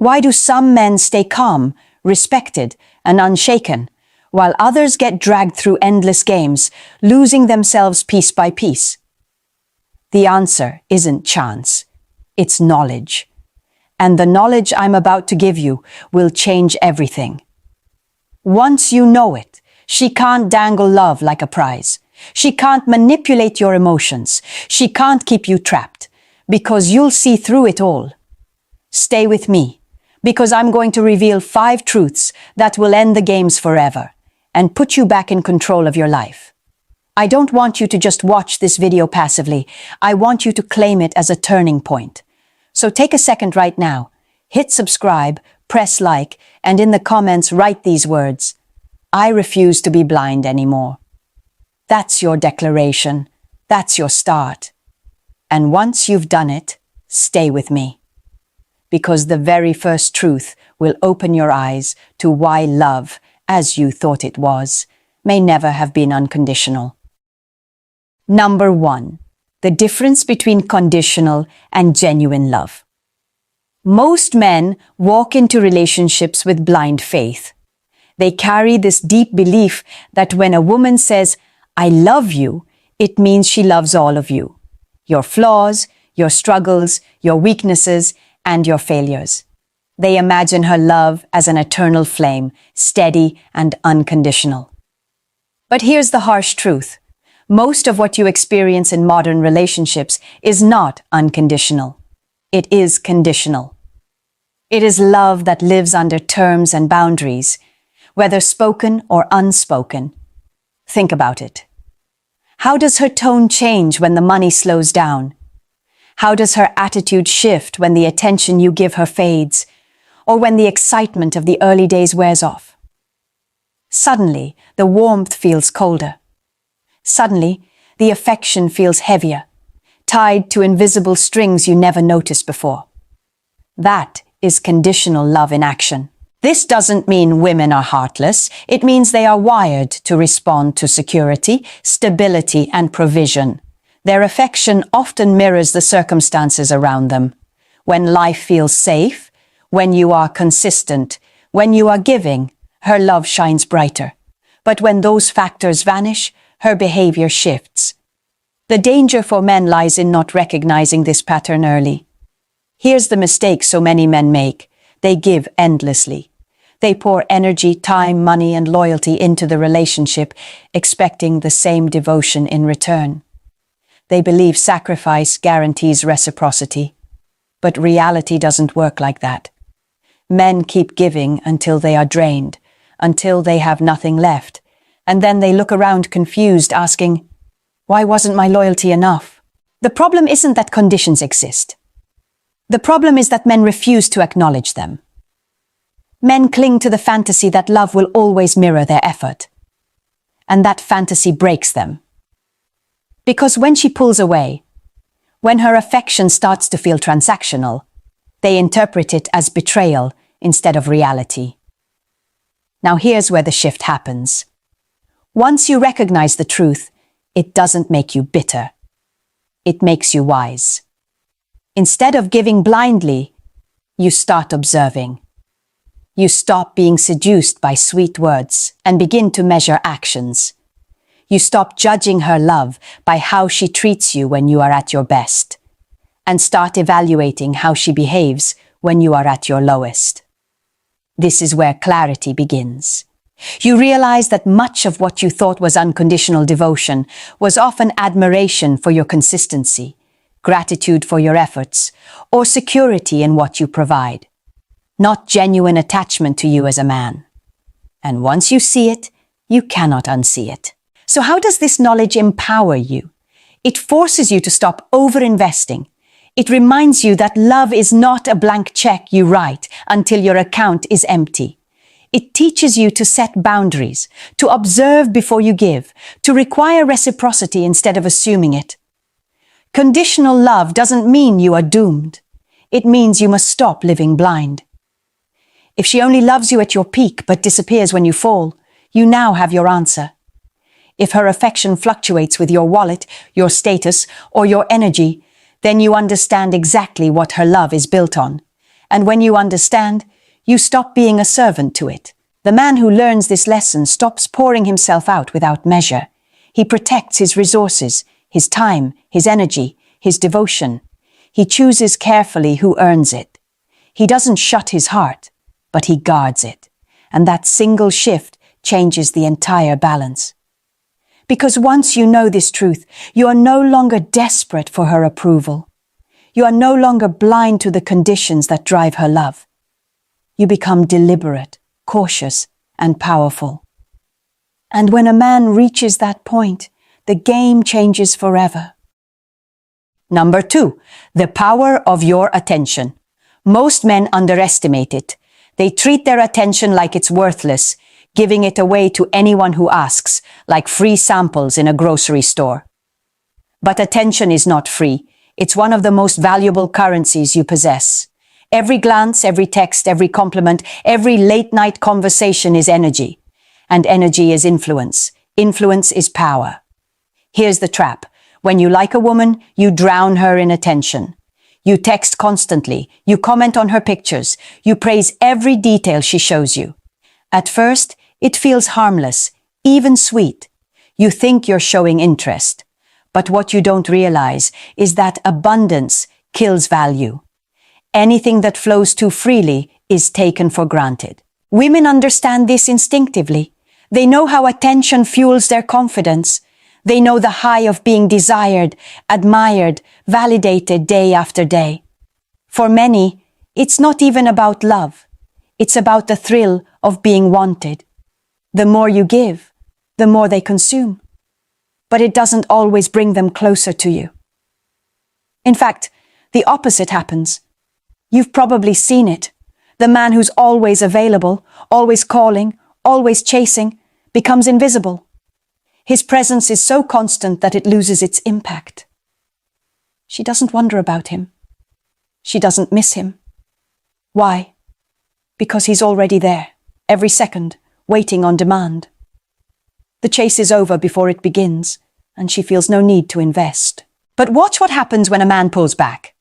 Why do some men stay calm, respected, and unshaken, while others get dragged through endless games, losing themselves piece by piece? The answer isn't chance, it's knowledge. And the knowledge I'm about to give you will change everything. Once you know it, she can't dangle love like a prize. She can't manipulate your emotions. She can't keep you trapped, because you'll see through it all. Stay with me, because I'm going to reveal 5 truths that will end the games forever and put you back in control of your life. I don't want you to just watch this video passively. I want you to claim it as a turning point. So take a second right now, hit subscribe, press like, and in the comments write these words: I refuse to be blind anymore. That's your declaration. That's your start. And once you've done it, stay with me. Because the very first truth will open your eyes to why love, as you thought it was, may never have been unconditional. Number 1. The difference between conditional and genuine love. Most men walk into relationships with blind faith. They carry this deep belief that when a woman says, "I love you," it means she loves all of you. Your flaws, your struggles, your weaknesses, and your failures. They imagine her love as an eternal flame, steady and unconditional. But here's the harsh truth. Most of what you experience in modern relationships is not unconditional. It is conditional. It is love that lives under terms and boundaries, whether spoken or unspoken. Think about it. How does her tone change when the money slows down? How does her attitude shift when the attention you give her fades, or when the excitement of the early days wears off? Suddenly, the warmth feels colder. Suddenly, the affection feels heavier, tied to invisible strings you never noticed before. That is conditional love in action. This doesn't mean women are heartless. It means they are wired to respond to security, stability, and provision. Their affection often mirrors the circumstances around them. When life feels safe, when you are consistent, when you are giving, her love shines brighter. But when those factors vanish, her behavior shifts. The danger for men lies in not recognizing this pattern early. Here's the mistake so many men make. They give endlessly. They pour energy, time, money, and loyalty into the relationship, expecting the same devotion in return. They believe sacrifice guarantees reciprocity. But reality doesn't work like that. Men keep giving until they are drained, until they have nothing left. And then they look around confused, asking, "Why wasn't my loyalty enough?" The problem isn't that conditions exist. The problem is that men refuse to acknowledge them. Men cling to the fantasy that love will always mirror their effort. And that fantasy breaks them. Because when she pulls away, when her affection starts to feel transactional, they interpret it as betrayal instead of reality. Now here's where the shift happens. Once you recognize the truth, it doesn't make you bitter. It makes you wise. Instead of giving blindly, you start observing. You stop being seduced by sweet words and begin to measure actions. You stop judging her love by how she treats you when you are at your best, and start evaluating how she behaves when you are at your lowest. This is where clarity begins. You realize that much of what you thought was unconditional devotion was often admiration for your consistency, gratitude for your efforts, or security in what you provide, not genuine attachment to you as a man. And once you see it, you cannot unsee it. So how does this knowledge empower you? It forces you to stop over-investing. It reminds you that love is not a blank check you write until your account is empty. It teaches you to set boundaries, to observe before you give, to require reciprocity instead of assuming it. Conditional love doesn't mean you are doomed. It means you must stop living blind. If she only loves you at your peak but disappears when you fall, you now have your answer. If her affection fluctuates with your wallet, your status, or your energy, then you understand exactly what her love is built on. And when you understand, you stop being a servant to it. The man who learns this lesson stops pouring himself out without measure. He protects his resources, his time, his energy, his devotion. He chooses carefully who earns it. He doesn't shut his heart, but he guards it. And that single shift changes the entire balance. Because once you know this truth, you are no longer desperate for her approval. You are no longer blind to the conditions that drive her love. You become deliberate, cautious, and powerful. And when a man reaches that point, the game changes forever. Number 2, the power of your attention. Most men underestimate it. They treat their attention like it's worthless, giving it away to anyone who asks, like free samples in a grocery store. But attention is not free. It's one of the most valuable currencies you possess. Every glance, every text, every compliment, every late-night conversation is energy. And energy is influence. Influence is power. Here's the trap. When you like a woman, you drown her in attention. You text constantly. You comment on her pictures. You praise every detail she shows you. At first, it feels harmless, even sweet. You think you're showing interest. But what you don't realize is that abundance kills value. Anything that flows too freely is taken for granted. Women understand this instinctively. They know how attention fuels their confidence. They know the high of being desired, admired, validated day after day. For many, it's not even about love. It's about the thrill of being wanted. The more you give, the more they consume. But it doesn't always bring them closer to you. In fact, the opposite happens. You've probably seen it. The man who's always available, always calling, always chasing, becomes invisible. His presence is so constant that it loses its impact. She doesn't wonder about him. She doesn't miss him. Why? Because he's already there, every second, waiting on demand. The chase is over before it begins, and she feels no need to invest. But watch what happens when a man pulls back.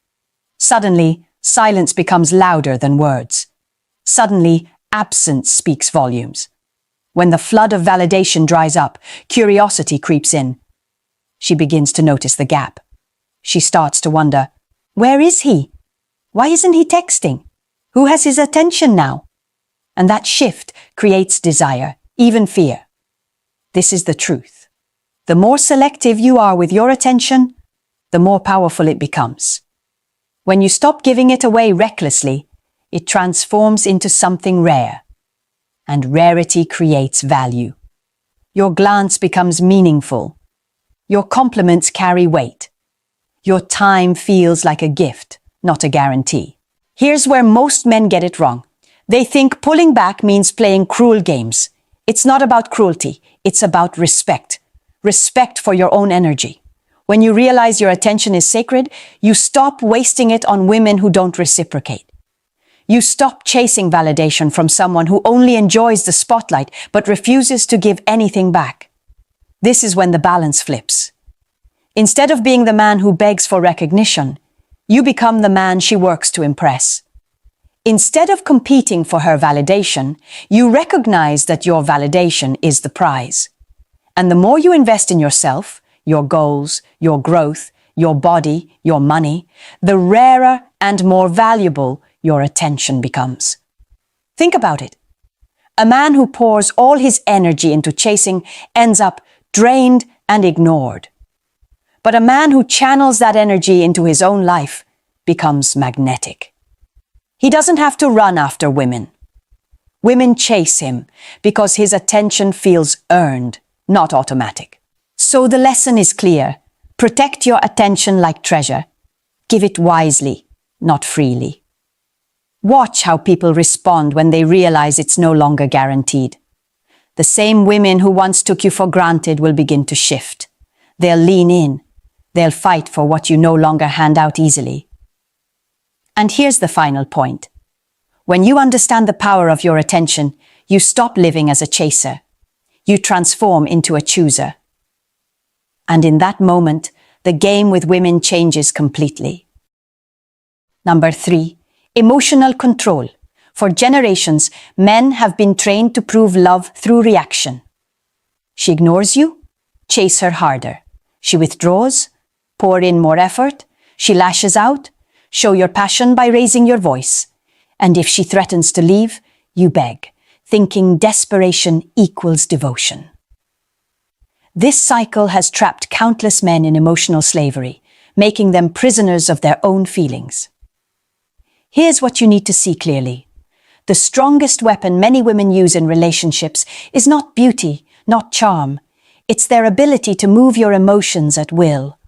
Suddenly, silence becomes louder than words. Suddenly, absence speaks volumes. When the flood of validation dries up, curiosity creeps in. She begins to notice the gap. She starts to wonder, where is he? Why isn't he texting? Who has his attention now? And that shift creates desire, even fear. This is the truth. The more selective you are with your attention, the more powerful it becomes. When you stop giving it away recklessly, it transforms into something rare. And rarity creates value. Your glance becomes meaningful. Your compliments carry weight. Your time feels like a gift, not a guarantee. Here's where most men get it wrong. They think pulling back means playing cruel games. It's not about cruelty. It's about respect. Respect for your own energy. When you realize your attention is sacred, you stop wasting it on women who don't reciprocate. You stop chasing validation from someone who only enjoys the spotlight but refuses to give anything back. This is when the balance flips. Instead of being the man who begs for recognition, you become the man she works to impress. Instead of competing for her validation, you recognize that your validation is the prize. And the more you invest in yourself, your goals, your growth, your body, your money, the rarer and more valuable your attention becomes. Think about it. A man who pours all his energy into chasing ends up drained and ignored. But a man who channels that energy into his own life becomes magnetic. He doesn't have to run after women. Women chase him because his attention feels earned, not automatic. So the lesson is clear. Protect your attention like treasure. Give it wisely, not freely. Watch how people respond when they realize it's no longer guaranteed. The same women who once took you for granted will begin to shift. They'll lean in. They'll fight for what you no longer hand out easily. And here's the final point. When you understand the power of your attention, you stop living as a chaser. You transform into a chooser. And in that moment, the game with women changes completely. Number 3. Emotional control. For generations, men have been trained to prove love through reaction. She ignores you? Chase her harder. She withdraws? Pour in more effort? She lashes out? Show your passion by raising your voice. And if she threatens to leave, you beg, thinking desperation equals devotion. This cycle has trapped countless men in emotional slavery, making them prisoners of their own feelings. Here's what you need to see clearly. The strongest weapon many women use in relationships is not beauty, not charm. It's their ability to move your emotions at will.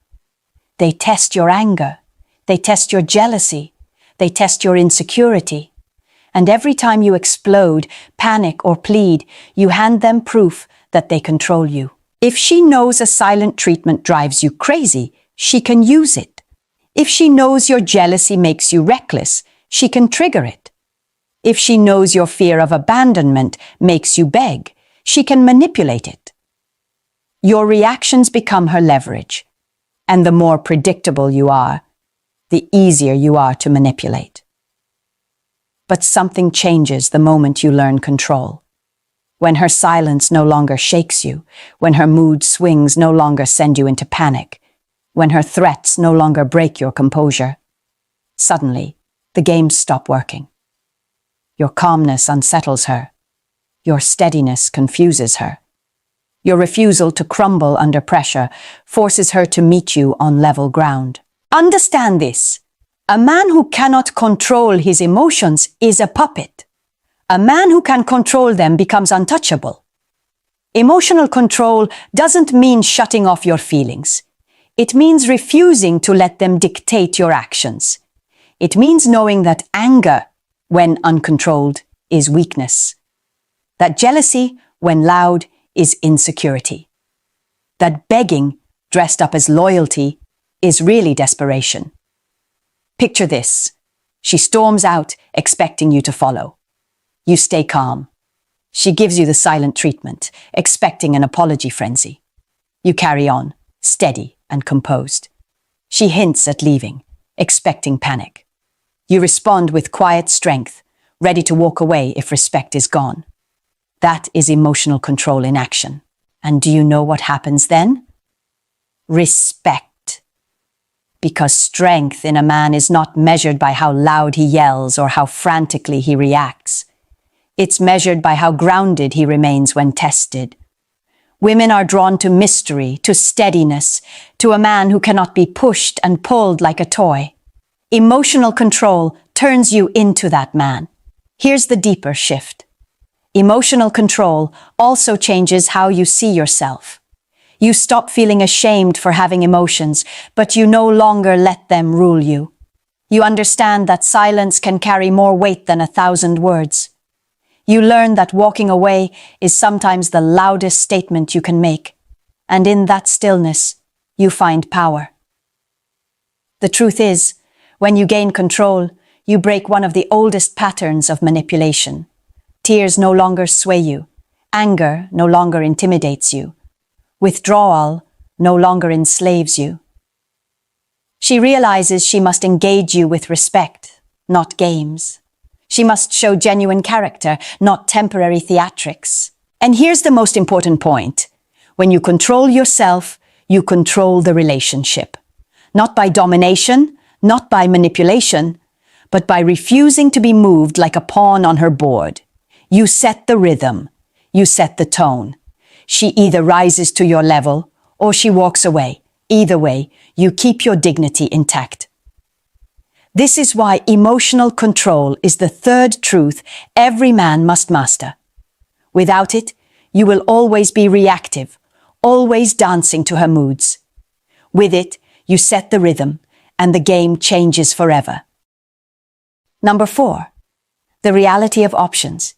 They test your anger. They test your jealousy. They test your insecurity. And every time you explode, panic, or plead, you hand them proof that they control you. If she knows a silent treatment drives you crazy, she can use it. If she knows your jealousy makes you reckless, she can trigger it. If she knows your fear of abandonment makes you beg, she can manipulate it. Your reactions become her leverage, and the more predictable you are, the easier you are to manipulate. But something changes the moment you learn control. When her silence no longer shakes you, when her mood swings no longer send you into panic, when her threats no longer break your composure, suddenly the games stop working. Your calmness unsettles her. Your steadiness confuses her. Your refusal to crumble under pressure forces her to meet you on level ground. Understand this. A man who cannot control his emotions is a puppet. A man who can control them becomes untouchable. Emotional control doesn't mean shutting off your feelings. It means refusing to let them dictate your actions. It means knowing that anger, when uncontrolled, is weakness. That jealousy, when loud, is insecurity. That begging, dressed up as loyalty, is really desperation. Picture this. She storms out, expecting you to follow. You stay calm. She gives you the silent treatment, expecting an apology frenzy. You carry on, steady and composed. She hints at leaving, expecting panic. You respond with quiet strength, ready to walk away if respect is gone. That is emotional control in action. And do you know what happens then? Respect. Because strength in a man is not measured by how loud he yells or how frantically he reacts. It's measured by how grounded he remains when tested. Women are drawn to mystery, to steadiness, to a man who cannot be pushed and pulled like a toy. Emotional control turns you into that man. Here's the deeper shift. Emotional control also changes how you see yourself. You stop feeling ashamed for having emotions, but you no longer let them rule you. You understand that silence can carry more weight than 1,000 words. You learn that walking away is sometimes the loudest statement you can make, and in that stillness, you find power. The truth is, when you gain control, you break one of the oldest patterns of manipulation. Tears no longer sway you. Anger no longer intimidates you. Withdrawal no longer enslaves you. She realizes she must engage you with respect, not games. She must show genuine character, not temporary theatrics. And here's the most important point. When you control yourself, you control the relationship. Not by domination, not by manipulation, but by refusing to be moved like a pawn on her board. You set the rhythm. You set the tone. She either rises to your level or she walks away. Either way, you keep your dignity intact. This is why emotional control is the third truth every man must master. Without it, you will always be reactive, always dancing to her moods. With it, you set the rhythm, and the game changes forever. Number 4, the reality of options.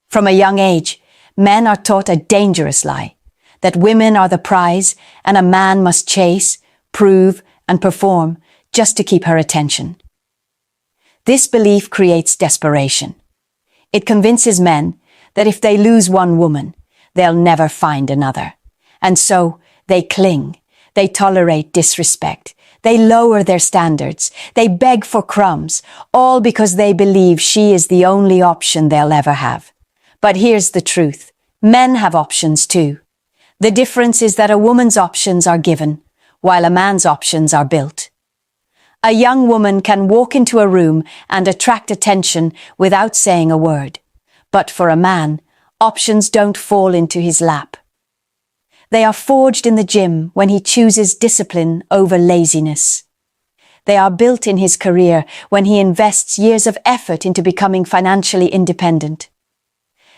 From a young age, men are taught a dangerous lie, that women are the prize and a man must chase, prove, and perform just to keep her attention. This belief creates desperation. It convinces men that if they lose one woman, they'll never find another. And so they cling, they tolerate disrespect, They lower their standards. They beg for crumbs, all because they believe she is the only option they'll ever have. But here's the truth. Men have options too. The difference is that a woman's options are given, while a man's options are built. A young woman can walk into a room and attract attention without saying a word. But for a man, options don't fall into his lap. They are forged in the gym when he chooses discipline over laziness. They are built in his career when he invests years of effort into becoming financially independent.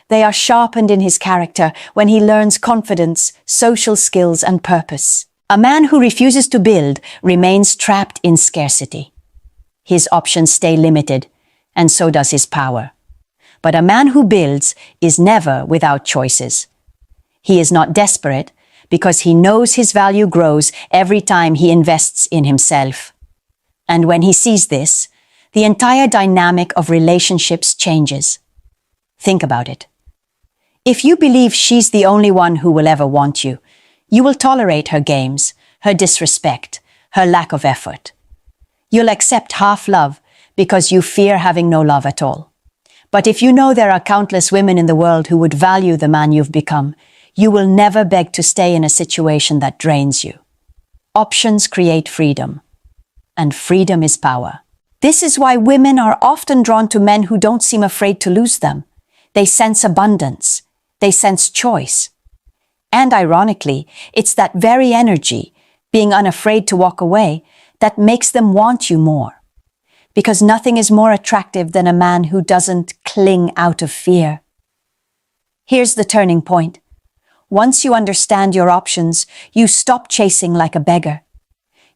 They are sharpened in his character when he learns confidence, social skills, and purpose. A man who refuses to build remains trapped in scarcity. His options stay limited, and so does his power. But a man who builds is never without choices. He is not desperate because he knows his value grows every time he invests in himself. And when he sees this, the entire dynamic of relationships changes. Think about it. If you believe she's the only one who will ever want you, you will tolerate her games, her disrespect, her lack of effort. You'll accept half love because you fear having no love at all. But if you know there are countless women in the world who would value the man you've become, you will never beg to stay in a situation that drains you. Options create freedom, and freedom is power. This is why women are often drawn to men who don't seem afraid to lose them. They sense abundance. They sense choice. And ironically, it's that very energy, being unafraid to walk away, that makes them want you more. Because nothing is more attractive than a man who doesn't cling out of fear. Here's the turning point. Once you understand your options, you stop chasing like a beggar.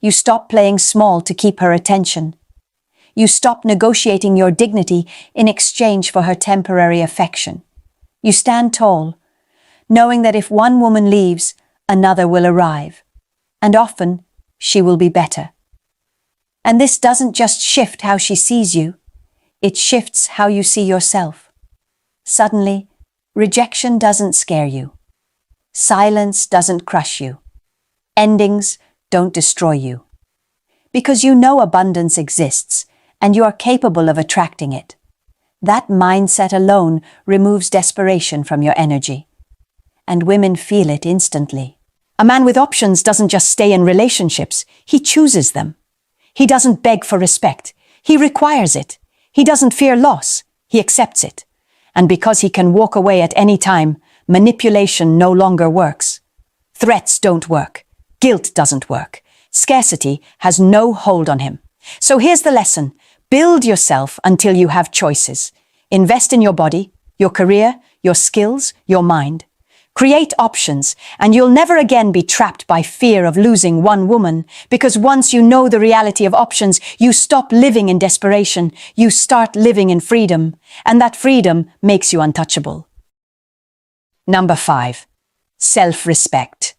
You stop playing small to keep her attention. You stop negotiating your dignity in exchange for her temporary affection. You stand tall, knowing that if one woman leaves, another will arrive. And often, she will be better. And this doesn't just shift how she sees you, it shifts how you see yourself. Suddenly, rejection doesn't scare you. Silence doesn't crush you. Endings don't destroy you. Because you know abundance exists, and you are capable of attracting it. That mindset alone removes desperation from your energy. And women feel it instantly. A man with options doesn't just stay in relationships, he chooses them. He doesn't beg for respect, he requires it. He doesn't fear loss, he accepts it. And because he can walk away at any time, manipulation no longer works. Threats don't work. Guilt doesn't work. Scarcity has no hold on him. So here's the lesson. Build yourself until you have choices. Invest in your body, your career, your skills, your mind. Create options, and you'll never again be trapped by fear of losing one woman, because once you know the reality of options, you stop living in desperation, you start living in freedom, and that freedom makes you untouchable. Number 5. Self-respect.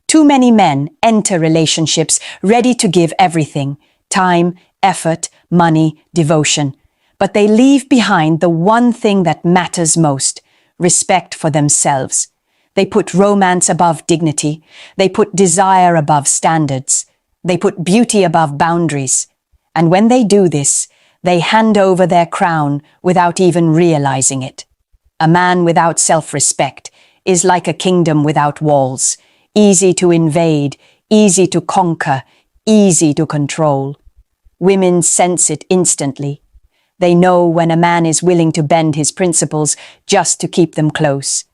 Too many men enter relationships ready to give everything, time, effort, money, devotion, but they leave behind the one thing that matters most, respect for themselves. They put romance above dignity. They put desire above standards. They put beauty above boundaries. And when they do this, they hand over their crown without even realizing it. A man without self-respect is like a kingdom without walls, easy to invade, easy to conquer, easy to control. Women sense it instantly. They know when a man is willing to bend his principles just to keep them close.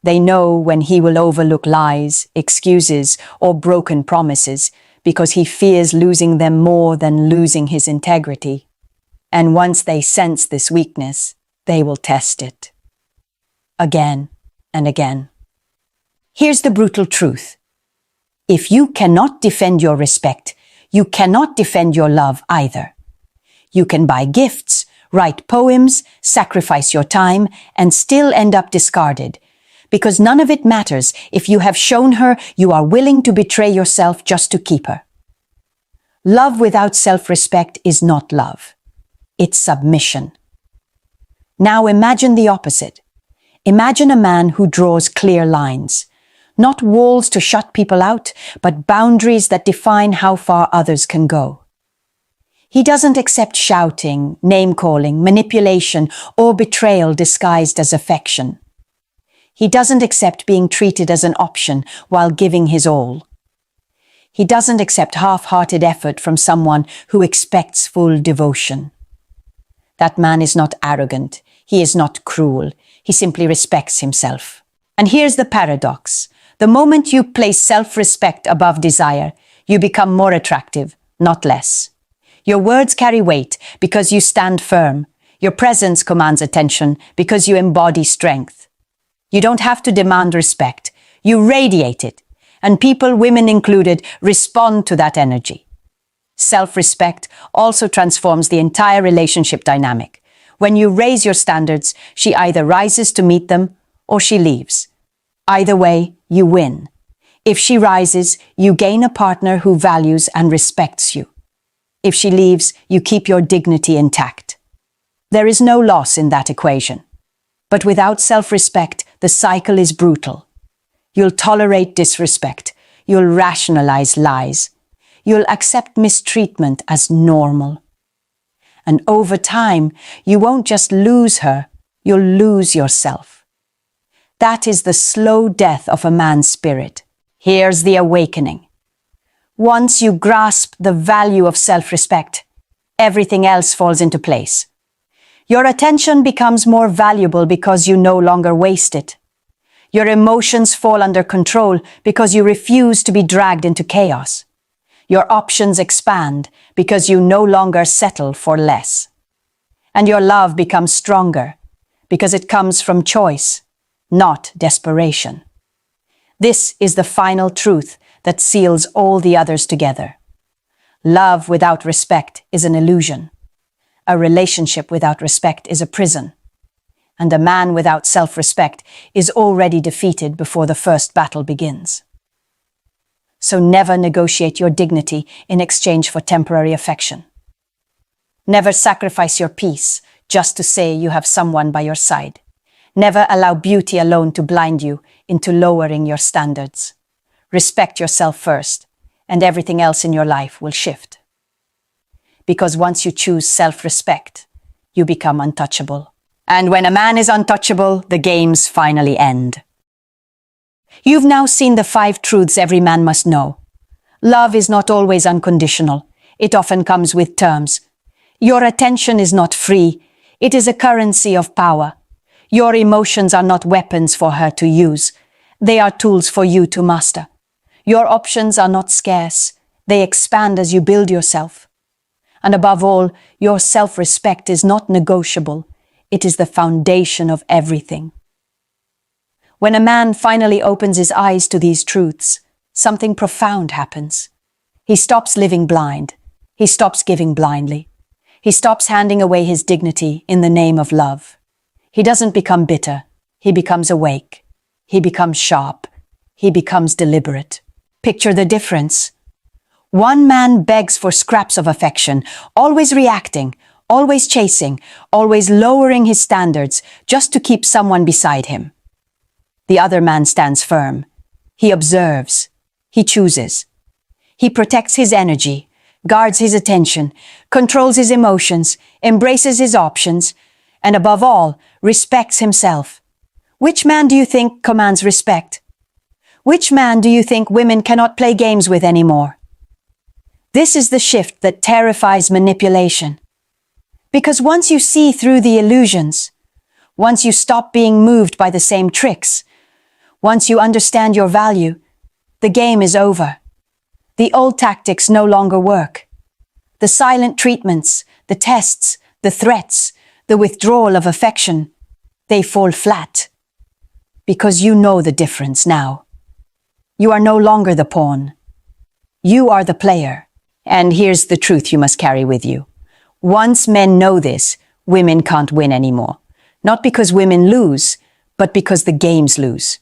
They know when he will overlook lies, excuses, or broken promises because he fears losing them more than losing his integrity. And once they sense this weakness, they will test it. Again and again. Here's the brutal truth. If you cannot defend your respect, you cannot defend your love either. You can buy gifts, write poems, sacrifice your time, and still end up discarded, because none of it matters if you have shown her you are willing to betray yourself just to keep her. Love without self-respect is not love. It's submission. Now imagine the opposite. Imagine a man who draws clear lines. Not walls to shut people out, but boundaries that define how far others can go. He doesn't accept shouting, name-calling, manipulation, or betrayal disguised as affection. He doesn't accept being treated as an option while giving his all. He doesn't accept half-hearted effort from someone who expects full devotion. That man is not arrogant. He is not cruel. He simply respects himself. And here's the paradox. The moment you place self-respect above desire, you become more attractive, not less. Your words carry weight because you stand firm. Your presence commands attention because you embody strength. You don't have to demand respect. You radiate it. And people, women included, respond to that energy. Self-respect also transforms the entire relationship dynamic. When you raise your standards, she either rises to meet them or she leaves. Either way, you win. If she rises, you gain a partner who values and respects you. If she leaves, you keep your dignity intact. There is no loss in that equation. But without self-respect, the cycle is brutal. You'll tolerate disrespect. You'll rationalize lies. You'll accept mistreatment as normal. And over time, you won't just lose her, you'll lose yourself. That is the slow death of a man's spirit. Here's the awakening. Once you grasp the value of self-respect, everything else falls into place. Your attention becomes more valuable because you no longer waste it. Your emotions fall under control because you refuse to be dragged into chaos. Your options expand because you no longer settle for less. And your love becomes stronger because it comes from choice, not desperation. This is the final truth that seals all the others together. Love without respect is an illusion. A relationship without respect is a prison. And a man without self-respect is already defeated before the first battle begins. So never negotiate your dignity in exchange for temporary affection. Never sacrifice your peace just to say you have someone by your side. Never allow beauty alone to blind you into lowering your standards. Respect yourself first, and everything else in your life will shift. Because once you choose self-respect, you become untouchable. And when a man is untouchable, the games finally end. You've now seen the 5 truths every man must know. Love is not always unconditional. It often comes with terms. Your attention is not free. It is a currency of power. Your emotions are not weapons for her to use. They are tools for you to master. Your options are not scarce. They expand as you build yourself. And above all, your self-respect is not negotiable. It is the foundation of everything. When a man finally opens his eyes to these truths, something profound happens. He stops living blind. He stops giving blindly. He stops handing away his dignity in the name of love. He doesn't become bitter. He becomes awake. He becomes sharp. He becomes deliberate. Picture the difference. One man begs for scraps of affection, always reacting, always chasing, always lowering his standards just to keep someone beside him. The other man stands firm. He observes. He chooses. He protects his energy, guards his attention, controls his emotions, embraces his options, and above all, respects himself. Which man do you think commands respect? Which man do you think women cannot play games with anymore? This is the shift that terrifies manipulation. Because once you see through the illusions, once you stop being moved by the same tricks, once you understand your value, the game is over. The old tactics no longer work. The silent treatments, the tests, the threats, the withdrawal of affection, they fall flat. Because you know the difference now. You are no longer the pawn. You are the player. And here's the truth you must carry with you. Once men know this, women can't win anymore. Not because women lose, but because the games lose.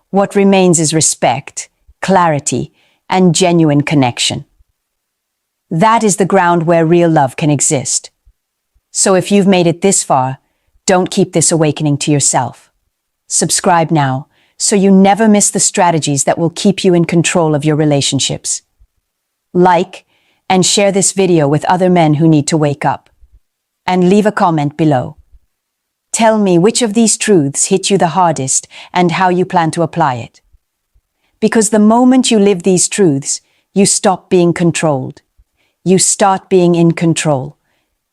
What remains is respect, clarity, and genuine connection. That is the ground where real love can exist. So if you've made it this far, don't keep this awakening to yourself. Subscribe now, so you never miss the strategies that will keep you in control of your relationships. Like and share this video with other men who need to wake up. And leave a comment below. Tell me which of these truths hit you the hardest and how you plan to apply it. Because the moment you live these truths, you stop being controlled. You start being in control.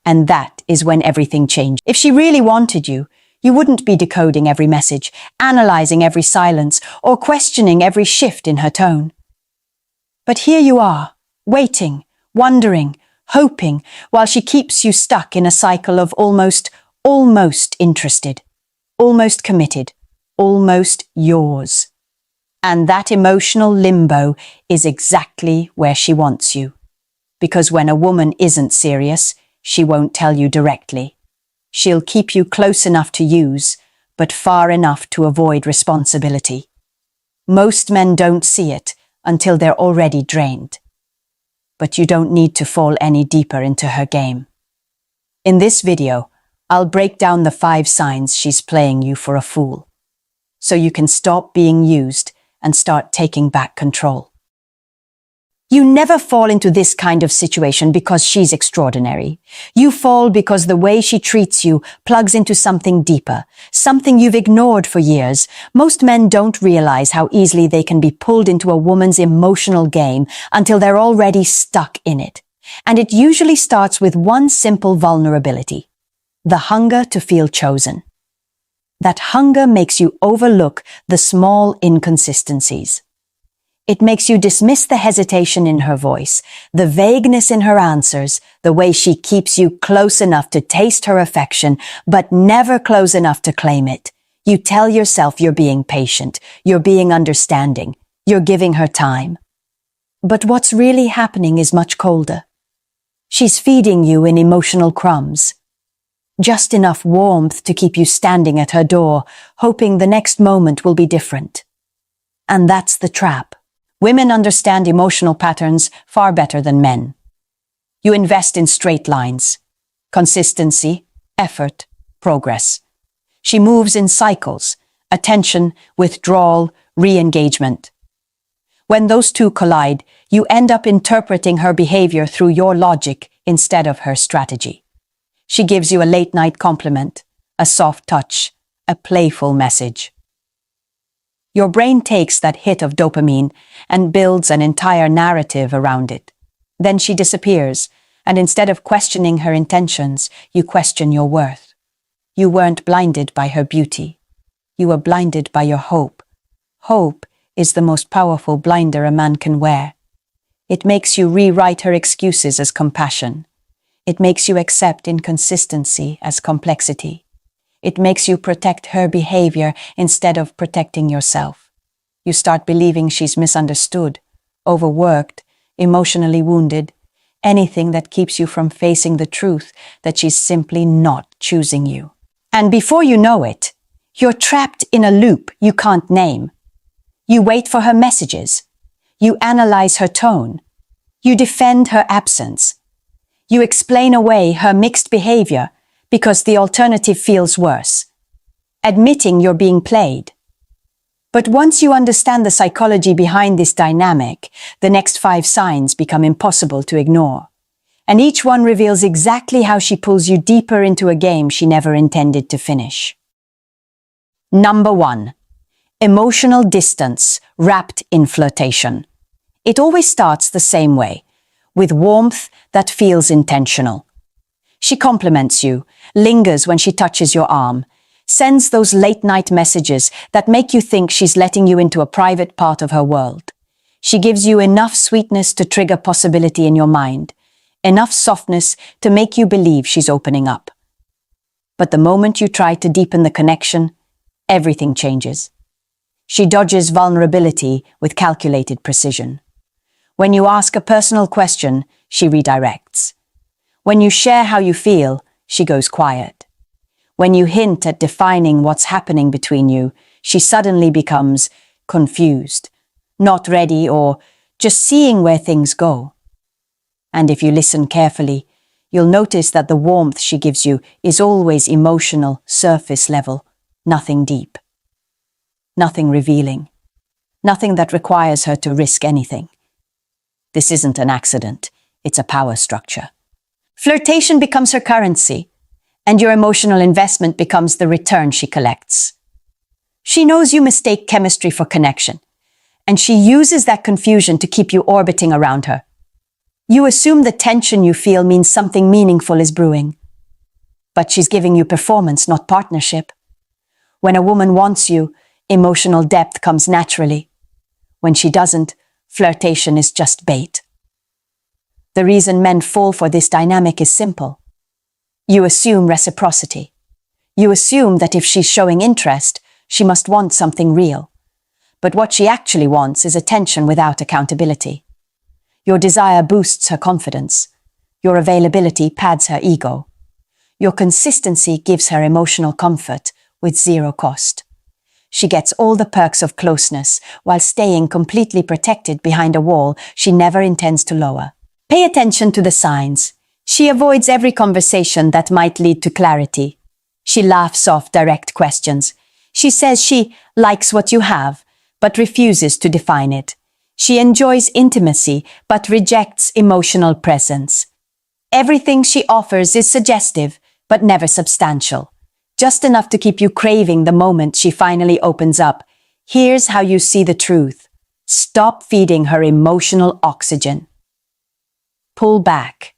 And that is when everything changes. If she really wanted you, you wouldn't be decoding every message, analyzing every silence, or questioning every shift in her tone. But here you are, waiting, wondering, hoping, while she keeps you stuck in a cycle of almost interested, almost committed, almost yours. And that emotional limbo is exactly where she wants you. Because when a woman isn't serious, she won't tell you directly. She'll keep you close enough to use, but far enough to avoid responsibility. Most men don't see it until they're already drained. But you don't need to fall any deeper into her game. In this video, I'll break down the 5 signs she's playing you for a fool, so you can stop being used and start taking back control. You never fall into this kind of situation because she's extraordinary. You fall because the way she treats you plugs into something deeper, something you've ignored for years. Most men don't realize how easily they can be pulled into a woman's emotional game until they're already stuck in it. And it usually starts with one simple vulnerability: the hunger to feel chosen. That hunger makes you overlook the small inconsistencies. It makes you dismiss the hesitation in her voice, the vagueness in her answers, the way she keeps you close enough to taste her affection, but never close enough to claim it. You tell yourself you're being patient, you're being understanding, you're giving her time. But what's really happening is much colder. She's feeding you in emotional crumbs. Just enough warmth to keep you standing at her door, hoping the next moment will be different. And that's the trap. Women understand emotional patterns far better than men. You invest in straight lines: consistency, effort, progress. She moves in cycles: attention, withdrawal, re-engagement. When those two collide, you end up interpreting her behavior through your logic instead of her strategy. She gives you a late-night compliment, a soft touch, a playful message. Your brain takes that hit of dopamine and builds an entire narrative around it. Then she disappears, and instead of questioning her intentions, you question your worth. You weren't blinded by her beauty. You were blinded by your hope. Hope is the most powerful blinder a man can wear. It makes you rewrite her excuses as compassion. It makes you accept inconsistency as complexity. It makes you protect her behavior instead of protecting yourself. You start believing she's misunderstood, overworked, emotionally wounded, anything that keeps you from facing the truth that she's simply not choosing you. And before you know it, you're trapped in a loop you can't name. You wait for her messages. You analyze her tone. You defend her absence. You explain away her mixed behavior because the alternative feels worse, admitting you're being played. But once you understand the psychology behind this dynamic, the next 5 signs become impossible to ignore. And each one reveals exactly how she pulls you deeper into a game she never intended to finish. Number 1. Emotional distance wrapped in flirtation. It always starts the same way, with warmth that feels intentional. She compliments you, lingers when she touches your arm, sends those late-night messages that make you think she's letting you into a private part of her world. She gives you enough sweetness to trigger possibility in your mind, enough softness to make you believe she's opening up. But the moment you try to deepen the connection, everything changes. She dodges vulnerability with calculated precision. When you ask a personal question, she redirects. When you share how you feel, she goes quiet. When you hint at defining what's happening between you, she suddenly becomes confused, not ready, or just seeing where things go. And if you listen carefully, you'll notice that the warmth she gives you is always emotional, surface level, nothing deep. nothing revealing, nothing that requires her to risk anything. This isn't an accident, it's a power structure. Flirtation becomes her currency, and your emotional investment becomes the return she collects. She knows you mistake chemistry for connection, and she uses that confusion to keep you orbiting around her. You assume the tension you feel means something meaningful is brewing. But she's giving you performance, not partnership. When a woman wants you, emotional depth comes naturally. When she doesn't, flirtation is just bait. The reason men fall for this dynamic is simple. You assume reciprocity. You assume that if she's showing interest, she must want something real. But what she actually wants is attention without accountability. Your desire boosts her confidence. Your availability pads her ego. Your consistency gives her emotional comfort with zero cost. She gets all the perks of closeness while staying completely protected behind a wall she never intends to lower. Pay attention to the signs. She avoids every conversation that might lead to clarity. She laughs off direct questions. She says she likes what you have, but refuses to define it. She enjoys intimacy, but rejects emotional presence. Everything she offers is suggestive, but never substantial. Just enough to keep you craving the moment she finally opens up. Here's how you see the truth. Stop feeding her emotional oxygen. Pull back.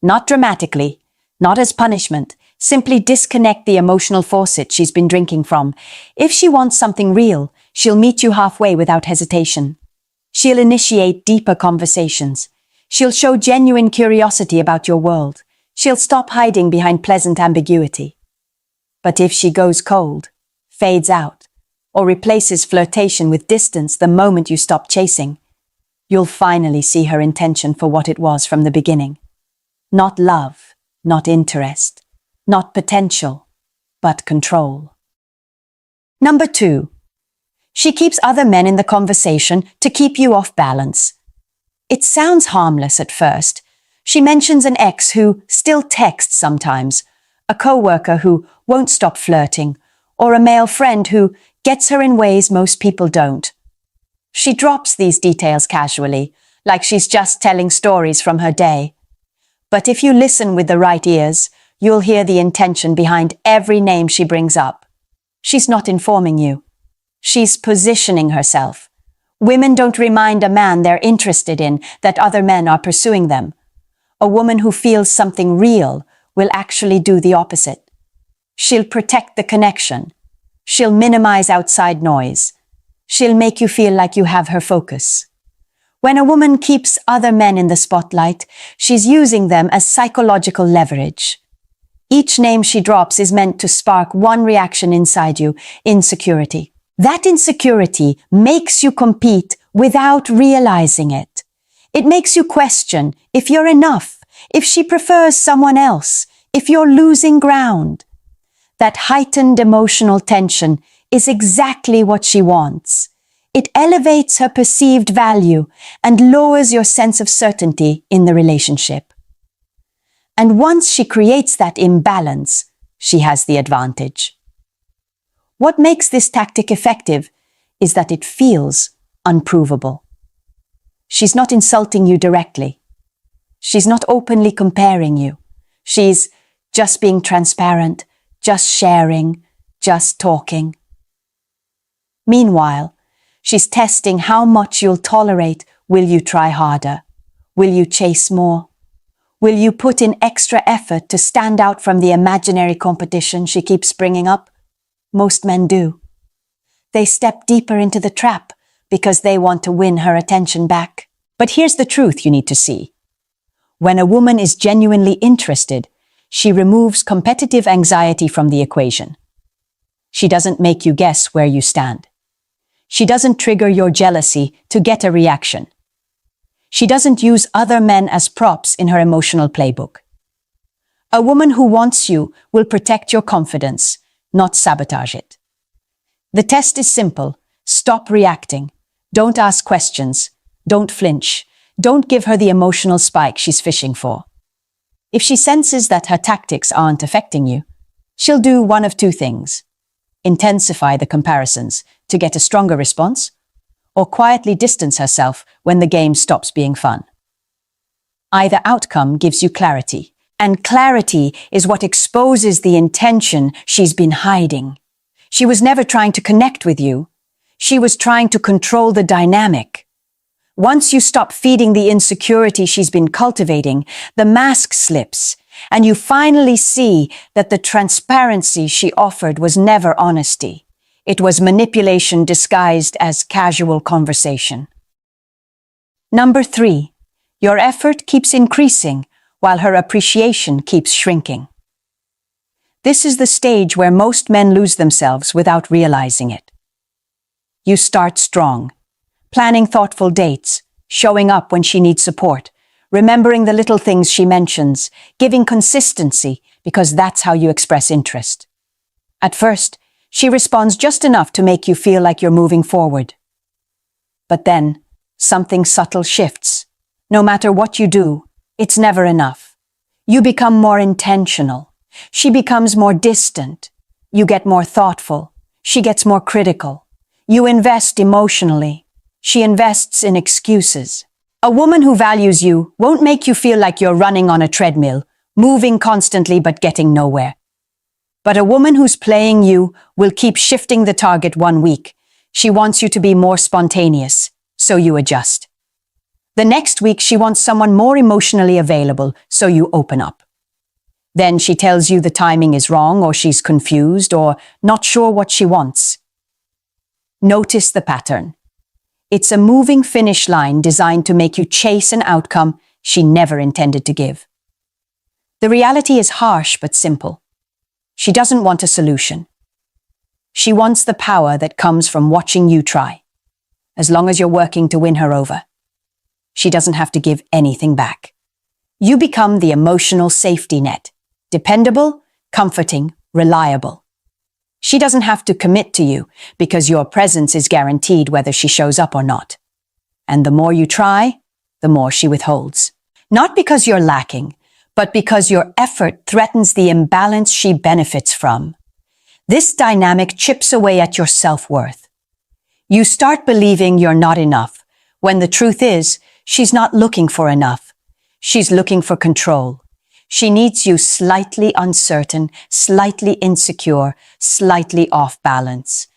Not dramatically, not as punishment. Simply disconnect the emotional faucet she's been drinking from. If she wants something real, she'll meet you halfway without hesitation. She'll initiate deeper conversations. She'll show genuine curiosity about your world. She'll stop hiding behind pleasant ambiguity. But if she goes cold, fades out, or replaces flirtation with distance the moment you stop chasing, you'll finally see her intention for what it was from the beginning. Not love, not interest, not potential, but control. Number 2. She keeps other men in the conversation to keep you off balance. It sounds harmless at first. She mentions an ex who still texts sometimes, a coworker who won't stop flirting, or a male friend who gets her in ways most people don't. She drops these details casually, like she's just telling stories from her day. But if you listen with the right ears, you'll hear the intention behind every name she brings up. She's not informing you. She's positioning herself. Women don't remind a man they're interested in that other men are pursuing them. A woman who feels something real will actually do the opposite. She'll protect the connection. She'll minimize outside noise. She'll make you feel like you have her focus. When a woman keeps other men in the spotlight, she's using them as psychological leverage. Each name she drops is meant to spark one reaction inside you: insecurity. That insecurity makes you compete without realizing it. It makes you question if you're enough, if she prefers someone else, if you're losing ground. That heightened emotional tension is exactly what she wants. It elevates her perceived value and lowers your sense of certainty in the relationship. And once she creates that imbalance, she has the advantage. What makes this tactic effective is that it feels unprovable. She's not insulting you directly. She's not openly comparing you. She's just being transparent, just sharing, just talking. Meanwhile, she's testing how much you'll tolerate. Will you try harder? Will you chase more? Will you put in extra effort to stand out from the imaginary competition she keeps bringing up? Most men do. They step deeper into the trap because they want to win her attention back. But here's the truth you need to see. When a woman is genuinely interested, she removes competitive anxiety from the equation. She doesn't make you guess where you stand. She doesn't trigger your jealousy to get a reaction. She doesn't use other men as props in her emotional playbook. A woman who wants you will protect your confidence, not sabotage it. The test is simple. Stop reacting. Don't ask questions. Don't flinch. Don't give her the emotional spike she's fishing for. If she senses that her tactics aren't affecting you, she'll do one of two things. intensify the comparisons to get a stronger response, or quietly distance herself when the game stops being fun. Either outcome gives you clarity, and clarity is what exposes the intention she's been hiding. She was never trying to connect with you. She was trying to control the dynamic. Once you stop feeding the insecurity she's been cultivating, the mask slips, and you finally see that the transparency she offered was never honesty. It was manipulation disguised as casual conversation. Number 3, your effort keeps increasing while her appreciation keeps shrinking. This is the stage where most men lose themselves without realizing it. You start strong, planning thoughtful dates, showing up when she needs support, remembering the little things she mentions, giving consistency because that's how you express interest. At first, she responds just enough to make you feel like you're moving forward. But then, something subtle shifts. No matter what you do, it's never enough. You become more intentional. She becomes more distant. You get more thoughtful. She gets more critical. You invest emotionally. She invests in excuses. A woman who values you won't make you feel like you're running on a treadmill, moving constantly but getting nowhere. But a woman who's playing you will keep shifting the target 1 week. She wants you to be more spontaneous, so you adjust. The next week, she wants someone more emotionally available, so you open up. Then she tells you the timing is wrong, or she's confused, or not sure what she wants. Notice the pattern. It's a moving finish line designed to make you chase an outcome she never intended to give. The reality is harsh but simple. She doesn't want a solution. She wants the power that comes from watching you try, as long as you're working to win her over. She doesn't have to give anything back. You become the emotional safety net, dependable, comforting, reliable. She doesn't have to commit to you because your presence is guaranteed whether she shows up or not. And the more you try, the more she withholds. Not because you're lacking, but because your effort threatens the imbalance she benefits from. This dynamic chips away at your self-worth. You start believing you're not enough, when the truth is, she's not looking for enough. She's looking for control. She needs you slightly uncertain, slightly insecure, slightly off balance.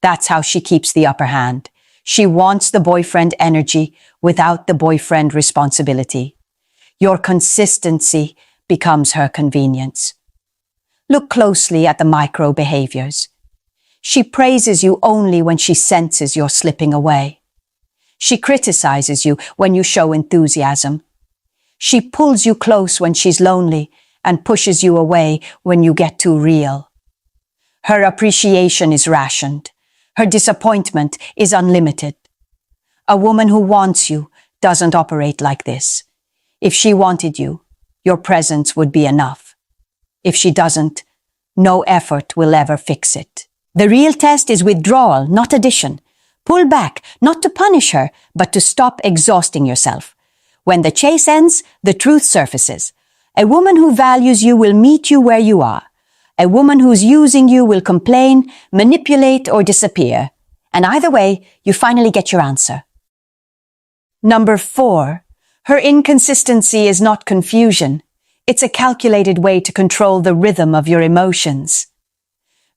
That's how she keeps the upper hand. She wants the boyfriend energy without the boyfriend responsibility. Your consistency becomes her convenience. Look closely at the micro behaviors. She praises you only when she senses you're slipping away. She criticizes you when you show enthusiasm. She pulls you close when she's lonely and pushes you away when you get too real. Her appreciation is rationed. Her disappointment is unlimited. A woman who wants you doesn't operate like this. If she wanted you, your presence would be enough. If she doesn't, no effort will ever fix it. The real test is withdrawal, not addition. Pull back, not to punish her, but to stop exhausting yourself. When the chase ends, the truth surfaces. A woman who values you will meet you where you are. A woman who's using you will complain, manipulate, or disappear. And either way, you finally get your answer. Number 4. Her inconsistency is not confusion. It's a calculated way to control the rhythm of your emotions.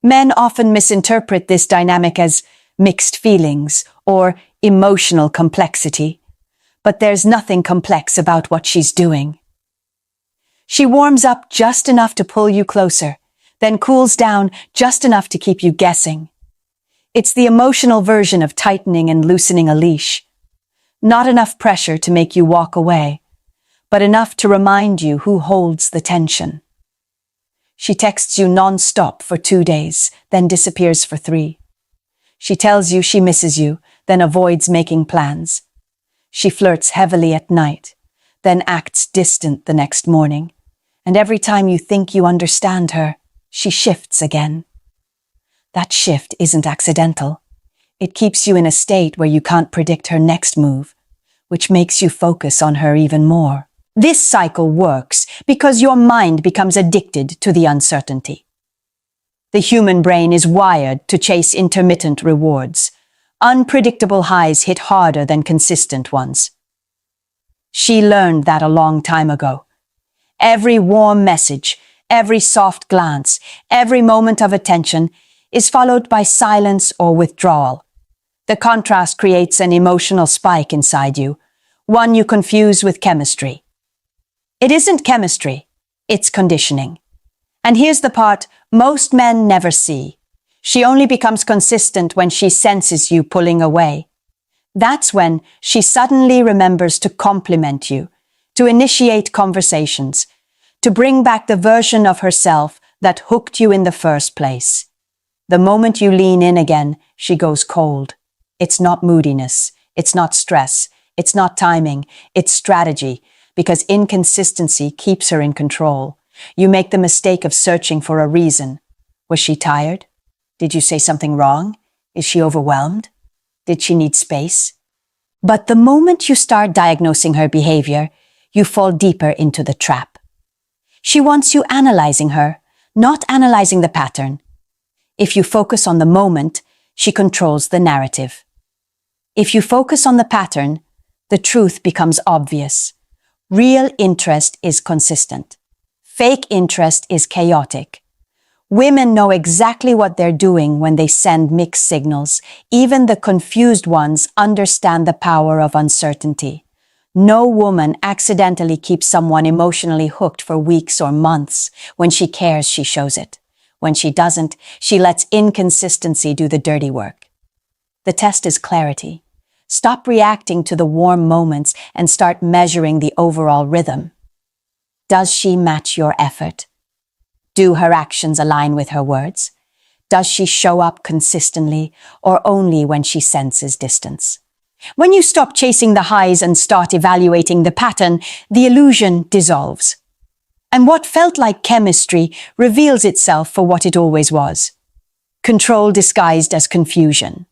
Men often misinterpret this dynamic as mixed feelings or emotional complexity. But there's nothing complex about what she's doing. She warms up just enough to pull you closer, then cools down just enough to keep you guessing. It's the emotional version of tightening and loosening a leash. Not enough pressure to make you walk away, but enough to remind you who holds the tension. She texts you non-stop for 2 days, then disappears for 3. She tells you she misses you, then avoids making plans. She flirts heavily at night, then acts distant the next morning. And every time you think you understand her, she shifts again. That shift isn't accidental. It keeps you in a state where you can't predict her next move, which makes you focus on her even more. This cycle works because your mind becomes addicted to the uncertainty. The human brain is wired to chase intermittent rewards. Unpredictable highs hit harder than consistent ones. She learned that a long time ago. Every warm message, every soft glance, every moment of attention is followed by silence or withdrawal. The contrast creates an emotional spike inside you, one you confuse with chemistry. It isn't chemistry, it's conditioning. And here's the part most men never see. She only becomes consistent when she senses you pulling away. That's when she suddenly remembers to compliment you, to initiate conversations, to bring back the version of herself that hooked you in the first place. The moment you lean in again, she goes cold. It's not moodiness, it's not stress, it's not timing, it's strategy, because inconsistency keeps her in control. You make the mistake of searching for a reason. Was she tired? Did you say something wrong? Is she overwhelmed? Did she need space? But the moment you start diagnosing her behavior, you fall deeper into the trap. She wants you analyzing her, not analyzing the pattern. If you focus on the moment, she controls the narrative. If you focus on the pattern, the truth becomes obvious. Real interest is consistent. Fake interest is chaotic. Women know exactly what they're doing when they send mixed signals. Even the confused ones understand the power of uncertainty. No woman accidentally keeps someone emotionally hooked for weeks or months. When she cares, she shows it. When she doesn't, she lets inconsistency do the dirty work. The test is clarity. Stop reacting to the warm moments and start measuring the overall rhythm. Does she match your effort? Do her actions align with her words? Does she show up consistently or only when she senses distance? When you stop chasing the highs and start evaluating the pattern, the illusion dissolves. And what felt like chemistry reveals itself for what it always was. Control disguised as confusion.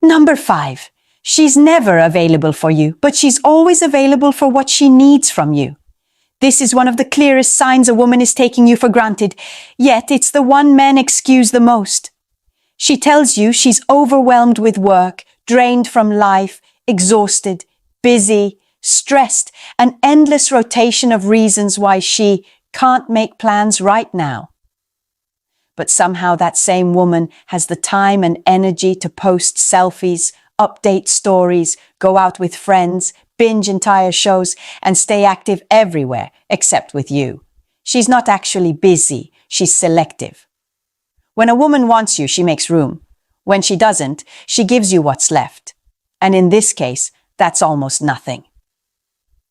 Number 5. She's never available for you, but she's always available for what she needs from you. This is one of the clearest signs a woman is taking you for granted, yet it's the one men excuse the most. She tells you she's overwhelmed with work, drained from life, exhausted, busy, stressed, an endless rotation of reasons why she can't make plans right now. But somehow that same woman has the time and energy to post selfies, update stories, go out with friends, binge entire shows, and stay active everywhere except with you. She's not actually busy, she's selective. When a woman wants you, she makes room. When she doesn't, she gives you what's left. And in this case, that's almost nothing.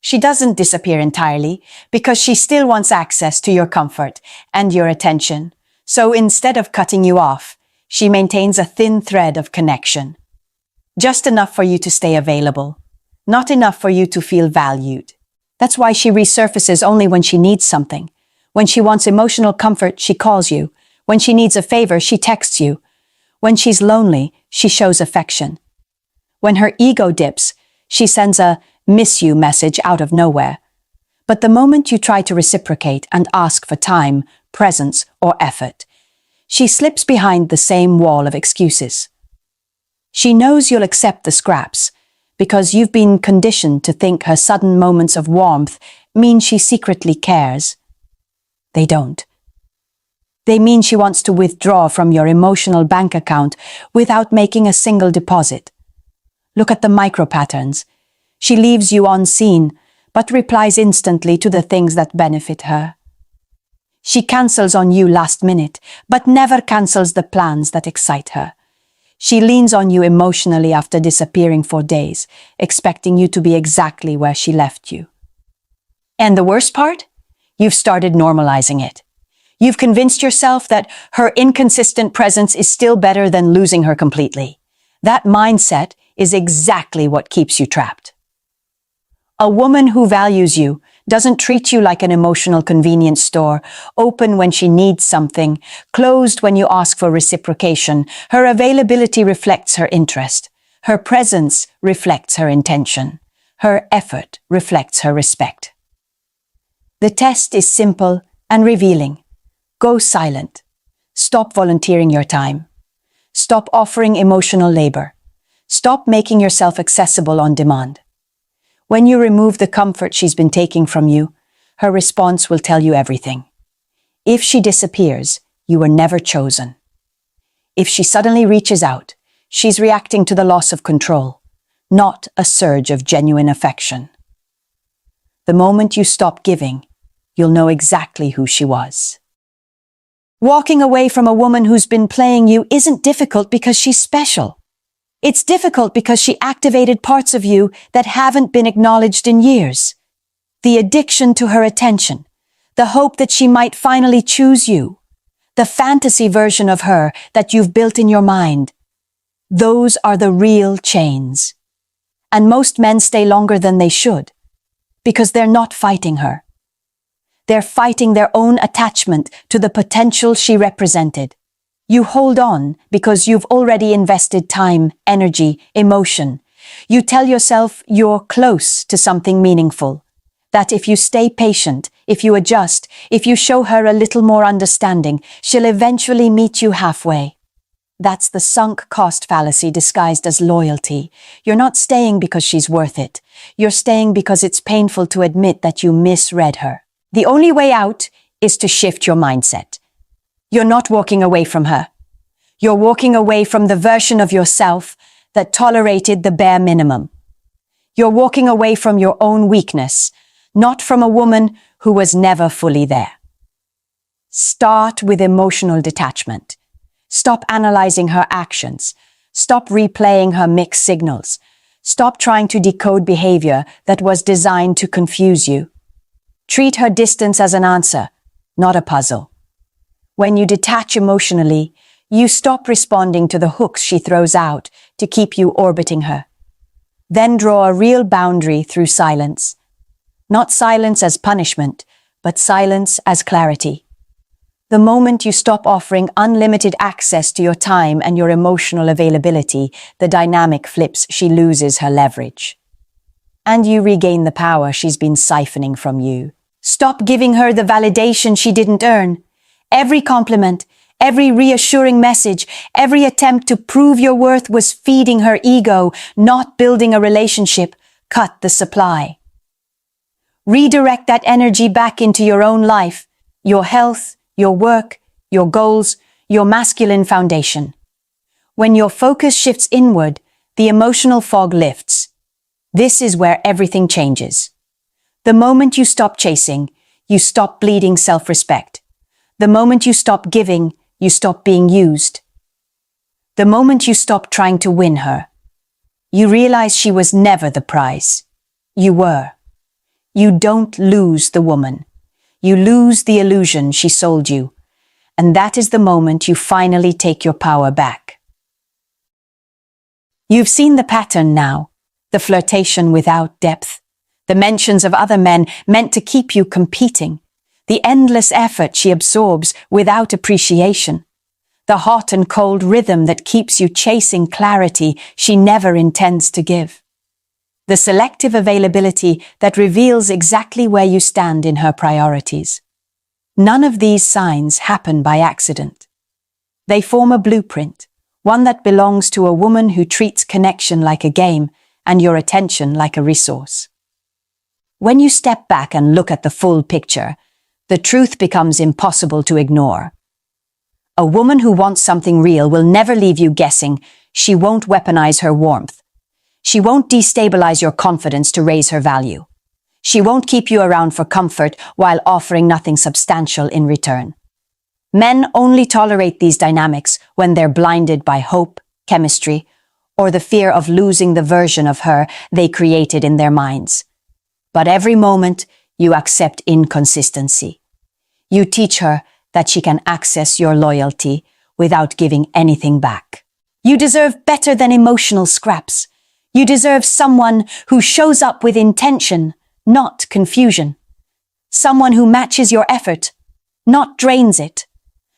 She doesn't disappear entirely because she still wants access to your comfort and your attention. So instead of cutting you off, she maintains a thin thread of connection. Just enough for you to stay available, not enough for you to feel valued. That's why she resurfaces only when she needs something. When she wants emotional comfort, she calls you. When she needs a favor, she texts you. When she's lonely, she shows affection. When her ego dips, she sends a "miss you" message out of nowhere. But the moment you try to reciprocate and ask for time, presence, or effort, she slips behind the same wall of excuses. She knows you'll accept the scraps because you've been conditioned to think her sudden moments of warmth mean she secretly cares. They don't. They mean she wants to withdraw from your emotional bank account without making a single deposit. Look at the micro patterns. She leaves you unseen, but replies instantly to the things that benefit her. She cancels on you last minute, but never cancels the plans that excite her. She leans on you emotionally after disappearing for days, expecting you to be exactly where she left you. And the worst part? You've started normalizing it. You've convinced yourself that her inconsistent presence is still better than losing her completely. That mindset is exactly what keeps you trapped. A woman who values you doesn't treat you like an emotional convenience store, open when she needs something, closed when you ask for reciprocation. Her availability reflects her interest. Her presence reflects her intention. Her effort reflects her respect. The test is simple and revealing. Go silent. Stop volunteering your time. Stop offering emotional labor. Stop making yourself accessible on demand. When you remove the comfort she's been taking from you, her response will tell you everything. If she disappears, you were never chosen. If she suddenly reaches out, she's reacting to the loss of control, not a surge of genuine affection. The moment you stop giving, you'll know exactly who she was. Walking away from a woman who's been playing you isn't difficult because she's special. It's difficult because she activated parts of you that haven't been acknowledged in years. The addiction to her attention, the hope that she might finally choose you, the fantasy version of her that you've built in your mind. Those are the real chains. And most men stay longer than they should, because they're not fighting her. They're fighting their own attachment to the potential she represented. You hold on because you've already invested time, energy, emotion. You tell yourself you're close to something meaningful. That if you stay patient, if you adjust, if you show her a little more understanding, she'll eventually meet you halfway. That's the sunk cost fallacy disguised as loyalty. You're not staying because she's worth it. You're staying because it's painful to admit that you misread her. The only way out is to shift your mindset. You're not walking away from her. You're walking away from the version of yourself that tolerated the bare minimum. You're walking away from your own weakness, not from a woman who was never fully there. Start with emotional detachment. Stop analyzing her actions. Stop replaying her mixed signals. Stop trying to decode behavior that was designed to confuse you. Treat her distance as an answer, not a puzzle. When you detach emotionally, you stop responding to the hooks she throws out to keep you orbiting her. Then draw a real boundary through silence. Not silence as punishment, but silence as clarity. The moment you stop offering unlimited access to your time and your emotional availability, the dynamic flips. She loses her leverage. And you regain the power she's been siphoning from you. Stop giving her the validation she didn't earn. Every compliment, every reassuring message, every attempt to prove your worth was feeding her ego, not building a relationship. Cut the supply. Redirect that energy back into your own life, your health, your work, your goals, your masculine foundation. When your focus shifts inward, the emotional fog lifts. This is where everything changes. The moment you stop chasing, you stop bleeding self-respect. The moment you stop giving, you stop being used. The moment you stop trying to win her, you realize she was never the prize. You were. You don't lose the woman. You lose the illusion she sold you. And that is the moment you finally take your power back. You've seen the pattern now, the flirtation without depth, the mentions of other men meant to keep you competing, the endless effort she absorbs without appreciation, the hot and cold rhythm that keeps you chasing clarity she never intends to give, the selective availability that reveals exactly where you stand in her priorities. None of these signs happen by accident. They form a blueprint, one that belongs to a woman who treats connection like a game and your attention like a resource. When you step back and look at the full picture, the truth becomes impossible to ignore. A woman who wants something real will never leave you guessing. She won't weaponize her warmth. She won't destabilize your confidence to raise her value. She won't keep you around for comfort while offering nothing substantial in return. Men only tolerate these dynamics when they're blinded by hope, chemistry, or the fear of losing the version of her they created in their minds. But every moment, you accept inconsistency. You teach her that she can access your loyalty without giving anything back. You deserve better than emotional scraps. You deserve someone who shows up with intention, not confusion. Someone who matches your effort, not drains it.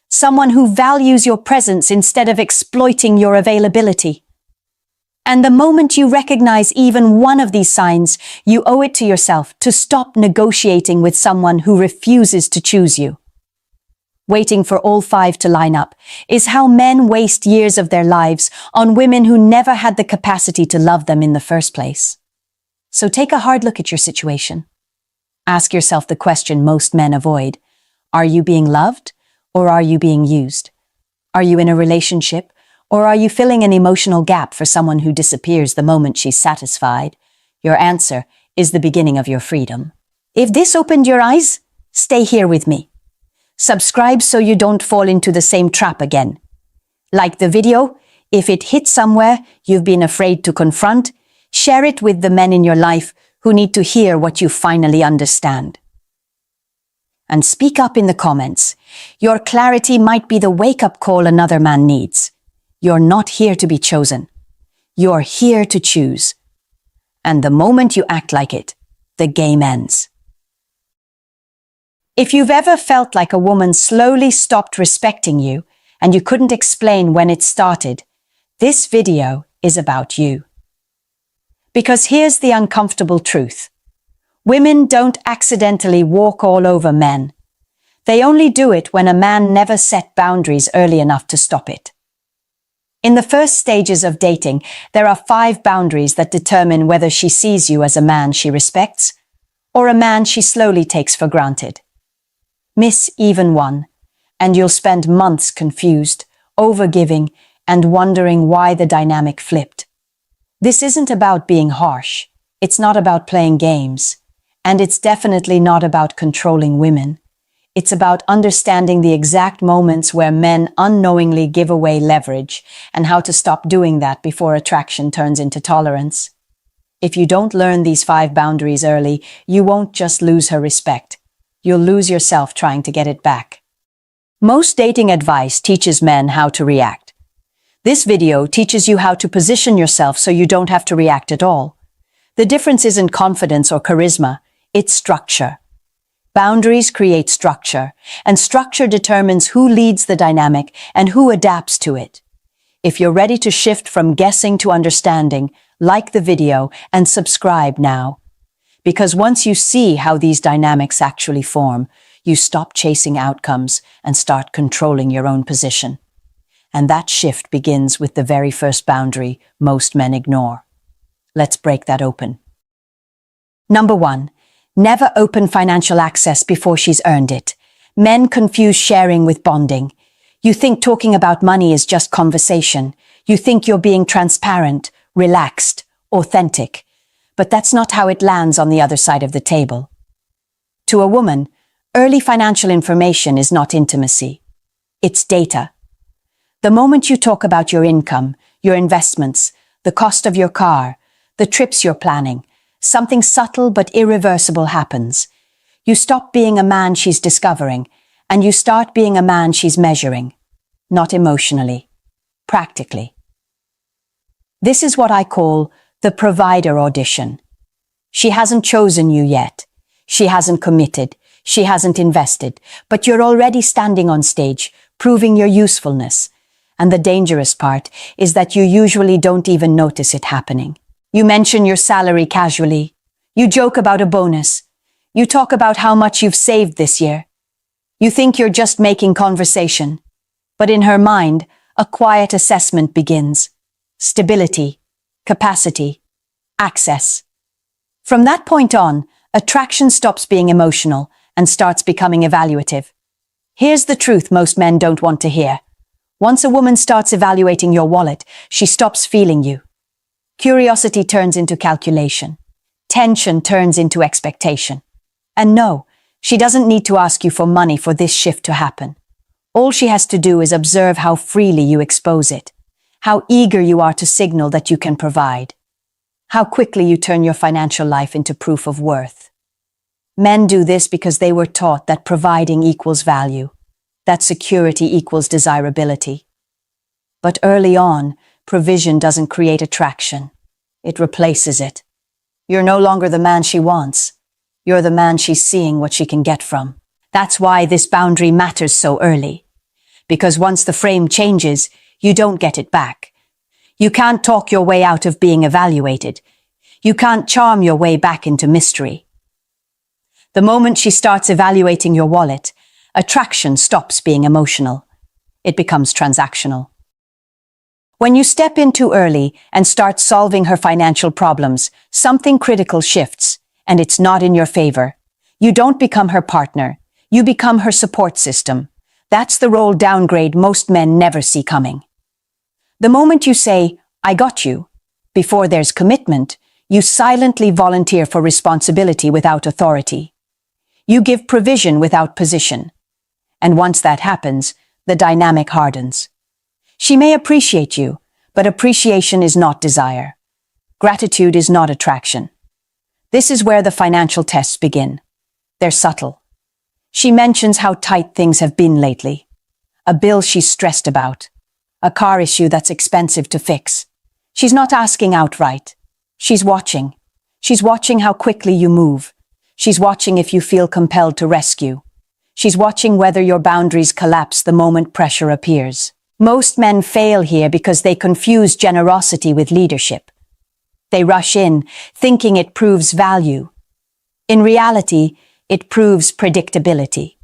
Someone who values your presence instead of exploiting your availability. And the moment you recognize even one of these signs, you owe it to yourself to stop negotiating with someone who refuses to choose you. waiting for all five to line up, is how men waste years of their lives on women who never had the capacity to love them in the first place. So take a hard look at your situation. Ask yourself the question most men avoid. Are you being loved, or are you being used? Are you in a relationship, or are you filling an emotional gap for someone who disappears the moment she's satisfied? Your answer is the beginning of your freedom. If this opened your eyes, stay here with me. Subscribe so you don't fall into the same trap again. Like the video, if it hit somewhere you've been afraid to confront, share it with the men in your life who need to hear what you finally understand. And speak up in the comments. Your clarity might be the wake-up call another man needs. You're not here to be chosen. You're here to choose. And the moment you act like it, the game ends. If you've ever felt like a woman slowly stopped respecting you and you couldn't explain when it started, this video is about you. Because here's the uncomfortable truth. Women don't accidentally walk all over men. They only do it when a man never set boundaries early enough to stop it. In the first stages of dating, there are 5 boundaries that determine whether she sees you as a man she respects or a man she slowly takes for granted. Miss even one, and you'll spend months confused, overgiving, and wondering why the dynamic flipped. This isn't about being harsh. It's not about playing games. And it's definitely not about controlling women. It's about understanding the exact moments where men unknowingly give away leverage and how to stop doing that before attraction turns into tolerance. If you don't learn these 5 boundaries early, you won't just lose her respect. You'll lose yourself trying to get it back. Most dating advice teaches men how to react. This video teaches you how to position yourself so you don't have to react at all. The difference isn't confidence or charisma, it's structure. Boundaries create structure, and structure determines who leads the dynamic and who adapts to it. If you're ready to shift from guessing to understanding, like the video and subscribe now. Because once you see how these dynamics actually form, you stop chasing outcomes and start controlling your own position. And that shift begins with the very first boundary most men ignore. Let's break that open. Number 1. Never open financial access before she's earned it. Men confuse sharing with bonding. You think talking about money is just conversation. You think you're being transparent, relaxed, authentic. But that's not how it lands on the other side of the table. To a woman, early financial information is not intimacy. It's data. The moment you talk about your income, your investments, the cost of your car, the trips you're planning, something subtle but irreversible happens. You stop being a man she's discovering, and you start being a man she's measuring. Not emotionally, practically. This is what I call the provider audition. She hasn't chosen you yet. She hasn't committed. She hasn't invested. But you're already standing on stage, proving your usefulness. And the dangerous part is that you usually don't even notice it happening. You mention your salary casually. You joke about a bonus. You talk about how much you've saved this year. You think you're just making conversation. But in her mind, a quiet assessment begins. Stability, capacity, access. From that point on, attraction stops being emotional and starts becoming evaluative. Here's the truth most men don't want to hear. Once a woman starts evaluating your wallet, she stops feeling you. Curiosity turns into calculation. Tension turns into expectation. And no, she doesn't need to ask you for money for this shift to happen. All she has to do is observe how freely you expose it, how eager you are to signal that you can provide, how quickly you turn your financial life into proof of worth. Men do this because they were taught that providing equals value, that security equals desirability. But early on, provision doesn't create attraction. It replaces it. You're no longer the man she wants. You're the man she's seeing what she can get from. That's why this boundary matters so early. Because once the frame changes, you don't get it back. You can't talk your way out of being evaluated. You can't charm your way back into mystery. The moment she starts evaluating your wallet, Attraction stops being emotional. It becomes transactional. When you step in too early and start solving her financial problems, something critical shifts, and it's not in your favor. You don't become her partner. You become her support system. That's the role downgrade most men never see coming. The moment you say, "I got you," before there's commitment, you silently volunteer for responsibility without authority. You give provision without position. And once that happens, the dynamic hardens. She may appreciate you, but appreciation is not desire. Gratitude is not attraction. This is where the financial tests begin. They're subtle. She mentions how tight things have been lately. A bill she's stressed about. A car issue that's expensive to fix. She's not asking outright. She's watching. She's watching how quickly you move. She's watching if you feel compelled to rescue. She's watching whether your boundaries collapse the moment pressure appears. Most men fail here because they confuse generosity with leadership. They rush in, thinking it proves value. In reality, it proves predictability.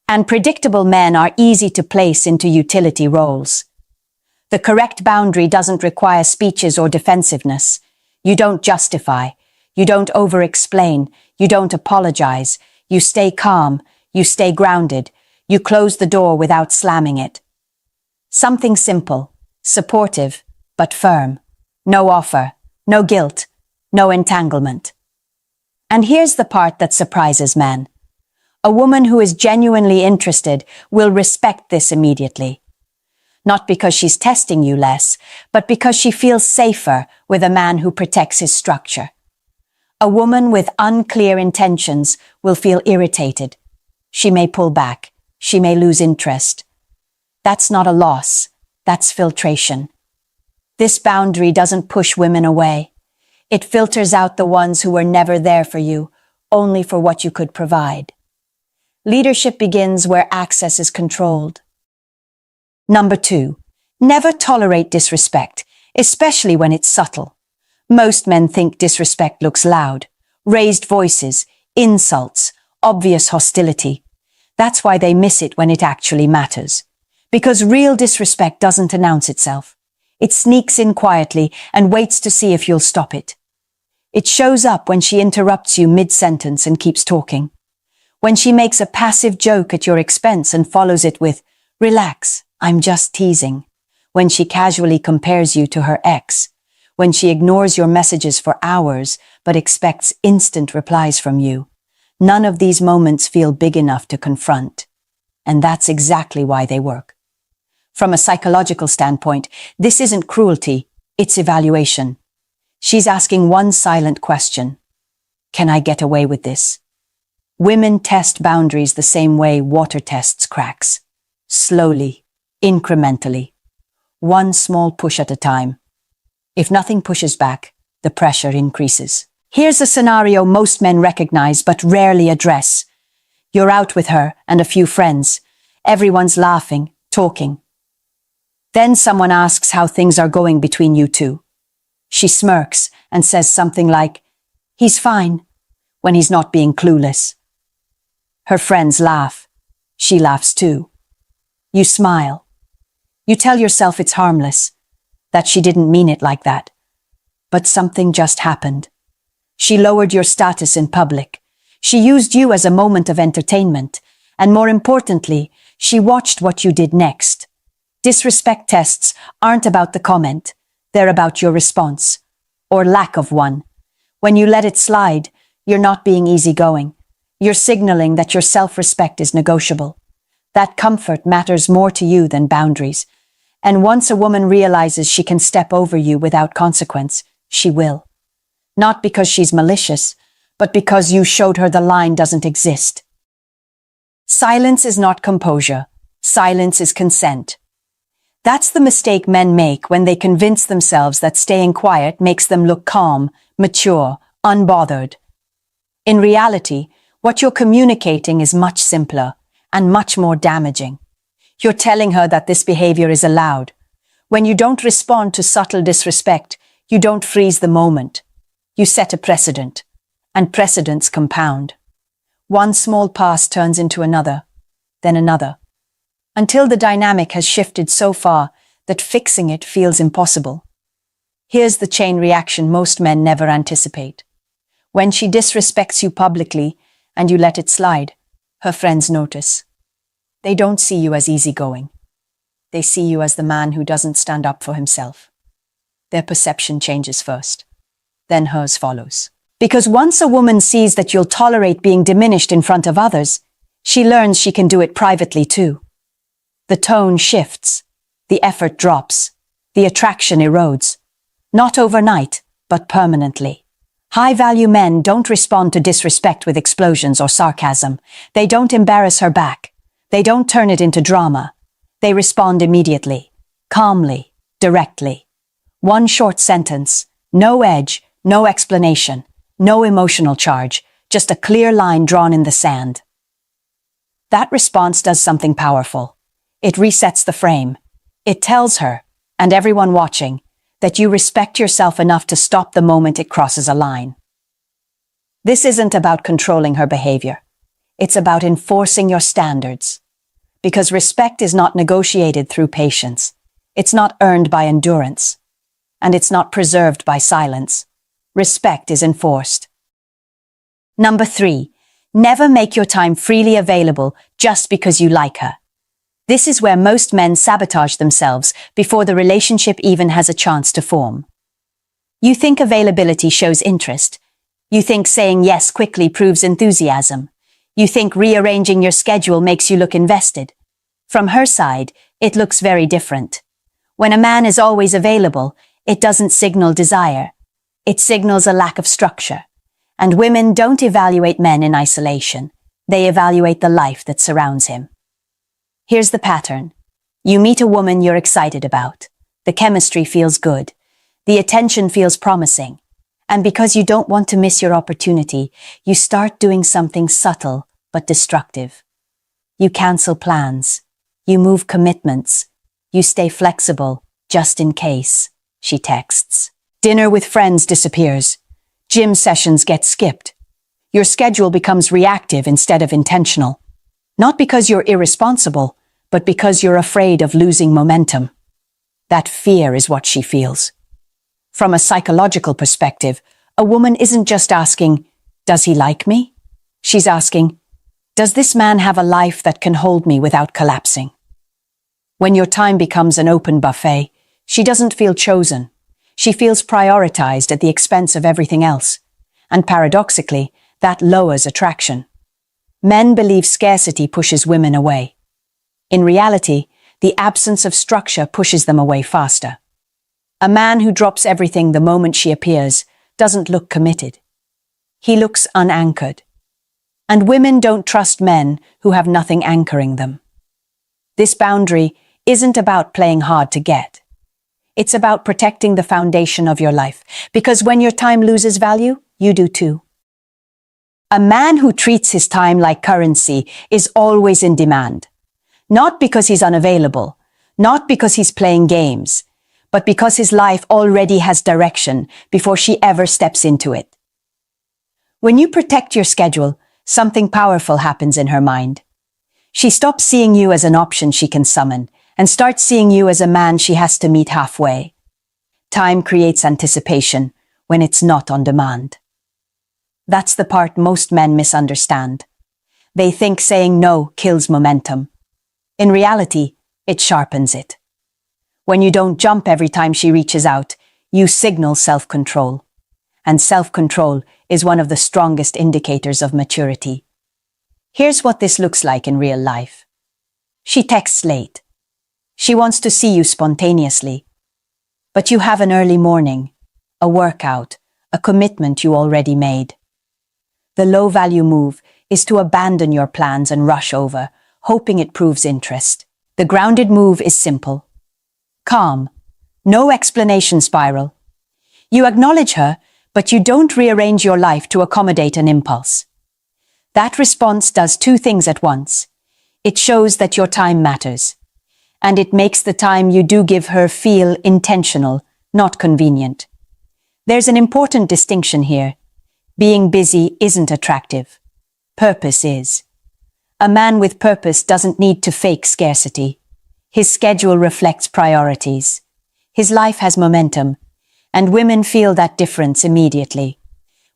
And predictable men are easy to place into utility roles. The correct boundary doesn't require speeches or defensiveness. You don't justify. You don't over-explain. You don't apologize. You stay calm. You stay grounded. You close the door without slamming it. Something simple, supportive, but firm. No offer, no guilt, no entanglement. And here's the part that surprises men. A woman who is genuinely interested will respect this immediately. Not because she's testing you less, but because she feels safer with a man who protects his structure. A woman with unclear intentions will feel irritated. She may pull back. She may lose interest. That's not a loss. That's filtration. This boundary doesn't push women away. It filters out the ones who were never there for you, only for what you could provide. Leadership begins where access is controlled. Number 2, never tolerate disrespect, especially when it's subtle. Most men think disrespect looks loud. Raised voices, insults, obvious hostility. That's why they miss it when it actually matters. Because real disrespect doesn't announce itself. It sneaks in quietly and waits to see if you'll stop it. It shows up when she interrupts you mid-sentence and keeps talking. When she makes a passive joke at your expense and follows it with, "Relax, I'm just teasing." When she casually compares you to her ex. When she ignores your messages for hours but expects instant replies from you. None of these moments feel big enough to confront. And that's exactly why they work. From a psychological standpoint, this isn't cruelty, it's evaluation. She's asking one silent question. Can I get away with this? Women test boundaries the same way water tests cracks. Slowly, incrementally. One small push at a time. If nothing pushes back, the pressure increases. Here's a scenario most men recognize but rarely address. You're out with her and a few friends. Everyone's laughing, talking. Then someone asks how things are going between you two. She smirks and says something like, "He's fine," when he's not being clueless. Her friends laugh. She laughs too. You smile. You tell yourself it's harmless, that she didn't mean it like that. But something just happened. She lowered your status in public. She used you as a moment of entertainment. And more importantly, she watched what you did next. Disrespect tests aren't about the comment. They're about your response. Or lack of one. When you let it slide, you're not being easygoing. You're signaling that your self-respect is negotiable. That comfort matters more to you than boundaries. And once a woman realizes she can step over you without consequence, she will. Not because she's malicious, but because you showed her the line doesn't exist. Silence is not composure. Silence is consent. That's the mistake men make when they convince themselves that staying quiet makes them look calm, mature, unbothered. In reality, what you're communicating is much simpler and much more damaging. You're telling her that this behavior is allowed. When you don't respond to subtle disrespect, you don't freeze the moment. You set a precedent, and precedents compound. One small pass turns into another. then another, until the dynamic has shifted so far that fixing it feels impossible. Here's the chain reaction most men never anticipate. When she disrespects you publicly and you let it slide, her friends notice. They don't see you as easygoing. They see you as the man who doesn't stand up for himself. Their perception changes first, then hers follows. Because once a woman sees that you'll tolerate being diminished in front of others, she learns she can do it privately too. The tone shifts, the effort drops, the attraction erodes. Not overnight, but permanently. High-value men don't respond to disrespect with explosions or sarcasm. They don't embarrass her back. They don't turn it into drama. They respond immediately, calmly, directly. One short sentence, no edge, no explanation, no emotional charge, just a clear line drawn in the sand. That response does something powerful. It resets the frame. It tells her, and everyone watching, that you respect yourself enough to stop the moment it crosses a line. This isn't about controlling her behavior. It's about enforcing your standards. Because respect is not negotiated through patience. It's not earned by endurance. And it's not preserved by silence. Respect is enforced. Number 3, never make your time freely available just because you like her. This is where most men sabotage themselves before the relationship even has a chance to form. You think availability shows interest. You think saying yes quickly proves enthusiasm. You think rearranging your schedule makes you look invested. From her side, it looks very different. When a man is always available, it doesn't signal desire. It signals a lack of structure. And women don't evaluate men in isolation. They evaluate the life that surrounds him. Here's the pattern. You meet a woman you're excited about. The chemistry feels good. The attention feels promising. And because you don't want to miss your opportunity, you start doing something subtle but destructive. You cancel plans. You move commitments. You stay flexible, just in case, she texts. Dinner with friends disappears. Gym sessions get skipped. Your schedule becomes reactive instead of intentional. Not because you're irresponsible, but because you're afraid of losing momentum. That fear is what she feels. From a psychological perspective, a woman isn't just asking, does he like me? She's asking, does this man have a life that can hold me without collapsing? When your time becomes an open buffet, she doesn't feel chosen. She feels prioritized at the expense of everything else. And paradoxically, that lowers attraction. Men believe scarcity pushes women away. In reality, the absence of structure pushes them away faster. A man who drops everything the moment she appears doesn't look committed. He looks unanchored. And women don't trust men who have nothing anchoring them. This boundary isn't about playing hard to get. It's about protecting the foundation of your life, because when your time loses value, you do too. A man who treats his time like currency is always in demand. Not because he's unavailable, not because he's playing games, but because his life already has direction before she ever steps into it. When you protect your schedule, something powerful happens in her mind. She stops seeing you as an option she can summon and starts seeing you as a man she has to meet halfway. Time creates anticipation when it's not on demand. That's the part most men misunderstand. They think saying no kills momentum. In reality, it sharpens it. When you don't jump every time she reaches out, you signal self-control. And self-control is one of the strongest indicators of maturity. Here's what this looks like in real life. She texts late. She wants to see you spontaneously. But you have an early morning, a workout, a commitment you already made. The low-value move is to abandon your plans and rush over, hoping it proves interest. The grounded move is simple. Calm. No explanation spiral. You acknowledge her, but you don't rearrange your life to accommodate an impulse. That response does two things at once. It shows that your time matters. And it makes the time you do give her feel intentional, not convenient. There's an important distinction here. Being busy isn't attractive. Purpose is. A man with purpose doesn't need to fake scarcity. His schedule reflects priorities. His life has momentum, and women feel that difference immediately.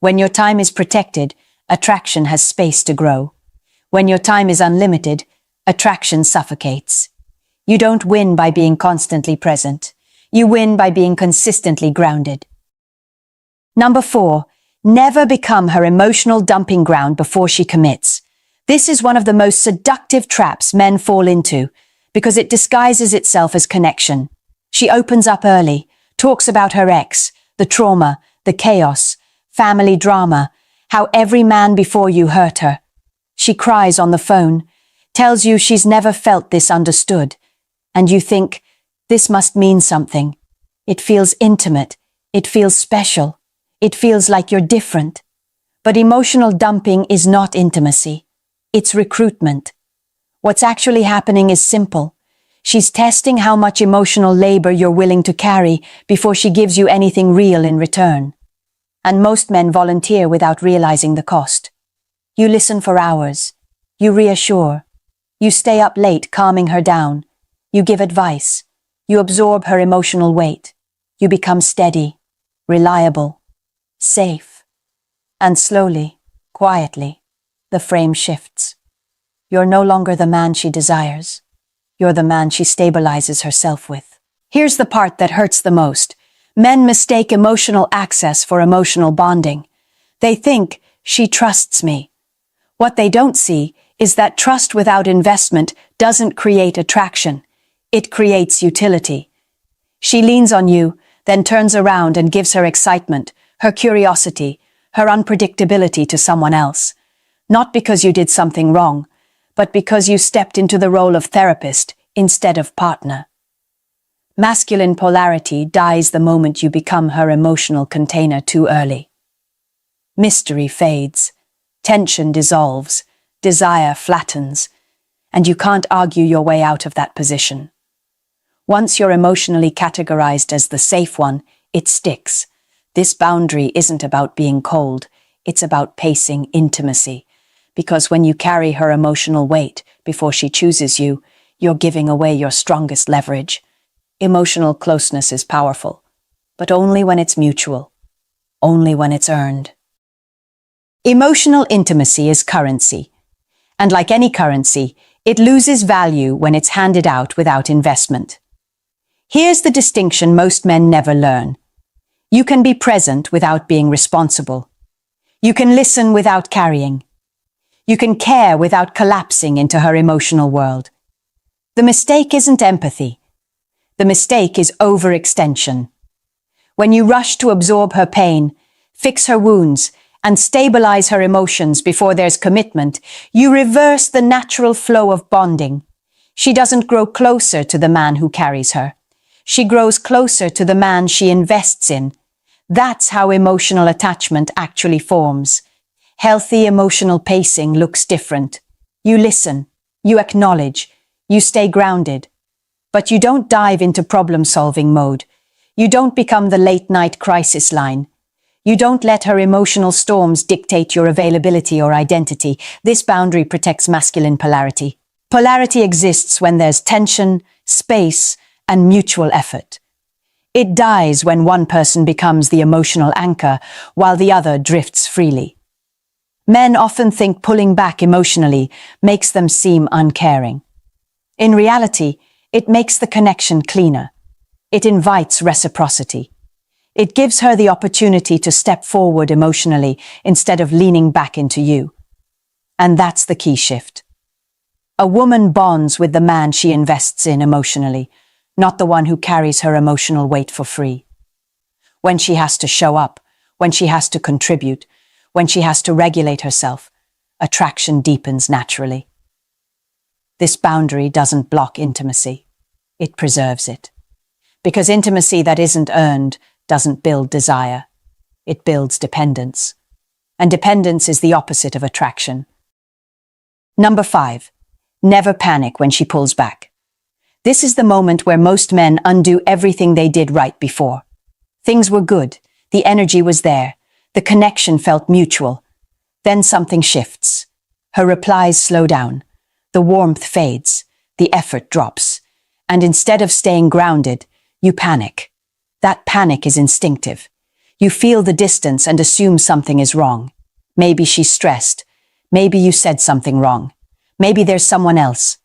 When your time is protected, attraction has space to grow. When your time is unlimited, attraction suffocates. You don't win by being constantly present. You win by being consistently grounded. Number 4, never become her emotional dumping ground before she commits. This is one of the most seductive traps men fall into because it disguises itself as connection. She opens up early, talks about her ex, the trauma, the chaos, family drama, how every man before you hurt her. She cries on the phone, tells you she's never felt this understood, and you think, this must mean something. It feels intimate. It feels special. It feels like you're different. But emotional dumping is not intimacy. It's recruitment. What's actually happening is simple. She's testing how much emotional labor you're willing to carry before she gives you anything real in return. And most men volunteer without realizing the cost. You listen for hours. You reassure. You stay up late calming her down. You give advice. You absorb her emotional weight. You become steady, reliable, safe. And slowly, quietly, the frame shifts. You're no longer the man she desires. You're the man she stabilizes herself with. Here's the part that hurts the most. Men mistake emotional access for emotional bonding. They think, she trusts me. What they don't see is that trust without investment doesn't create attraction. It creates utility. She leans on you, then turns around and gives her excitement, her curiosity, her unpredictability to someone else. Not because you did something wrong, but because you stepped into the role of therapist instead of partner. Masculine polarity dies the moment you become her emotional container too early. Mystery fades, tension dissolves, desire flattens, and you can't argue your way out of that position. Once you're emotionally categorized as the safe one, it sticks. This boundary isn't about being cold, it's about pacing intimacy. Because when you carry her emotional weight before she chooses you, you're giving away your strongest leverage. Emotional closeness is powerful, but only when it's mutual, only when it's earned. Emotional intimacy is currency, and like any currency, it loses value when it's handed out without investment. Here's the distinction most men never learn. You can be present without being responsible. You can listen without carrying. You can care without collapsing into her emotional world. The mistake isn't empathy. The mistake is overextension. When you rush to absorb her pain, fix her wounds, and stabilize her emotions before there's commitment, you reverse the natural flow of bonding. She doesn't grow closer to the man who carries her. She grows closer to the man she invests in. That's how emotional attachment actually forms. Healthy emotional pacing looks different. You listen, you acknowledge, you stay grounded. But you don't dive into problem-solving mode. You don't become the late-night crisis line. You don't let her emotional storms dictate your availability or identity. This boundary protects masculine polarity. Polarity exists when there's tension, space, and mutual effort. It dies when one person becomes the emotional anchor while the other drifts freely. Men often think pulling back emotionally makes them seem uncaring. In reality, it makes the connection cleaner. It invites reciprocity. It gives her the opportunity to step forward emotionally instead of leaning back into you. And that's the key shift. A woman bonds with the man she invests in emotionally, not the one who carries her emotional weight for free. When she has to show up, when she has to contribute, when she has to regulate herself, attraction deepens naturally. This boundary doesn't block intimacy. It preserves it. Because intimacy that isn't earned doesn't build desire. It builds dependence. And dependence is the opposite of attraction. Number 5. Never panic when she pulls back. This is the moment where most men undo everything they did right before. Things were good. The energy was there. The connection felt mutual. Then something shifts. Her replies slow down. The warmth fades, the effort drops, and instead of staying grounded, you panic. That panic is instinctive. You feel the distance and assume something is wrong. Maybe she's stressed. Maybe you said something wrong. Maybe there's someone else.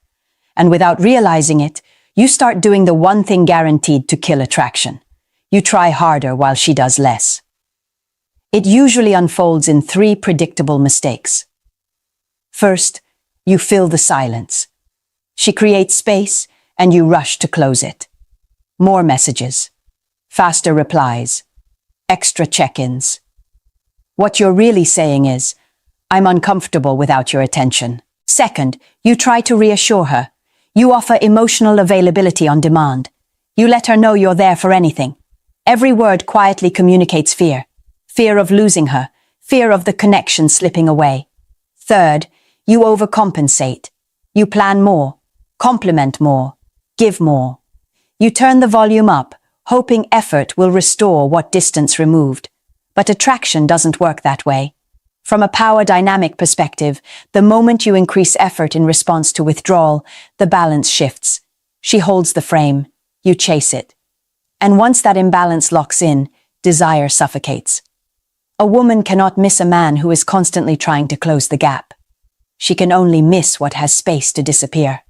And without realizing it, you start doing the one thing guaranteed to kill attraction. You try harder while she does less. It usually unfolds in 3 predictable mistakes. First, you fill the silence. She creates space, and you rush to close it. More messages, faster replies, extra check-ins. What you're really saying is, I'm uncomfortable without your attention. Second, you try to reassure her. You offer emotional availability on demand. You let her know you're there for anything. Every word quietly communicates fear. Fear of losing her, fear of the connection slipping away. Third, you overcompensate. You plan more, compliment more, give more. You turn the volume up, hoping effort will restore what distance removed. But attraction doesn't work that way. From a power dynamic perspective, the moment you increase effort in response to withdrawal, the balance shifts. She holds the frame, you chase it. And once that imbalance locks in, desire suffocates. A woman cannot miss a man who is constantly trying to close the gap. She can only miss what has space to disappear.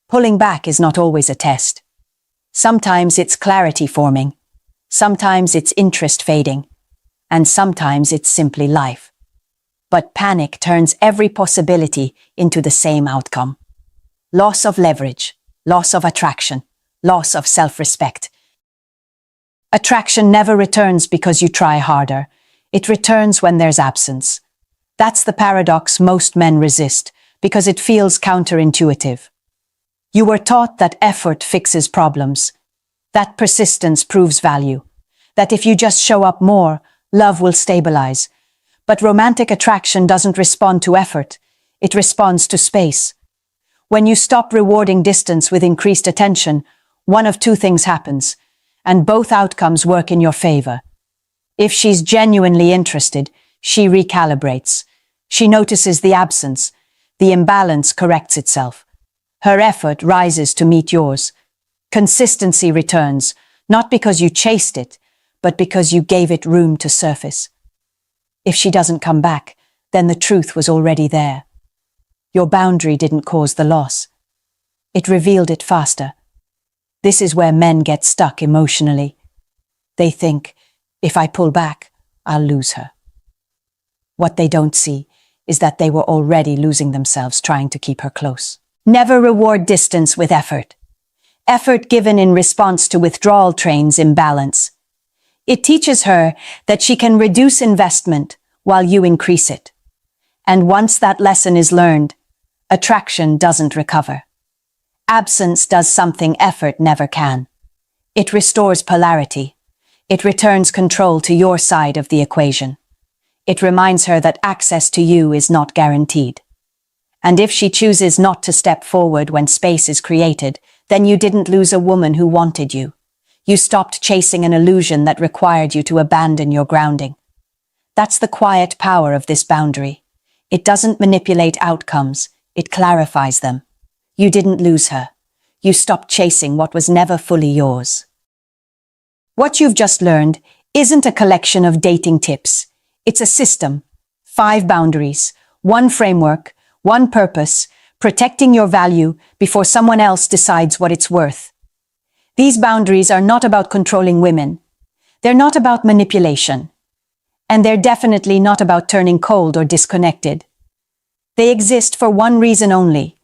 Pulling back is not always a test. Sometimes it's clarity forming. Sometimes it's interest fading. And sometimes it's simply life. But panic turns every possibility into the same outcome. Loss of leverage, loss of attraction, loss of self-respect. Attraction never returns because you try harder. It returns when there's absence. That's the paradox most men resist, because it feels counterintuitive. You were taught that effort fixes problems, that persistence proves value, that if you just show up more, love will stabilize. But romantic attraction doesn't respond to effort. It responds to space. When you stop rewarding distance with increased attention, one of 2 things happens, and both outcomes work in your favor. If she's genuinely interested, she recalibrates. She notices the absence. The imbalance corrects itself. Her effort rises to meet yours. Consistency returns, not because you chased it, but because you gave it room to surface. If she doesn't come back, then the truth was already there. Your boundary didn't cause the loss. It revealed it faster. This is where men get stuck emotionally. They think, if I pull back, I'll lose her. What they don't see is that they were already losing themselves trying to keep her close. Never reward distance with effort. Effort given in response to withdrawal trains imbalance. It teaches her that she can reduce investment while you increase it. And once that lesson is learned, attraction doesn't recover. Absence does something effort never can. It restores polarity. It returns control to your side of the equation. It reminds her that access to you is not guaranteed. And if she chooses not to step forward when space is created, then you didn't lose a woman who wanted you. You stopped chasing an illusion that required you to abandon your grounding. That's the quiet power of this boundary. It doesn't manipulate outcomes, it clarifies them. You didn't lose her. You stopped chasing what was never fully yours. What you've just learned isn't a collection of dating tips. It's a system. 5 boundaries, 1 framework, 1 purpose, protecting your value before someone else decides what it's worth. These boundaries are not about controlling women. They're not about manipulation. And they're definitely not about turning cold or disconnected. They exist for one reason only: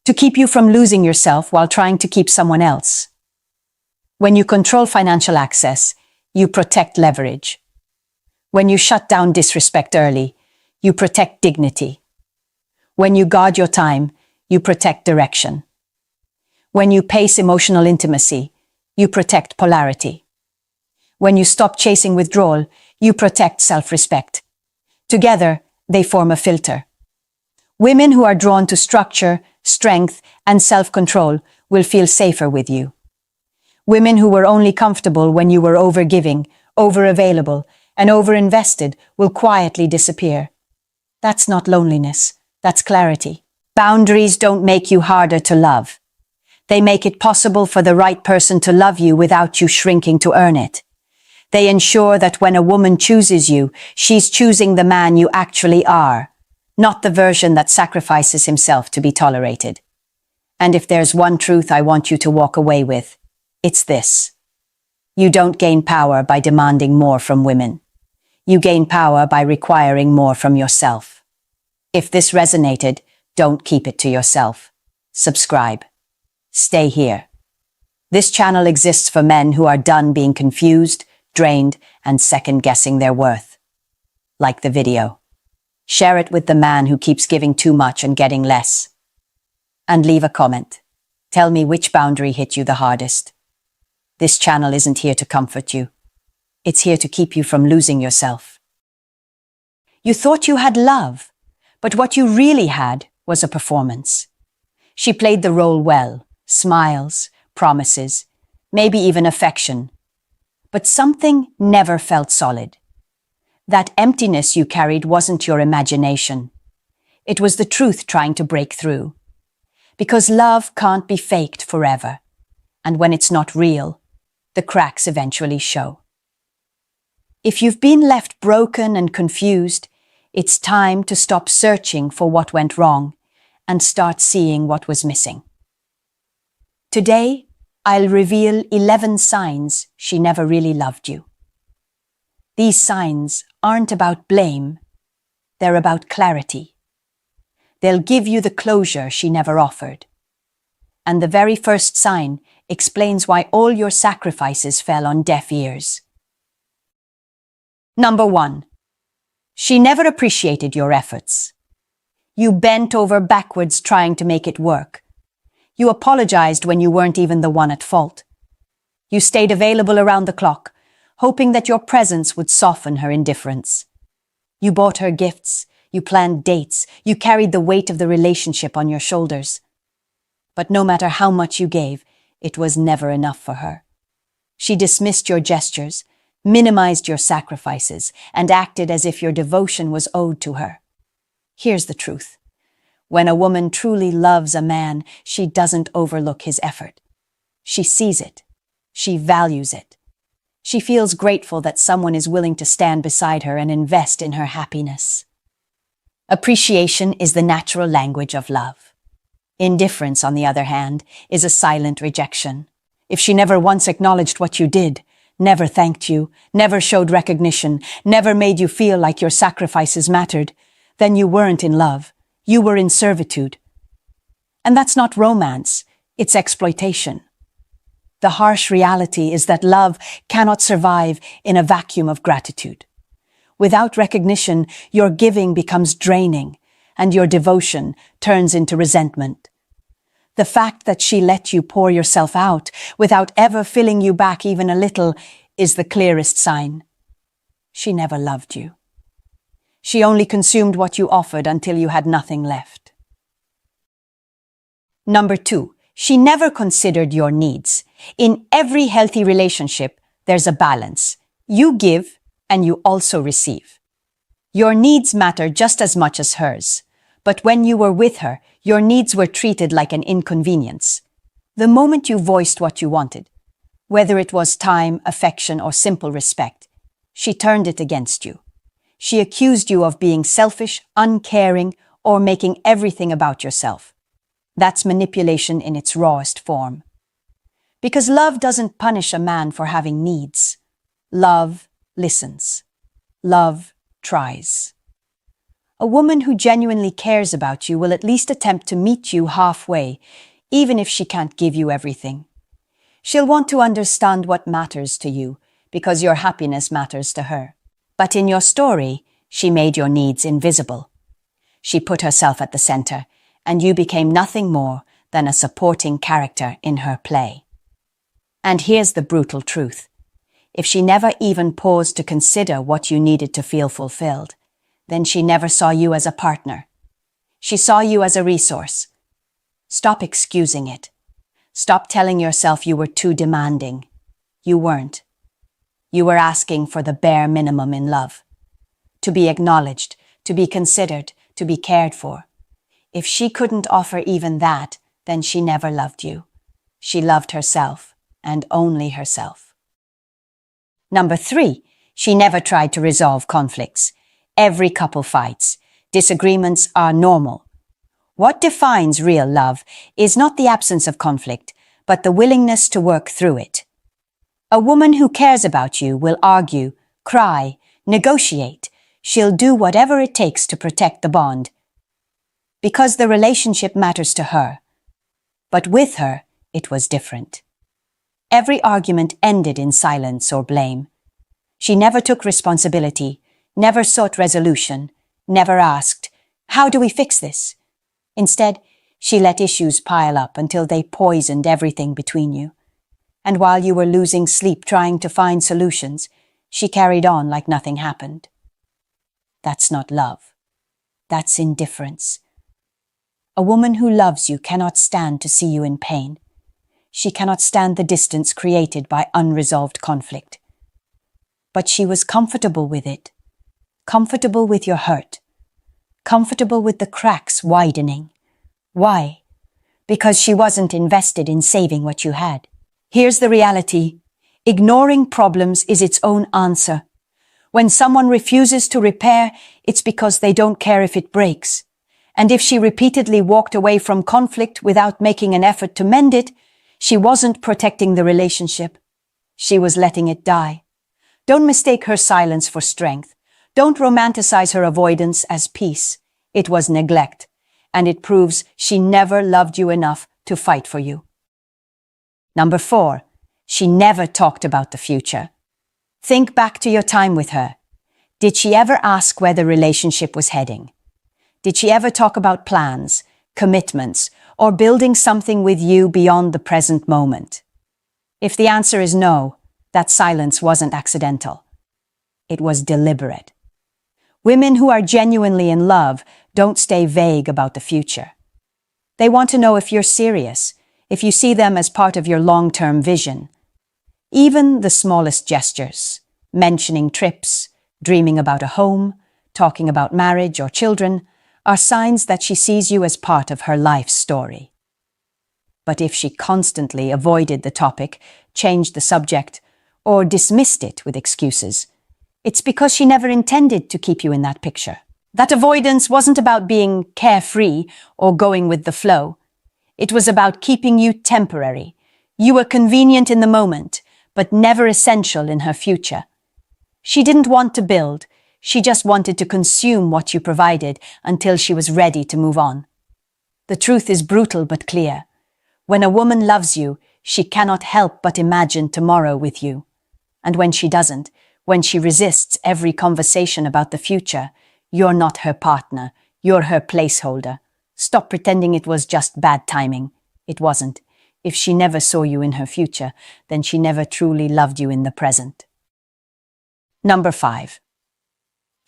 to keep you from losing yourself while trying to keep someone else. When you control financial access, you protect leverage. When you shut down disrespect early, you protect dignity. When you guard your time, you protect direction. When you pace emotional intimacy, you protect polarity. When you stop chasing withdrawal, you protect self-respect. Together, they form a filter. Women who are drawn to structure, strength, and self-control will feel safer with you. Women who were only comfortable when you were overgiving, over-available, and over-invested will quietly disappear. That's not loneliness, that's clarity. Boundaries don't make you harder to love. They make it possible for the right person to love you without you shrinking to earn it. They ensure that when a woman chooses you, she's choosing the man you actually are, not the version that sacrifices himself to be tolerated. And if there's one truth I want you to walk away with, it's this. You don't gain power by demanding more from women. You gain power by requiring more from yourself. If this resonated, don't keep it to yourself. Subscribe. Stay here. This channel exists for men who are done being confused, drained, and second-guessing their worth. Like the video. Share it with the man who keeps giving too much and getting less. And leave a comment. Tell me which boundary hit you the hardest. This channel isn't here to comfort you. It's here to keep you from losing yourself. You thought you had love, but what you really had was a performance. She played the role well. Smiles, promises, maybe even affection. But something never felt solid. That emptiness you carried wasn't your imagination. It was the truth trying to break through. Because love can't be faked forever. And when it's not real, the cracks eventually show. If you've been left broken and confused, it's time to stop searching for what went wrong and start seeing what was missing. Today, I'll reveal 11 signs she never really loved you. These signs aren't about blame, they're about clarity. They'll give you the closure she never offered. And the very first sign explains why all your sacrifices fell on deaf ears. Number 1. She never appreciated your efforts. You bent over backwards trying to make it work. You apologized when you weren't even the one at fault. You stayed available around the clock, hoping that your presence would soften her indifference. You bought her gifts, you planned dates, you carried the weight of the relationship on your shoulders. But no matter how much you gave, it was never enough for her. She dismissed your gestures, minimized your sacrifices, and acted as if your devotion was owed to her. Here's the truth. When a woman truly loves a man, she doesn't overlook his effort. She sees it. She values it. She feels grateful that someone is willing to stand beside her and invest in her happiness. Appreciation is the natural language of love. Indifference, on the other hand, is a silent rejection. If she never once acknowledged what you did, never thanked you, never showed recognition, never made you feel like your sacrifices mattered, then you weren't in love. You were in servitude. And that's not romance, it's exploitation. The harsh reality is that love cannot survive in a vacuum of gratitude. Without recognition, your giving becomes draining, and your devotion turns into resentment. The fact that she let you pour yourself out without ever filling you back even a little is the clearest sign. She never loved you. She only consumed what you offered until you had nothing left. Number 2, she never considered your needs. In every healthy relationship, there's a balance. You give and you also receive. Your needs matter just as much as hers. But when you were with her, your needs were treated like an inconvenience. The moment you voiced what you wanted, whether it was time, affection, or simple respect, she turned it against you. She accused you of being selfish, uncaring, or making everything about yourself. That's manipulation in its rawest form. Because love doesn't punish a man for having needs. Love listens. Love tries. A woman who genuinely cares about you will at least attempt to meet you halfway, even if she can't give you everything. She'll want to understand what matters to you, because your happiness matters to her. But in your story, she made your needs invisible. She put herself at the center, and you became nothing more than a supporting character in her play. And here's the brutal truth. If she never even paused to consider what you needed to feel fulfilled, then she never saw you as a partner. She saw you as a resource. Stop excusing it. Stop telling yourself you were too demanding. You weren't. You were asking for the bare minimum in love. To be acknowledged, to be considered, to be cared for. If she couldn't offer even that, then she never loved you. She loved herself, and only herself. Number 3, she never tried to resolve conflicts. Every couple fights. Disagreements are normal. What defines real love is not the absence of conflict, but the willingness to work through it. A woman who cares about you will argue, cry, negotiate. She'll do whatever it takes to protect the bond, because the relationship matters to her. But with her, it was different. Every argument ended in silence or blame. She never took responsibility, never sought resolution, never asked, "How do we fix this?" Instead, she let issues pile up until they poisoned everything between you. And while you were losing sleep trying to find solutions, she carried on like nothing happened. That's not love. That's indifference. A woman who loves you cannot stand to see you in pain. She cannot stand the distance created by unresolved conflict. But she was comfortable with it, comfortable with your hurt, comfortable with the cracks widening. Why? Because she wasn't invested in saving what you had. Here's the reality. Ignoring problems is its own answer. When someone refuses to repair, it's because they don't care if it breaks. And if she repeatedly walked away from conflict without making an effort to mend it, she wasn't protecting the relationship. She was letting it die. Don't mistake her silence for strength. Don't romanticize her avoidance as peace. It was neglect, and it proves she never loved you enough to fight for you. Number 4, she never talked about the future. Think back to your time with her. Did she ever ask where the relationship was heading? Did she ever talk about plans, commitments, or building something with you beyond the present moment? If the answer is no, that silence wasn't accidental. It was deliberate. Women who are genuinely in love don't stay vague about the future. They want to know if you're serious, if you see them as part of your long-term vision. Even the smallest gestures, mentioning trips, dreaming about a home, talking about marriage or children, are signs that she sees you as part of her life story. But if she constantly avoided the topic, changed the subject, or dismissed it with excuses, it's because she never intended to keep you in that picture. That avoidance wasn't about being carefree or going with the flow. It was about keeping you temporary. You were convenient in the moment, but never essential in her future. She didn't want to build. She just wanted to consume what you provided until she was ready to move on. The truth is brutal but clear. When a woman loves you, she cannot help but imagine tomorrow with you. And when she doesn't, when she resists every conversation about the future, you're not her partner, you're her placeholder. Stop pretending it was just bad timing. It wasn't. If she never saw you in her future, then she never truly loved you in the present. Number 5.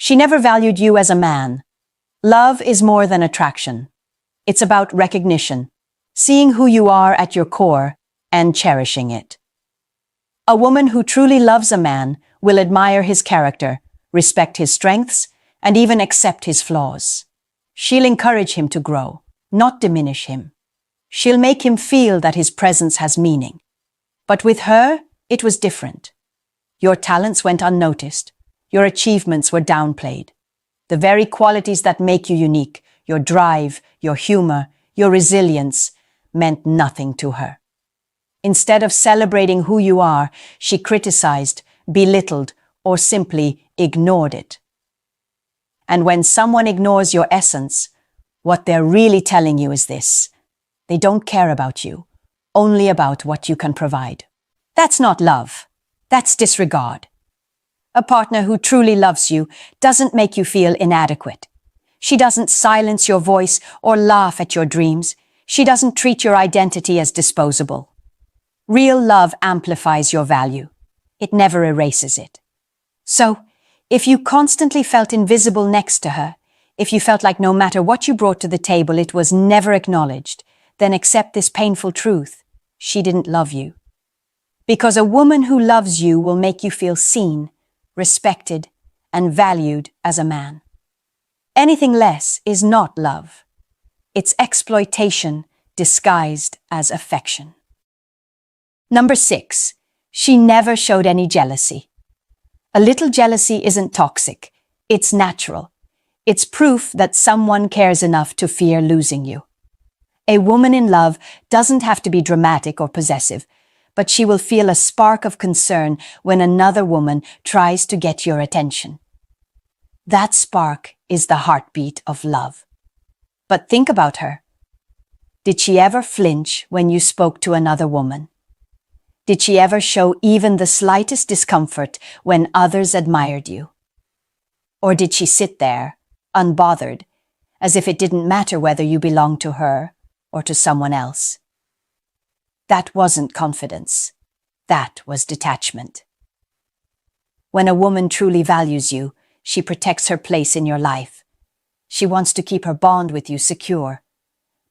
She never valued you as a man. Love is more than attraction. It's about recognition, seeing who you are at your core and cherishing it. A woman who truly loves a man will admire his character, respect his strengths, and even accept his flaws. She'll encourage him to grow, not diminish him. She'll make him feel that his presence has meaning. But with her, it was different. Your talents went unnoticed. Your achievements were downplayed. The very qualities that make you unique, your drive, your humor, your resilience, meant nothing to her. Instead of celebrating who you are, she criticized, belittled, or simply ignored it. And when someone ignores your essence, what they're really telling you is this: they don't care about you, only about what you can provide. That's not love. That's disregard. A partner who truly loves you doesn't make you feel inadequate. She doesn't silence your voice or laugh at your dreams. She doesn't treat your identity as disposable. Real love amplifies your value. It never erases it. So, if you constantly felt invisible next to her, if you felt like no matter what you brought to the table it was never acknowledged, then accept this painful truth: she didn't love you. Because a woman who loves you will make you feel seen, respected, and valued as a man. Anything less is not love. It's exploitation disguised as affection. Number 6. She never showed any jealousy. A little jealousy isn't toxic. It's natural. It's proof that someone cares enough to fear losing you. A woman in love doesn't have to be dramatic or possessive, but she will feel a spark of concern when another woman tries to get your attention. That spark is the heartbeat of love. But think about her. Did she ever flinch when you spoke to another woman? Did she ever show even the slightest discomfort when others admired you? Or did she sit there, unbothered, as if it didn't matter whether you belonged to her or to someone else? That wasn't confidence. That was detachment. When a woman truly values you, she protects her place in your life. She wants to keep her bond with you secure.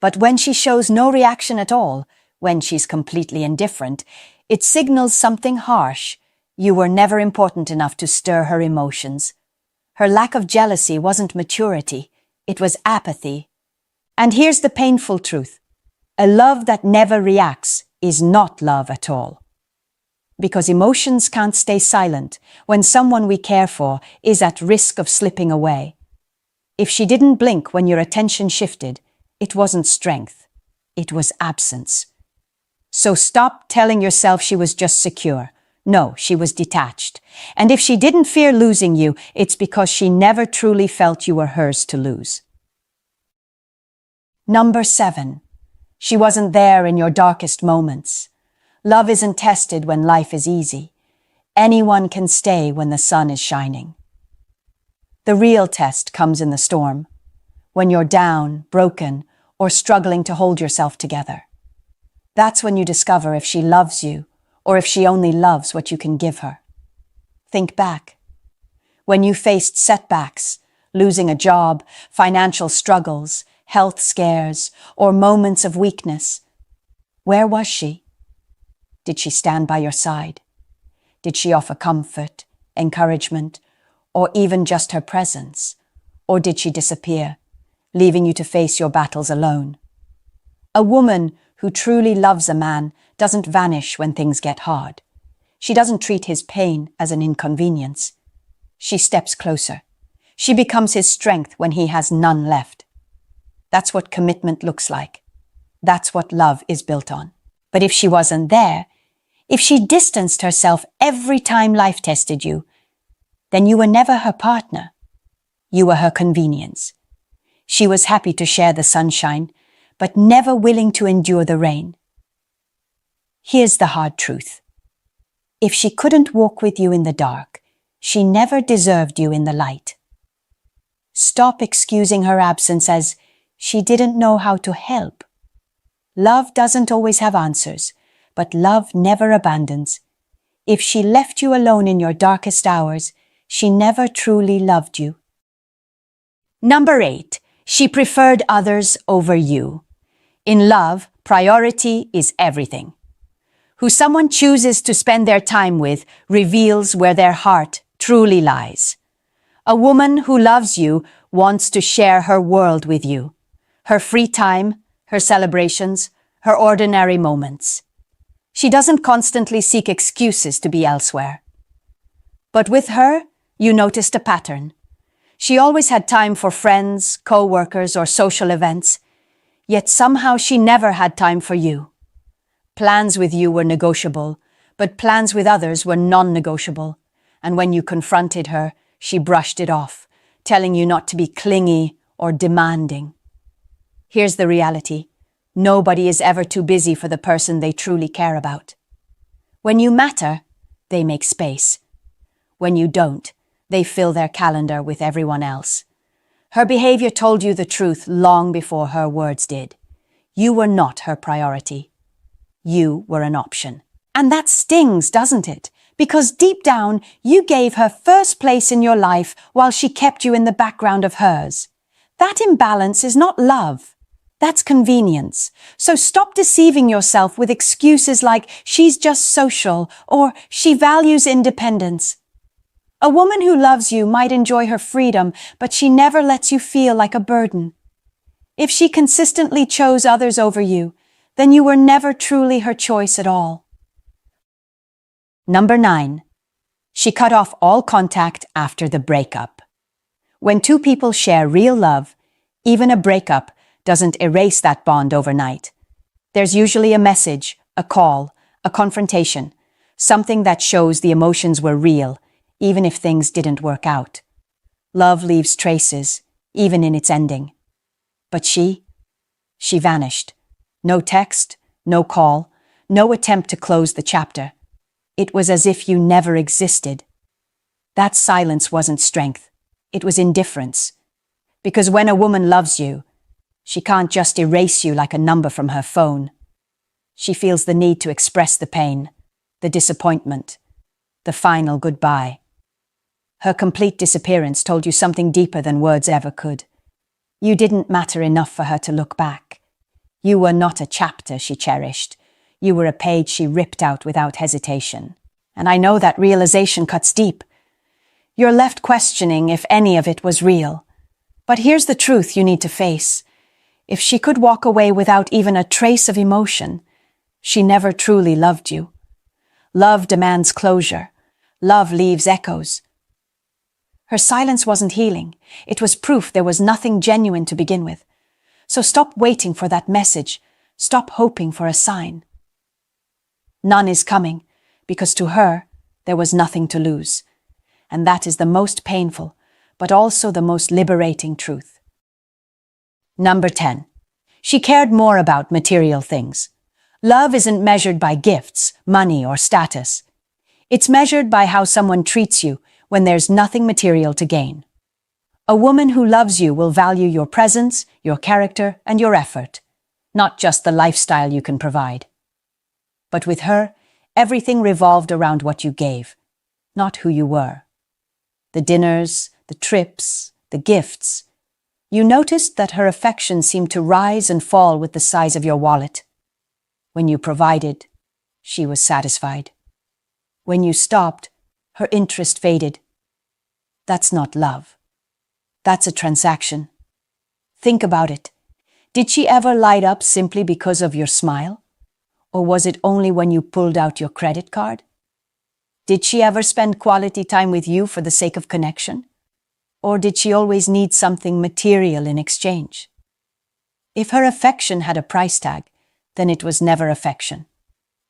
But when she shows no reaction at all, when she's completely indifferent, it signals something harsh. You were never important enough to stir her emotions. Her lack of jealousy wasn't maturity, it was apathy. And here's the painful truth. A love that never reacts is not love at all. Because emotions can't stay silent when someone we care for is at risk of slipping away. If she didn't blink when your attention shifted, it wasn't strength, it was absence. So stop telling yourself she was just secure. No, she was detached. And if she didn't fear losing you, it's because she never truly felt you were hers to lose. Number 7. She wasn't there in your darkest moments. Love isn't tested when life is easy. Anyone can stay when the sun is shining. The real test comes in the storm, when you're down, broken, or struggling to hold yourself together. That's when you discover if she loves you, or if she only loves what you can give her. Think back. When you faced setbacks, losing a job, financial struggles, health scares, or moments of weakness, where was she? Did she stand by your side? Did she offer comfort, encouragement, or even just her presence? Or did she disappear, leaving you to face your battles alone? A woman who truly loves a man doesn't vanish when things get hard. She doesn't treat his pain as an inconvenience. She steps closer. She becomes his strength when he has none left. That's what commitment looks like. That's what love is built on. But if she wasn't there, if she distanced herself every time life tested you, then you were never her partner. You were her convenience. She was happy to share the sunshine, but never willing to endure the rain. Here's the hard truth. If she couldn't walk with you in the dark, she never deserved you in the light. Stop excusing her absence as she didn't know how to help. Love doesn't always have answers, but love never abandons. If she left you alone in your darkest hours, she never truly loved you. Number 8. She preferred others over you. In love, priority is everything. Who someone chooses to spend their time with reveals where their heart truly lies. A woman who loves you wants to share her world with you. Her free time, her celebrations, her ordinary moments. She doesn't constantly seek excuses to be elsewhere. But with her, you noticed a pattern. She always had time for friends, co-workers, or social events, yet somehow she never had time for you. Plans with you were negotiable, but plans with others were non-negotiable, and when you confronted her, she brushed it off, telling you not to be clingy or demanding. Here's the reality. Nobody is ever too busy for the person they truly care about. When you matter, they make space. When you don't, they fill their calendar with everyone else. Her behavior told you the truth long before her words did. You were not her priority. You were an option. And that stings, doesn't it? Because deep down, you gave her first place in your life while she kept you in the background of hers. That imbalance is not love. That's convenience. So stop deceiving yourself with excuses like she's just social or she values independence. A woman who loves you might enjoy her freedom, but she never lets you feel like a burden. If she consistently chose others over you, then you were never truly her choice at all. Number 9. She cut off all contact after the breakup. When two people share real love, even a breakup doesn't erase that bond overnight. There's usually a message, a call, a confrontation, something that shows the emotions were real, even if things didn't work out. Love leaves traces, even in its ending. But she vanished. No text, no call, no attempt to close the chapter. It was as if you never existed. That silence wasn't strength. It was indifference. Because when a woman loves you, she can't just erase you like a number from her phone. She feels the need to express the pain, the disappointment, the final goodbye. Her complete disappearance told you something deeper than words ever could. You didn't matter enough for her to look back. You were not a chapter she cherished. You were a page she ripped out without hesitation. And I know that realization cuts deep. You're left questioning if any of it was real. But here's the truth you need to face. If she could walk away without even a trace of emotion, she never truly loved you. Love demands closure. Love leaves echoes. Her silence wasn't healing. It was proof there was nothing genuine to begin with. So stop waiting for that message. Stop hoping for a sign. None is coming, because to her, there was nothing to lose. And that is the most painful, but also the most liberating truth. Number 10. She cared more about material things. Love isn't measured by gifts, money, or status. It's measured by how someone treats you when there's nothing material to gain. A woman who loves you will value your presence, your character, and your effort, not just the lifestyle you can provide. But with her, everything revolved around what you gave, not who you were. The dinners, the trips, the gifts. You noticed that her affection seemed to rise and fall with the size of your wallet. When you provided, she was satisfied. When you stopped, her interest faded. That's not love. That's a transaction. Think about it. Did she ever light up simply because of your smile? Or was it only when you pulled out your credit card? Did she ever spend quality time with you for the sake of connection? Or did she always need something material in exchange? If her affection had a price tag, then it was never affection.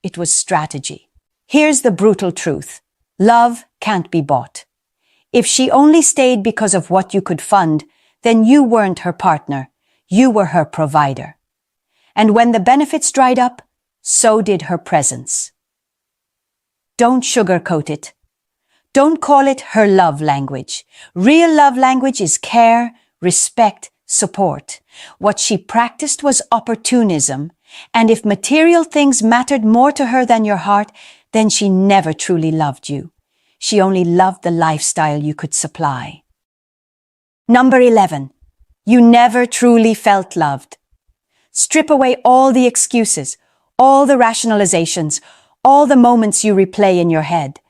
It was strategy. Here's the brutal truth. Love can't be bought. If she only stayed because of what you could fund, then you weren't her partner. You were her provider. And when the benefits dried up, so did her presence. Don't sugarcoat it. Don't call it her love language. Real love language is care, respect, support. What she practiced was opportunism, and if material things mattered more to her than your heart, then she never truly loved you. She only loved the lifestyle you could supply. Number 11. You never truly felt loved. Strip away all the excuses, all the rationalizations, all the moments you replay in your head,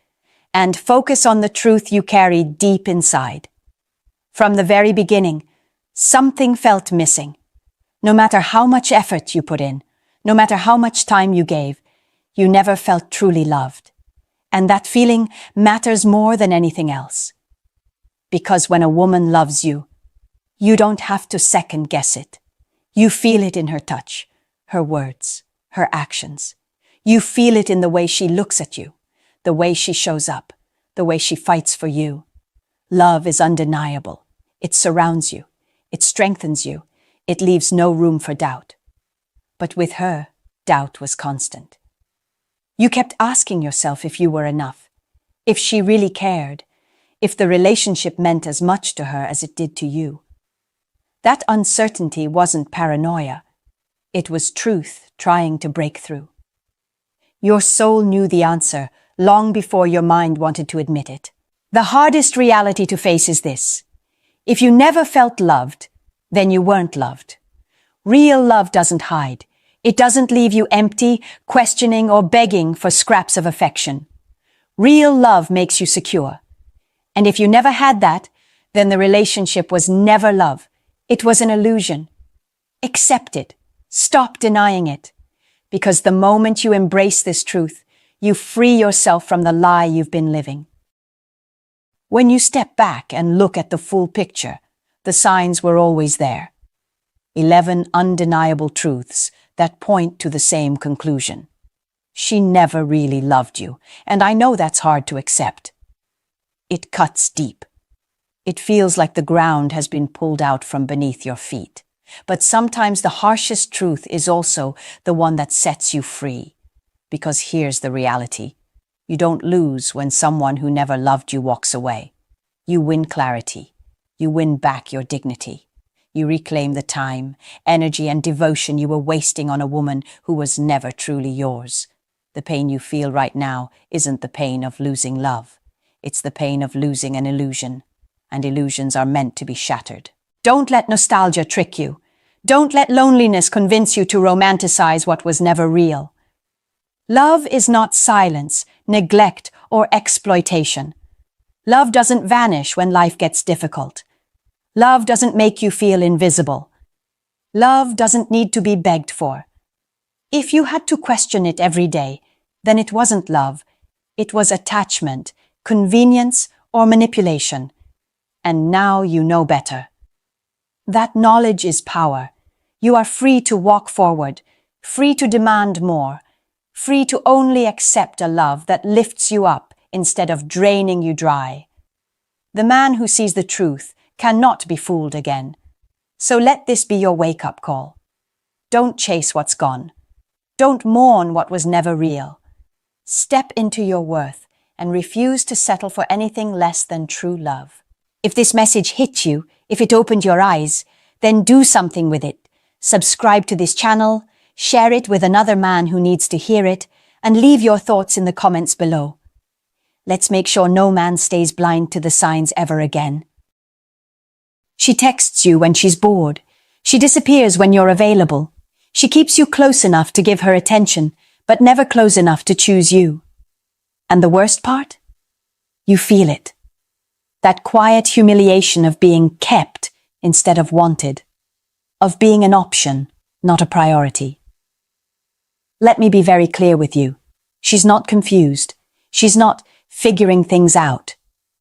and focus on the truth you carry deep inside. From the very beginning, something felt missing. No matter how much effort you put in, no matter how much time you gave, you never felt truly loved. And that feeling matters more than anything else. Because when a woman loves you, you don't have to second guess it. You feel it in her touch, her words, her actions. You feel it in the way she looks at you, the way she shows up, the way she fights for you. Love is undeniable. It surrounds you. It strengthens you. It leaves no room for doubt. But with her, doubt was constant. You kept asking yourself if you were enough, if she really cared, if the relationship meant as much to her as it did to you. That uncertainty wasn't paranoia. It was truth trying to break through. Your soul knew the answer long before your mind wanted to admit it. The hardest reality to face is this. If you never felt loved, then you weren't loved. Real love doesn't hide. It doesn't leave you empty, questioning, or begging for scraps of affection. Real love makes you secure. And if you never had that, then the relationship was never love. It was an illusion. Accept it. Stop denying it. Because the moment you embrace this truth, you free yourself from the lie you've been living. When you step back and look at the full picture, the signs were always there. 11 undeniable truths that point to the same conclusion. She never really loved you, and I know that's hard to accept. It cuts deep. It feels like the ground has been pulled out from beneath your feet. But sometimes the harshest truth is also the one that sets you free. Because here's the reality. You don't lose when someone who never loved you walks away. You win clarity. You win back your dignity. You reclaim the time, energy, and devotion you were wasting on a woman who was never truly yours. The pain you feel right now isn't the pain of losing love. It's the pain of losing an illusion. And illusions are meant to be shattered. Don't let nostalgia trick you. Don't let loneliness convince you to romanticize what was never real. Love is not silence, neglect, or exploitation. Love doesn't vanish when life gets difficult. Love doesn't make you feel invisible. Love doesn't need to be begged for. If you had to question it every day, then it wasn't love. It was attachment, convenience, or manipulation. And now you know better. That knowledge is power. You are free to walk forward, free to demand more, free to only accept a love that lifts you up instead of draining you dry. The man who sees the truth cannot be fooled again. So let this be your wake-up call. Don't chase what's gone. Don't mourn what was never real. Step into your worth and refuse to settle for anything less than true love. If this message hit you, if it opened your eyes, then do something with it. Subscribe to this channel, share it with another man who needs to hear it, and leave your thoughts in the comments below. Let's make sure no man stays blind to the signs ever again. She texts you when she's bored. She disappears when you're available. She keeps you close enough to give her attention, but never close enough to choose you. And the worst part? You feel it. That quiet humiliation of being kept instead of wanted. Of being an option, not a priority. Let me be very clear with you. She's not confused. She's not figuring things out.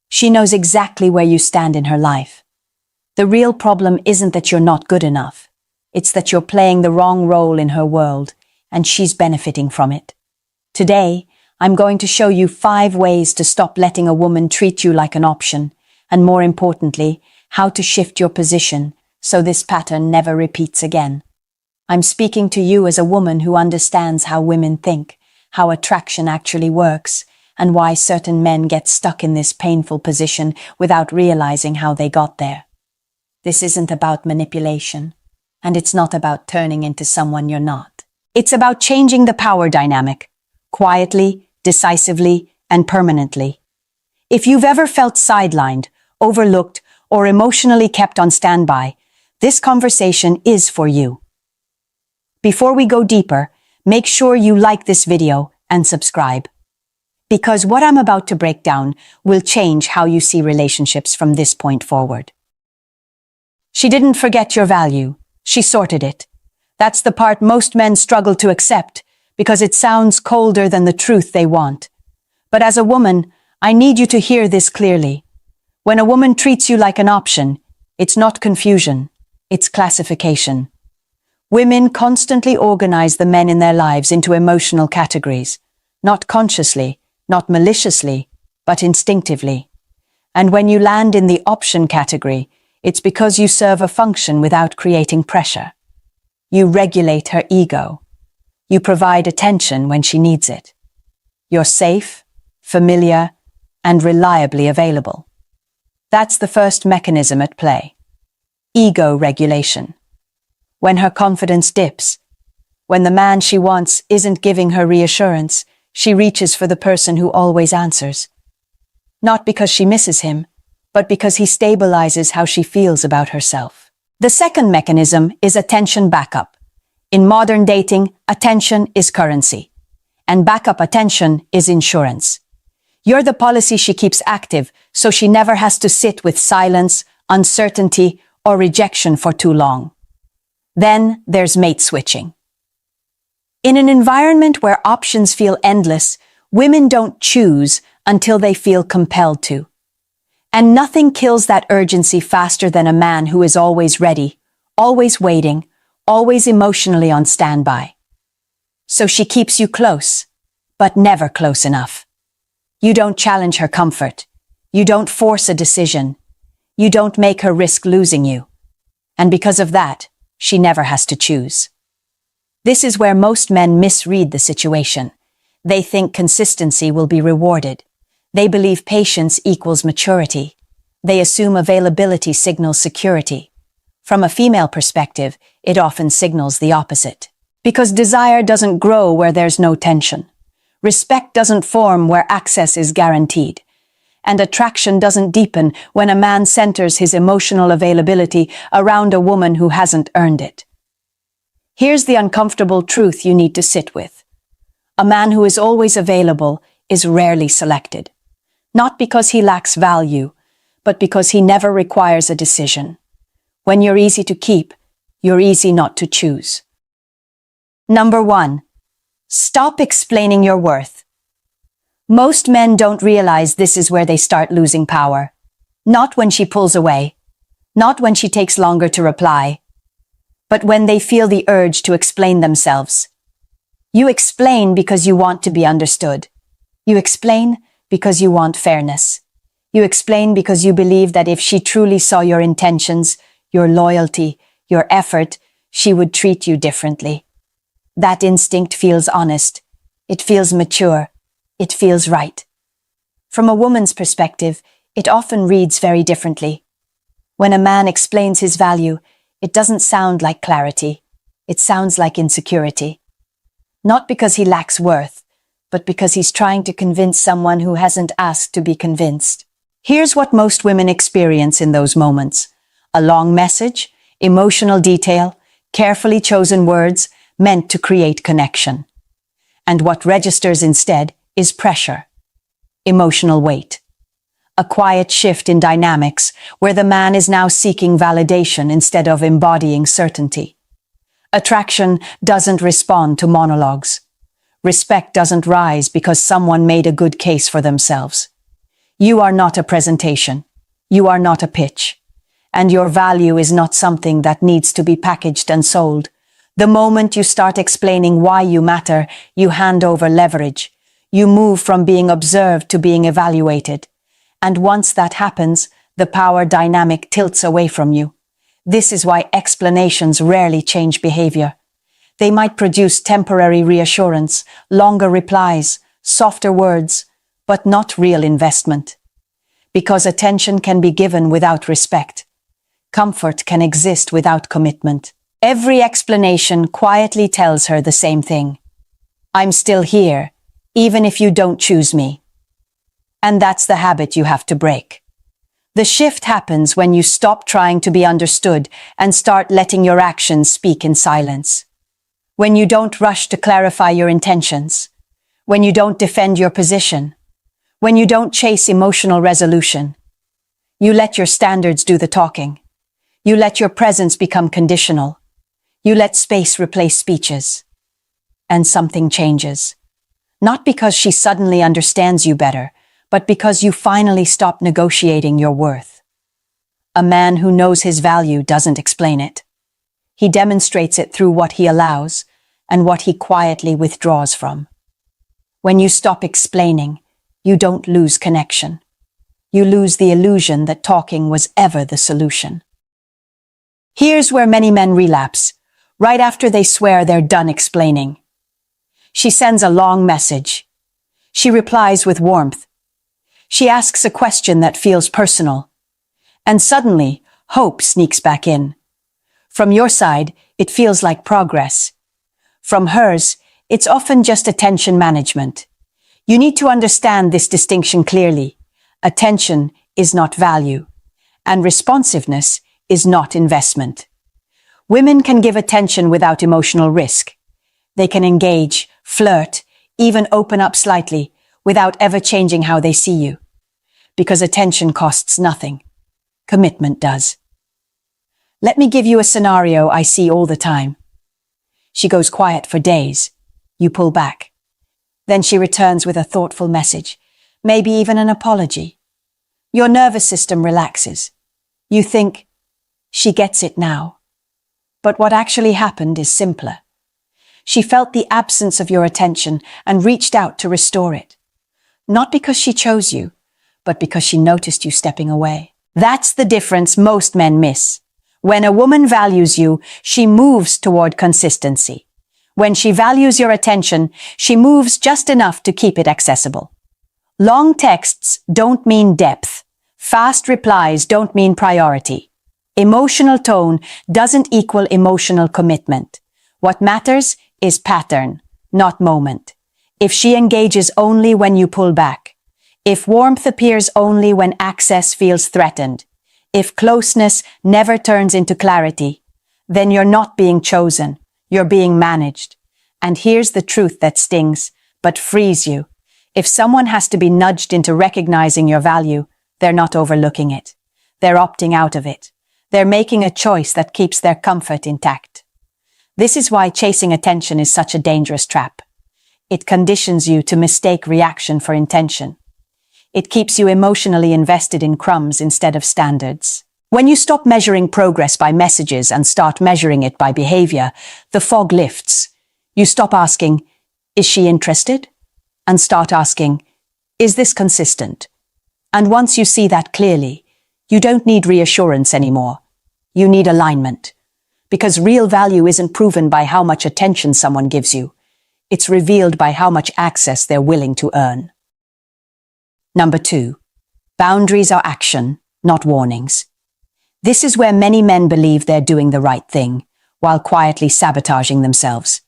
She knows exactly where you stand in her life. The real problem isn't that you're not good enough. It's that you're playing the wrong role in her world, and she's benefiting from it. Today, I'm going to show you 5 ways to stop letting a woman treat you like an option, and more importantly, how to shift your position so this pattern never repeats again. I'm speaking to you as a woman who understands how women think, how attraction actually works, and why certain men get stuck in this painful position without realizing how they got there. This isn't about manipulation, and it's not about turning into someone you're not. It's about changing the power dynamic, quietly, decisively, and permanently. If you've ever felt sidelined, overlooked, or emotionally kept on standby, this conversation is for you. Before we go deeper, make sure you like this video and subscribe. Because what I'm about to break down will change how you see relationships from this point forward. She didn't forget your value. She sorted it. That's the part most men struggle to accept because it sounds colder than the truth they want. But as a woman, I need you to hear this clearly. When a woman treats you like an option, it's not confusion, it's classification. Women constantly organize the men in their lives into emotional categories, not consciously, not maliciously, but instinctively. And when you land in the option category, it's because you serve a function without creating pressure. You regulate her ego. You provide attention when she needs it. You're safe, familiar, and reliably available. That's the first mechanism at play. Ego regulation. When her confidence dips, when the man she wants isn't giving her reassurance, she reaches for the person who always answers. Not because she misses him, but because he stabilizes how she feels about herself. The second mechanism is attention backup. In modern dating, attention is currency, and backup attention is insurance. You're the policy she keeps active, so she never has to sit with silence, uncertainty, or rejection for too long. Then there's mate switching. In an environment where options feel endless, women don't choose until they feel compelled to. And nothing kills that urgency faster than a man who is always ready, always waiting, always emotionally on standby. So she keeps you close, but never close enough. You don't challenge her comfort. You don't force a decision. You don't make her risk losing you. And because of that, she never has to choose. This is where most men misread the situation. They think consistency will be rewarded. They believe patience equals maturity. They assume availability signals security. From a female perspective, it often signals the opposite. Because desire doesn't grow where there's no tension. Respect doesn't form where access is guaranteed. And attraction doesn't deepen when a man centers his emotional availability around a woman who hasn't earned it. Here's the uncomfortable truth you need to sit with. A man who is always available is rarely selected. Not because he lacks value, but because he never requires a decision. When you're easy to keep, you're easy not to choose. Number 1. Stop explaining your worth. Most men don't realize this is where they start losing power. Not when she pulls away. Not when she takes longer to reply. But when they feel the urge to explain themselves. You explain because you want to be understood. You explain because you want fairness. You explain because you believe that if she truly saw your intentions, your loyalty, your effort, she would treat you differently. That instinct feels honest. It feels mature. It feels right. From a woman's perspective, it often reads very differently. When a man explains his value, it doesn't sound like clarity. It sounds like insecurity. Not because he lacks worth, but because he's trying to convince someone who hasn't asked to be convinced. Here's what most women experience in those moments. A long message, emotional detail, carefully chosen words meant to create connection. And what registers instead is pressure, emotional weight. A quiet shift in dynamics where the man is now seeking validation instead of embodying certainty. Attraction doesn't respond to monologues. Respect doesn't rise because someone made a good case for themselves. You are not a presentation. You are not a pitch. And your value is not something that needs to be packaged and sold. The moment you start explaining why you matter, you hand over leverage. You move from being observed to being evaluated. And once that happens, the power dynamic tilts away from you. This is why explanations rarely change behavior. They might produce temporary reassurance, longer replies, softer words, but not real investment. Because attention can be given without respect. Comfort can exist without commitment. Every explanation quietly tells her the same thing. I'm still here, even if you don't choose me. And that's the habit you have to break. The shift happens when you stop trying to be understood and start letting your actions speak in silence. When you don't rush to clarify your intentions. When you don't defend your position. When you don't chase emotional resolution. You let your standards do the talking. You let your presence become conditional. You let space replace speeches. And something changes. Not because she suddenly understands you better, but because you finally stop negotiating your worth. A man who knows his value doesn't explain it. He demonstrates it through what he allows and what he quietly withdraws from. When you stop explaining, you don't lose connection. You lose the illusion that talking was ever the solution. Here's where many men relapse, right after they swear they're done explaining. She sends a long message. She replies with warmth. She asks a question that feels personal. And suddenly, hope sneaks back in. From your side, it feels like progress. From hers, it's often just attention management. You need to understand this distinction clearly. Attention is not value, and responsiveness is not investment. Women can give attention without emotional risk. They can engage, flirt, even open up slightly without ever changing how they see you. Because attention costs nothing. Commitment does. Let me give you a scenario I see all the time. She goes quiet for days. You pull back. Then she returns with a thoughtful message, maybe even an apology. Your nervous system relaxes. You think, she gets it now. But what actually happened is simpler. She felt the absence of your attention and reached out to restore it. Not because she chose you, but because she noticed you stepping away. That's the difference most men miss. When a woman values you, she moves toward consistency. When she values your attention, she moves just enough to keep it accessible. Long texts don't mean depth. Fast replies don't mean priority. Emotional tone doesn't equal emotional commitment. What matters is pattern, not moment. If she engages only when you pull back, if warmth appears only when access feels threatened, if closeness never turns into clarity, then you're not being chosen, you're being managed. And here's the truth that stings, but frees you. If someone has to be nudged into recognizing your value, they're not overlooking it. They're opting out of it. They're making a choice that keeps their comfort intact. This is why chasing attention is such a dangerous trap. It conditions you to mistake reaction for intention. It keeps you emotionally invested in crumbs instead of standards. When you stop measuring progress by messages and start measuring it by behavior, the fog lifts. You stop asking, is she interested? And start asking, is this consistent? And once you see that clearly, you don't need reassurance anymore. You need alignment. Because real value isn't proven by how much attention someone gives you. It's revealed by how much access they're willing to earn. Number 2, boundaries are action, not warnings. This is where many men believe they're doing the right thing, while quietly sabotaging themselves.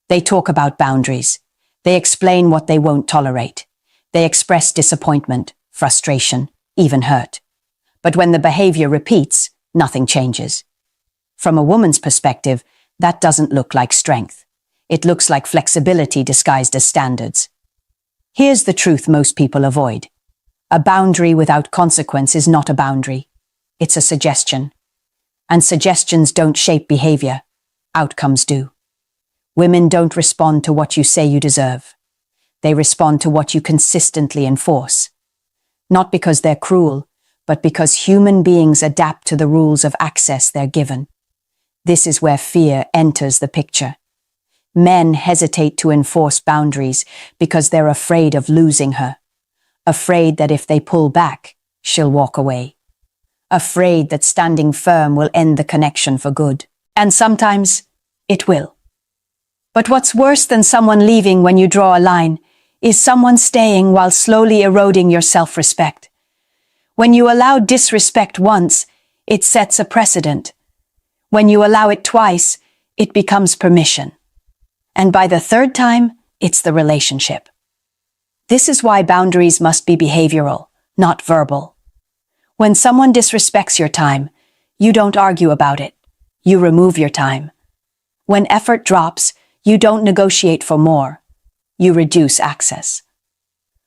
They talk about boundaries. They explain what they won't tolerate. They express disappointment, frustration, even hurt. But when the behavior repeats, nothing changes. From a woman's perspective, that doesn't look like strength. It looks like flexibility disguised as standards. Here's the truth most people avoid. A boundary without consequence is not a boundary. It's a suggestion. And suggestions don't shape behavior. Outcomes do. Women don't respond to what you say you deserve. They respond to what you consistently enforce. Not because they're cruel, but because human beings adapt to the rules of access they're given. This is where fear enters the picture. Men hesitate to enforce boundaries because they're afraid of losing her. Afraid that if they pull back, she'll walk away. Afraid that standing firm will end the connection for good. And sometimes, it will. But what's worse than someone leaving when you draw a line is someone staying while slowly eroding your self-respect. When you allow disrespect once, it sets a precedent. When you allow it twice, it becomes permission. And by the third time, it's the relationship. This is why boundaries must be behavioral, not verbal. When someone disrespects your time, you don't argue about it. You remove your time. When effort drops, you don't negotiate for more. You reduce access.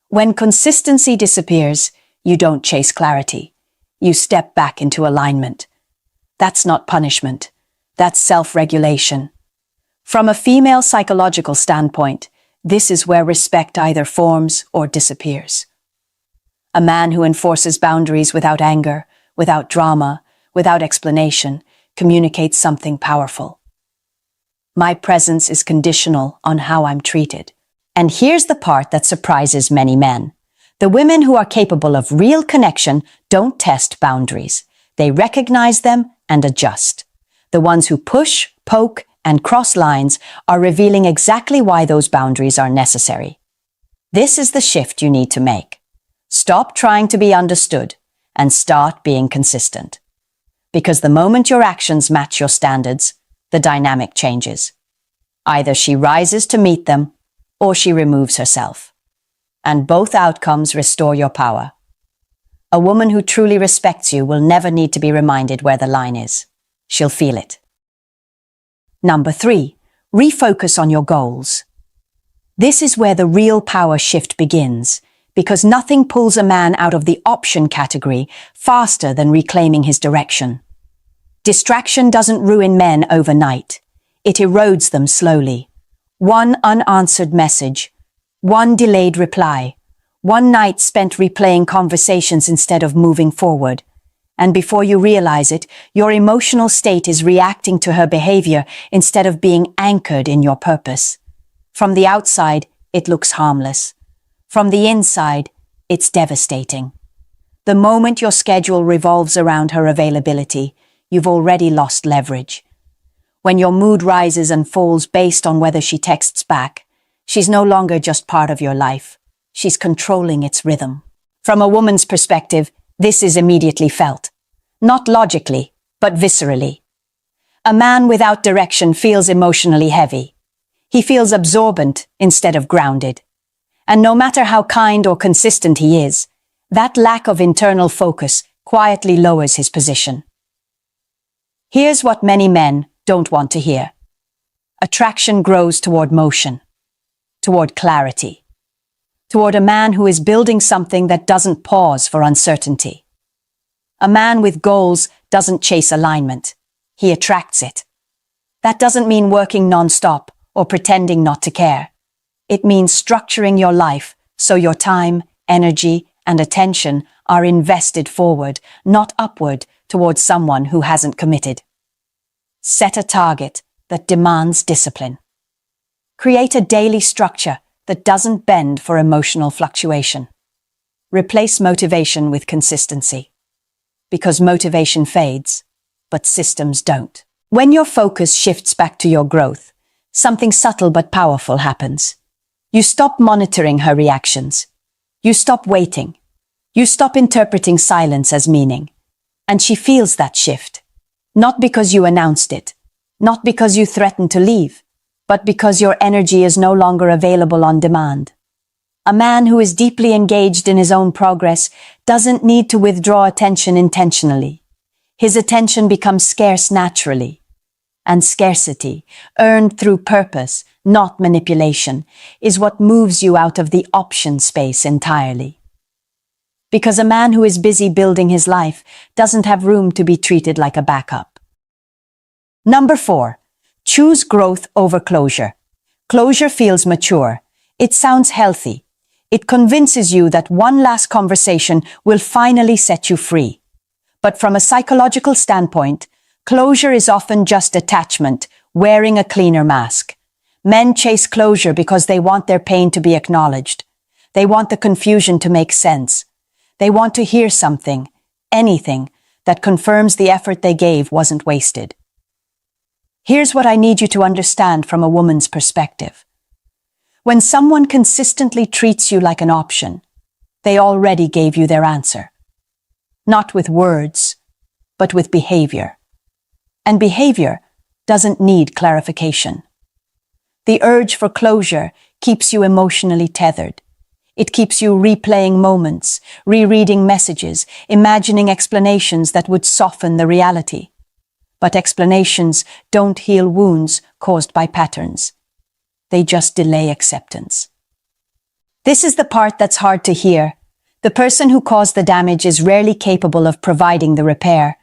When consistency disappears, you don't chase clarity. You step back into alignment. That's not punishment. That's self-regulation. From a female psychological standpoint, this is where respect either forms or disappears. A man who enforces boundaries without anger, without drama, without explanation, communicates something powerful. My presence is conditional on how I'm treated. And here's the part that surprises many men. The women who are capable of real connection don't test boundaries. They recognize them and adjust. The ones who push, poke, and cross lines are revealing exactly why those boundaries are necessary. This is the shift you need to make. Stop trying to be understood and start being consistent. Because the moment your actions match your standards, the dynamic changes. Either she rises to meet them, or she removes herself. And both outcomes restore your power. A woman who truly respects you will never need to be reminded where the line is. She'll feel it. Number 3, refocus on your goals. This is where the real power shift begins, because nothing pulls a man out of the option category faster than reclaiming his direction. Distraction doesn't ruin men overnight. It erodes them slowly. One unanswered message, one delayed reply, one night spent replaying conversations instead of moving forward. And before you realize it, your emotional state is reacting to her behavior instead of being anchored in your purpose. From the outside, it looks harmless. From the inside, it's devastating. The moment your schedule revolves around her availability, you've already lost leverage. When your mood rises and falls based on whether she texts back, she's no longer just part of your life. She's controlling its rhythm. From a woman's perspective, this is immediately felt. Not logically, but viscerally. A man without direction feels emotionally heavy. He feels absorbent instead of grounded. And no matter how kind or consistent he is, that lack of internal focus quietly lowers his position. Here's what many men don't want to hear. Attraction grows toward motion, toward clarity, toward a man who is building something that doesn't pause for uncertainty. A man with goals doesn't chase alignment. He attracts it. That doesn't mean working non-stop or pretending not to care. It means structuring your life so your time, energy, and attention are invested forward, not upward, towards someone who hasn't committed. Set a target that demands discipline. Create a daily structure that doesn't bend for emotional fluctuation. Replace motivation with consistency. Because motivation fades, but systems don't. When your focus shifts back to your growth, something subtle but powerful happens. You stop monitoring her reactions. You stop waiting. You stop interpreting silence as meaning. And she feels that shift. Not because you announced it, not because you threatened to leave, but because your energy is no longer available on demand. A man who is deeply engaged in his own progress doesn't need to withdraw attention intentionally. His attention becomes scarce naturally. And scarcity, earned through purpose, not manipulation, is what moves you out of the option space entirely. Because a man who is busy building his life doesn't have room to be treated like a backup. Number 4. Choose growth over closure. Closure feels mature. It sounds healthy. It convinces you that one last conversation will finally set you free. But from a psychological standpoint, closure is often just attachment, wearing a cleaner mask. Men chase closure because they want their pain to be acknowledged. They want the confusion to make sense. They want to hear something, anything, that confirms the effort they gave wasn't wasted. Here's what I need you to understand from a woman's perspective. When someone consistently treats you like an option, they already gave you their answer. Not with words, but with behavior. And behavior doesn't need clarification. The urge for closure keeps you emotionally tethered. It keeps you replaying moments, rereading messages, imagining explanations that would soften the reality. But explanations don't heal wounds caused by patterns. They just delay acceptance. This is the part that's hard to hear. The person who caused the damage is rarely capable of providing the repair.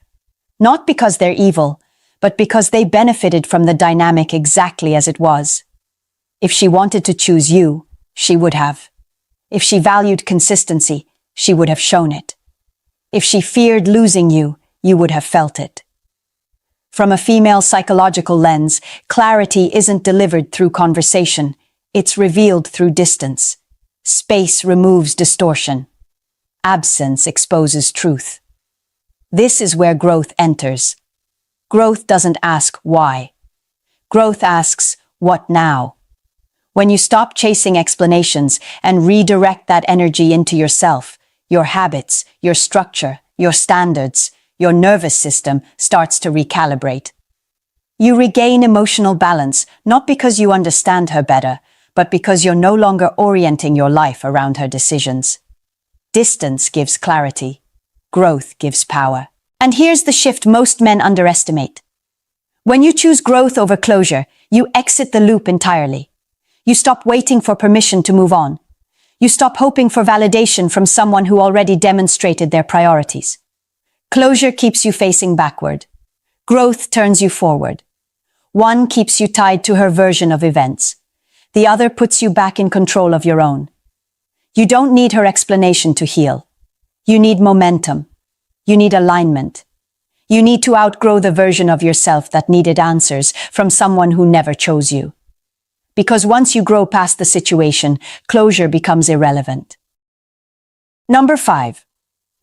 Not because they're evil, but because they benefited from the dynamic exactly as it was. If she wanted to choose you, she would have. If she valued consistency, she would have shown it. If she feared losing you, you would have felt it. From a female psychological lens, clarity isn't delivered through conversation. It's revealed through distance. Space removes distortion. Absence exposes truth. This is where growth enters. Growth doesn't ask why. Growth asks, what now? When you stop chasing explanations and redirect that energy into yourself, your habits, your structure, your standards, your nervous system starts to recalibrate. You regain emotional balance, not because you understand her better, but because you're no longer orienting your life around her decisions. Distance gives clarity. Growth gives power. And here's the shift most men underestimate. When you choose growth over closure, you exit the loop entirely. You stop waiting for permission to move on. You stop hoping for validation from someone who already demonstrated their priorities. Closure keeps you facing backward. Growth turns you forward. One keeps you tied to her version of events. The other puts you back in control of your own. You don't need her explanation to heal. You need momentum. You need alignment. You need to outgrow the version of yourself that needed answers from someone who never chose you. Because once you grow past the situation, closure becomes irrelevant. Number 5.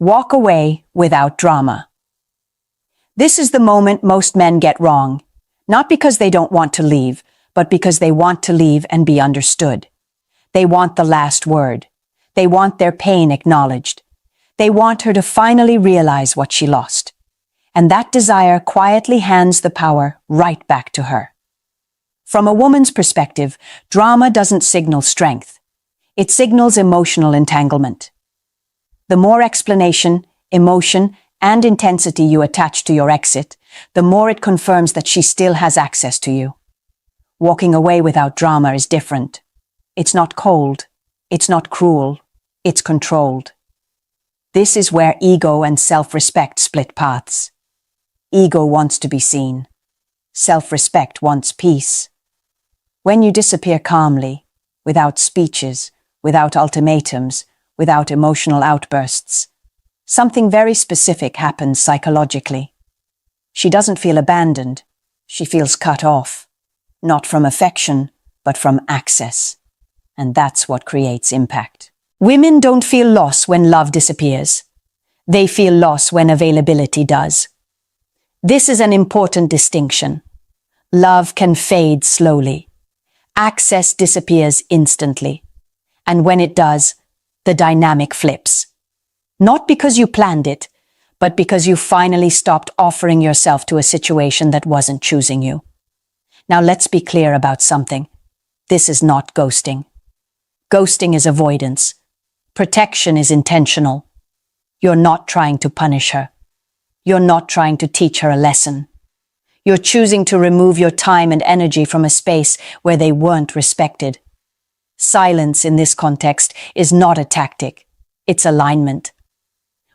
Walk away without drama. This is the moment most men get wrong, not because they don't want to leave, but because they want to leave and be understood. They want the last word. They want their pain acknowledged. They want her to finally realize what she lost. And that desire quietly hands the power right back to her. From a woman's perspective, drama doesn't signal strength. It signals emotional entanglement. The more explanation, emotion, and intensity you attach to your exit, the more it confirms that she still has access to you. Walking away without drama is different. It's not cold. It's not cruel. It's controlled. This is where ego and self-respect split paths. Ego wants to be seen. Self-respect wants peace. When you disappear calmly, without speeches, without ultimatums, without emotional outbursts, something very specific happens psychologically. She doesn't feel abandoned. She feels cut off. Not from affection, but from access. And that's what creates impact. Women don't feel loss when love disappears. They feel loss when availability does. This is an important distinction. Love can fade slowly. Access disappears instantly. And when it does, the dynamic flips. Not because you planned it, but because you finally stopped offering yourself to a situation that wasn't choosing you. Now let's be clear about something. This is not ghosting. Ghosting is avoidance. Protection is intentional. You're not trying to punish her. You're not trying to teach her a lesson. You're choosing to remove your time and energy from a space where they weren't respected. Silence in this context is not a tactic. It's alignment.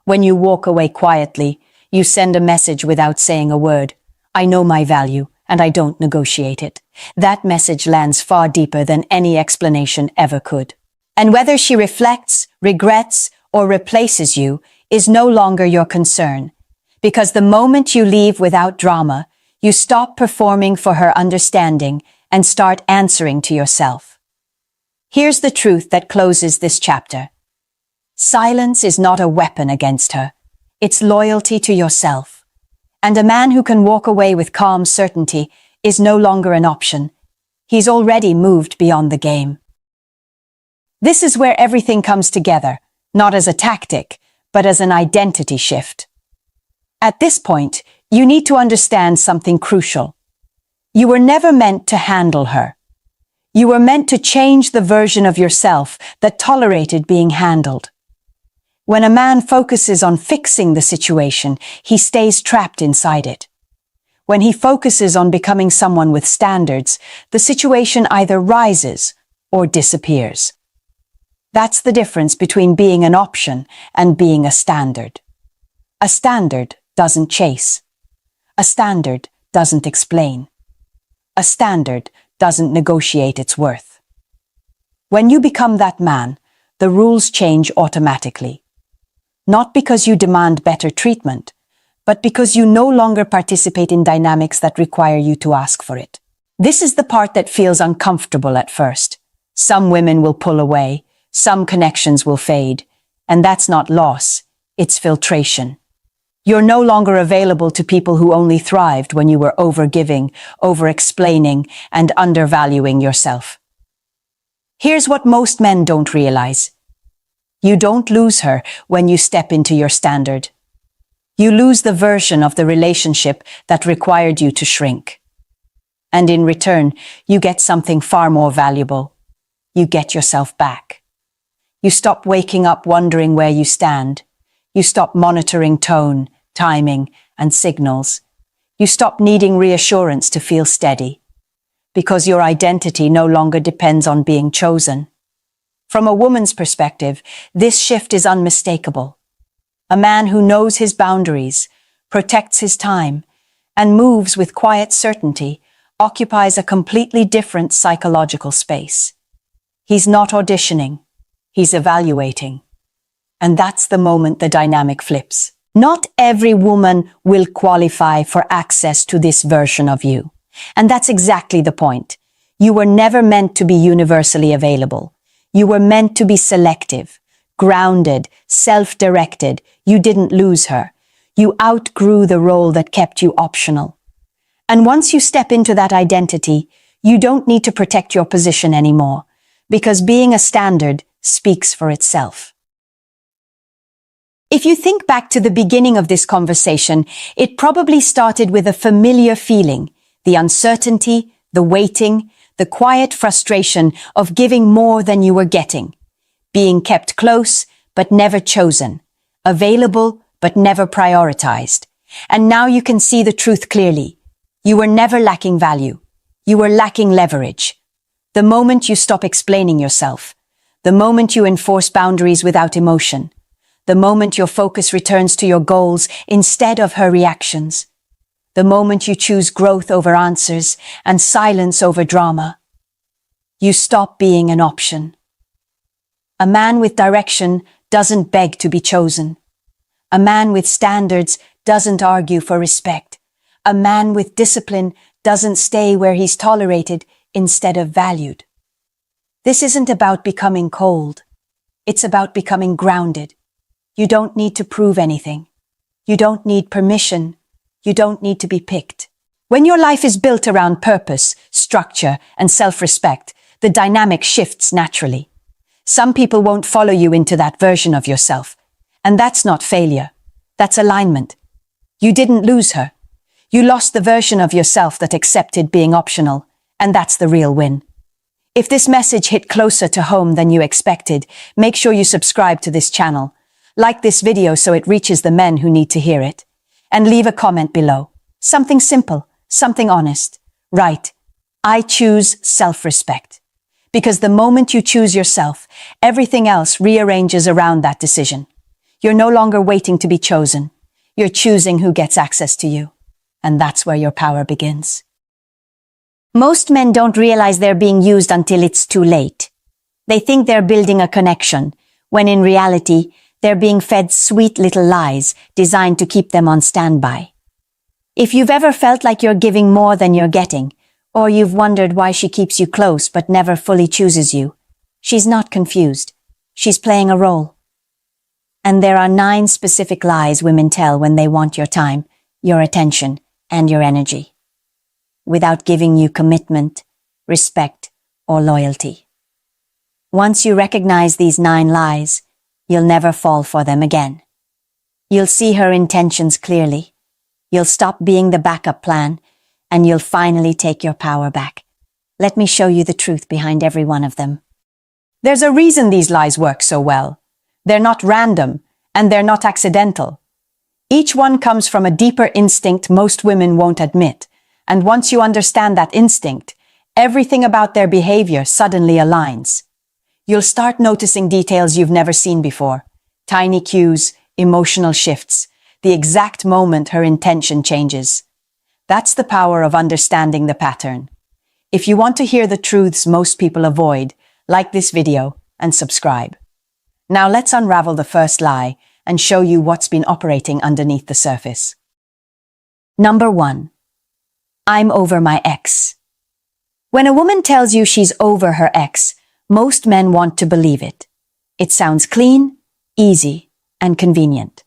When you walk away quietly, you send a message without saying a word. I know my value, and I don't negotiate it. That message lands far deeper than any explanation ever could. And whether she reflects, regrets, or replaces you is no longer your concern. Because the moment you leave without drama, you stop performing for her understanding and start answering to yourself. Here's the truth that closes this chapter. Silence is not a weapon against her. It's loyalty to yourself. And a man who can walk away with calm certainty is no longer an option. He's already moved beyond the game. This is where everything comes together, not as a tactic, but as an identity shift. At this point, you need to understand something crucial. You were never meant to handle her. You were meant to change the version of yourself that tolerated being handled. When a man focuses on fixing the situation, he stays trapped inside it. When he focuses on becoming someone with standards, the situation either rises or disappears. That's the difference between being an option and being a standard. A standard doesn't chase. A standard doesn't explain. A standard doesn't negotiate its worth. When you become that man, the rules change automatically. Not because you demand better treatment, but because you no longer participate in dynamics that require you to ask for it. This is the part that feels uncomfortable at first. Some women will pull away. Some connections will fade, and that's not loss, it's filtration. You're no longer available to people who only thrived when you were over-giving, over-explaining, and undervaluing yourself. Here's what most men don't realize. You don't lose her when you step into your standard. You lose the version of the relationship that required you to shrink. And in return, you get something far more valuable. You get yourself back. You stop waking up wondering where you stand. You stop monitoring tone, timing, and signals. You stop needing reassurance to feel steady. Because your identity no longer depends on being chosen. From a woman's perspective, this shift is unmistakable. A man who knows his boundaries, protects his time, and moves with quiet certainty, occupies a completely different psychological space. He's not auditioning, he's evaluating. And that's the moment the dynamic flips. Not every woman will qualify for access to this version of you. And that's exactly the point. You were never meant to be universally available. You were meant to be selective, grounded, self-directed. You didn't lose her. You outgrew the role that kept you optional. And once you step into that identity, you don't need to protect your position anymore, because being a standard speaks for itself. If you think back to the beginning of this conversation, it probably started with a familiar feeling, the uncertainty, the waiting, the quiet frustration of giving more than you were getting, being kept close but never chosen, available but never prioritized. And now you can see the truth clearly. You were never lacking value. You were lacking leverage. The moment you stop explaining yourself, the moment you enforce boundaries without emotion, the moment your focus returns to your goals instead of her reactions, the moment you choose growth over answers and silence over drama, you stop being an option. A man with direction doesn't beg to be chosen. A man with standards doesn't argue for respect. A man with discipline doesn't stay where he's tolerated instead of valued. This isn't about becoming cold. It's about becoming grounded. You don't need to prove anything. You don't need permission. You don't need to be picked. When your life is built around purpose, structure, and self-respect, the dynamic shifts naturally. Some people won't follow you into that version of yourself. And that's not failure. That's alignment. You didn't lose her. You lost the version of yourself that accepted being optional. And that's the real win. If this message hit closer to home than you expected, make sure you subscribe to this channel. Like this video so it reaches the men who need to hear it. And leave a comment below. Something simple, something honest. Right. I choose self-respect. Because the moment you choose yourself, everything else rearranges around that decision. You're no longer waiting to be chosen. You're choosing who gets access to you. And that's where your power begins. Most men don't realize they're being used until it's too late. They think they're building a connection, when in reality, they're being fed sweet little lies designed to keep them on standby. If you've ever felt like you're giving more than you're getting, or you've wondered why she keeps you close but never fully chooses you, she's not confused. She's playing a role. And there are 9 specific lies women tell when they want your time, your attention, and your energy, without giving you commitment, respect, or loyalty. Once you recognize these 9 lies, you'll never fall for them again. You'll see her intentions clearly. You'll stop being the backup plan, and you'll finally take your power back. Let me show you the truth behind every one of them. There's a reason these lies work so well. They're not random, and they're not accidental. Each one comes from a deeper instinct most women won't admit, and once you understand that instinct, everything about their behavior suddenly aligns. You'll start noticing details you've never seen before. Tiny cues, emotional shifts, the exact moment her intention changes. That's the power of understanding the pattern. If you want to hear the truths most people avoid, like this video and subscribe. Now let's unravel the first lie and show you what's been operating underneath the surface. Number 1. I'm over my ex. When a woman tells you she's over her ex, most men want to believe it. It sounds clean, easy, and convenient.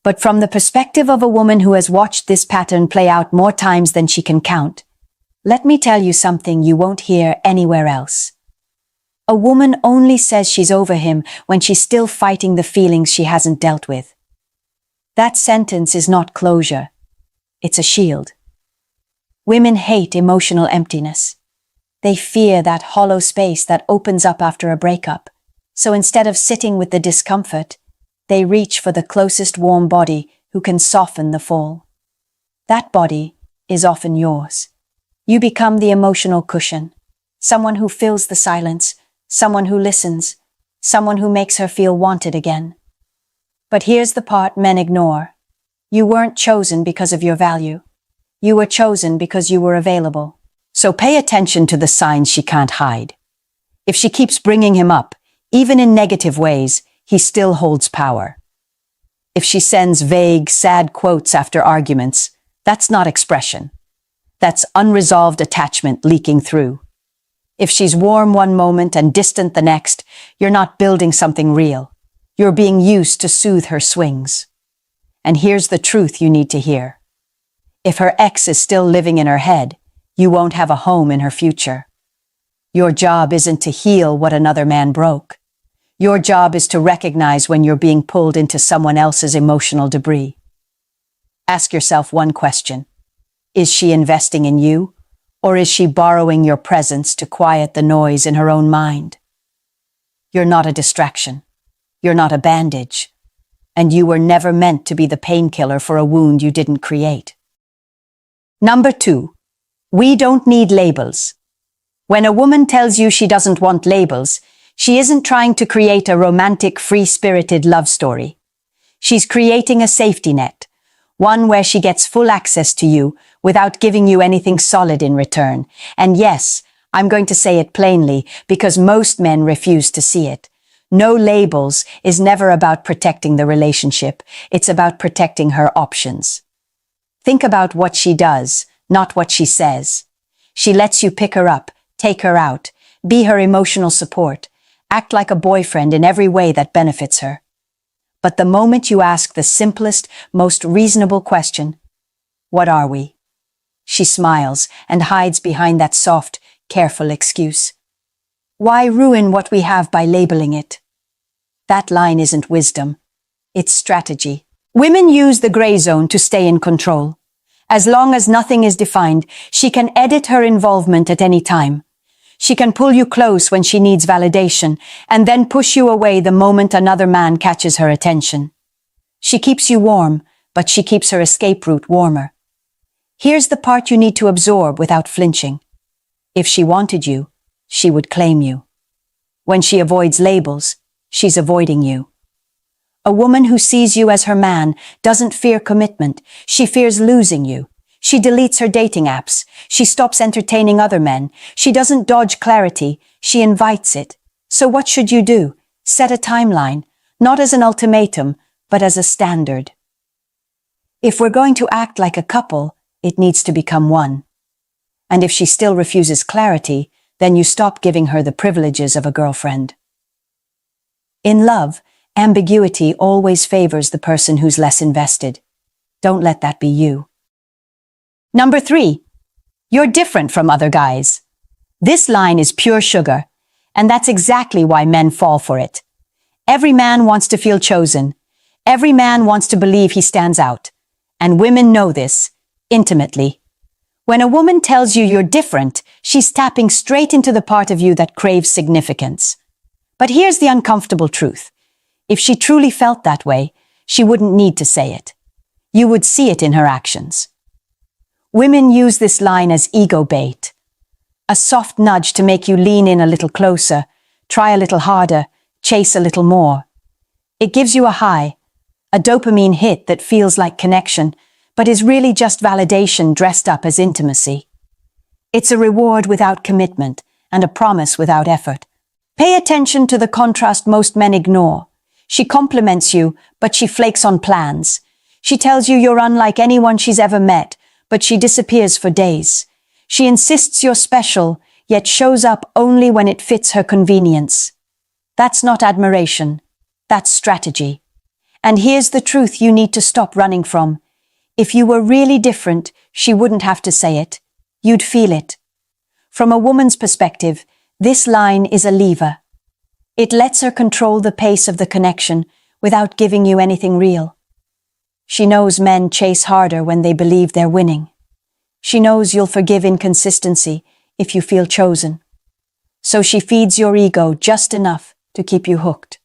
But from the perspective of a woman who has watched this pattern play out more times than she can count, let me tell you something you won't hear anywhere else. A woman only says she's over him when she's still fighting the feelings she hasn't dealt with. That sentence is not closure. It's a shield. Women hate emotional emptiness. They fear that hollow space that opens up after a breakup. So instead of sitting with the discomfort, they reach for the closest warm body who can soften the fall. That body is often yours. You become the emotional cushion, someone who fills the silence, someone who listens, someone who makes her feel wanted again. But here's the part men ignore. You weren't chosen because of your value. You were chosen because you were available. So pay attention to the signs she can't hide. If she keeps bringing him up, even in negative ways, he still holds power. If she sends vague, sad quotes after arguments, that's not expression. That's unresolved attachment leaking through. If she's warm one moment and distant the next, you're not building something real. You're being used to soothe her swings. And here's the truth you need to hear. If her ex is still living in her head, you won't have a home in her future. Your job isn't to heal what another man broke. Your job is to recognize when you're being pulled into someone else's emotional debris. Ask yourself one question. Is she investing in you, or is she borrowing your presence to quiet the noise in her own mind? You're not a distraction. You're not a bandage. And you were never meant to be the painkiller for a wound you didn't create. Number 2. We don't need labels. When a woman tells you she doesn't want labels, she isn't trying to create a romantic, free-spirited love story. She's creating a safety net, one where she gets full access to you without giving you anything solid in return. And yes, I'm going to say it plainly because most men refuse to see it. No labels is never about protecting the relationship. It's about protecting her options. Think about what she does, not what she says. She lets you pick her up, take her out, be her emotional support, act like a boyfriend in every way that benefits her. But the moment you ask the simplest, most reasonable question, what are we? She smiles and hides behind that soft, careful excuse. Why ruin what we have by labeling it? That line isn't wisdom. It's strategy. Women use the gray zone to stay in control. As long as nothing is defined, she can edit her involvement at any time. She can pull you close when she needs validation, and then push you away the moment another man catches her attention. She keeps you warm, but she keeps her escape route warmer. Here's the part you need to absorb without flinching. If she wanted you, she would claim you. When she avoids labels, she's avoiding you. A woman who sees you as her man doesn't fear commitment. She fears losing you. She deletes her dating apps. She stops entertaining other men. She doesn't dodge clarity. She invites it. So what should you do? Set a timeline, not as an ultimatum, but as a standard. If we're going to act like a couple, it needs to become one. And if she still refuses clarity, then you stop giving her the privileges of a girlfriend. In love, ambiguity always favors the person who's less invested. Don't let that be you. Number 3. You're different from other guys. This line is pure sugar, and that's exactly why men fall for it. Every man wants to feel chosen. Every man wants to believe he stands out. And women know this, intimately. When a woman tells you you're different, she's tapping straight into the part of you that craves significance. But here's the uncomfortable truth. If she truly felt that way, she wouldn't need to say it. You would see it in her actions. Women use this line as ego bait. A soft nudge to make you lean in a little closer, try a little harder, chase a little more. It gives you a high, a dopamine hit that feels like connection, but is really just validation dressed up as intimacy. It's a reward without commitment and a promise without effort. Pay attention to the contrast most men ignore. She compliments you, but she flakes on plans. She tells you you're unlike anyone she's ever met, but she disappears for days. She insists you're special, yet shows up only when it fits her convenience. That's not admiration. That's strategy. And here's the truth you need to stop running from. If you were really different, she wouldn't have to say it. You'd feel it. From a woman's perspective, this line is a lever. It lets her control the pace of the connection without giving you anything real. She knows men chase harder when they believe they're winning. She knows you'll forgive inconsistency if you feel chosen. So she feeds your ego just enough to keep you hooked.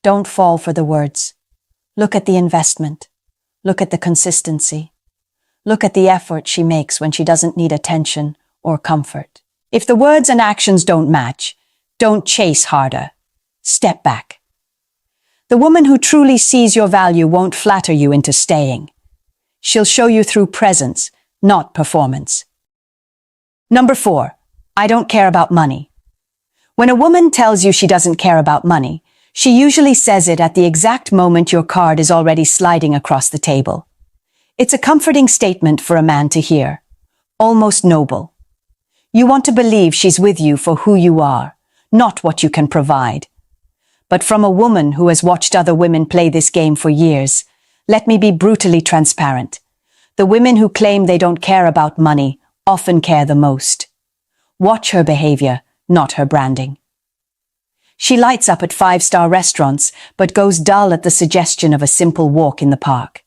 Don't fall for the words. Look at the investment. Look at the consistency. Look at the effort she makes when she doesn't need attention or comfort. If the words and actions don't match, don't chase harder. Step back. The woman who truly sees your value won't flatter you into staying. She'll show you through presence, not performance. Number 4, I don't care about money. When a woman tells you she doesn't care about money, she usually says it at the exact moment your card is already sliding across the table. It's a comforting statement for a man to hear, almost noble. You want to believe she's with you for who you are, not what you can provide. But from a woman who has watched other women play this game for years, let me be brutally transparent. The women who claim they don't care about money often care the most. Watch her behavior, not her branding. She lights up at 5-star restaurants, but goes dull at the suggestion of a simple walk in the park.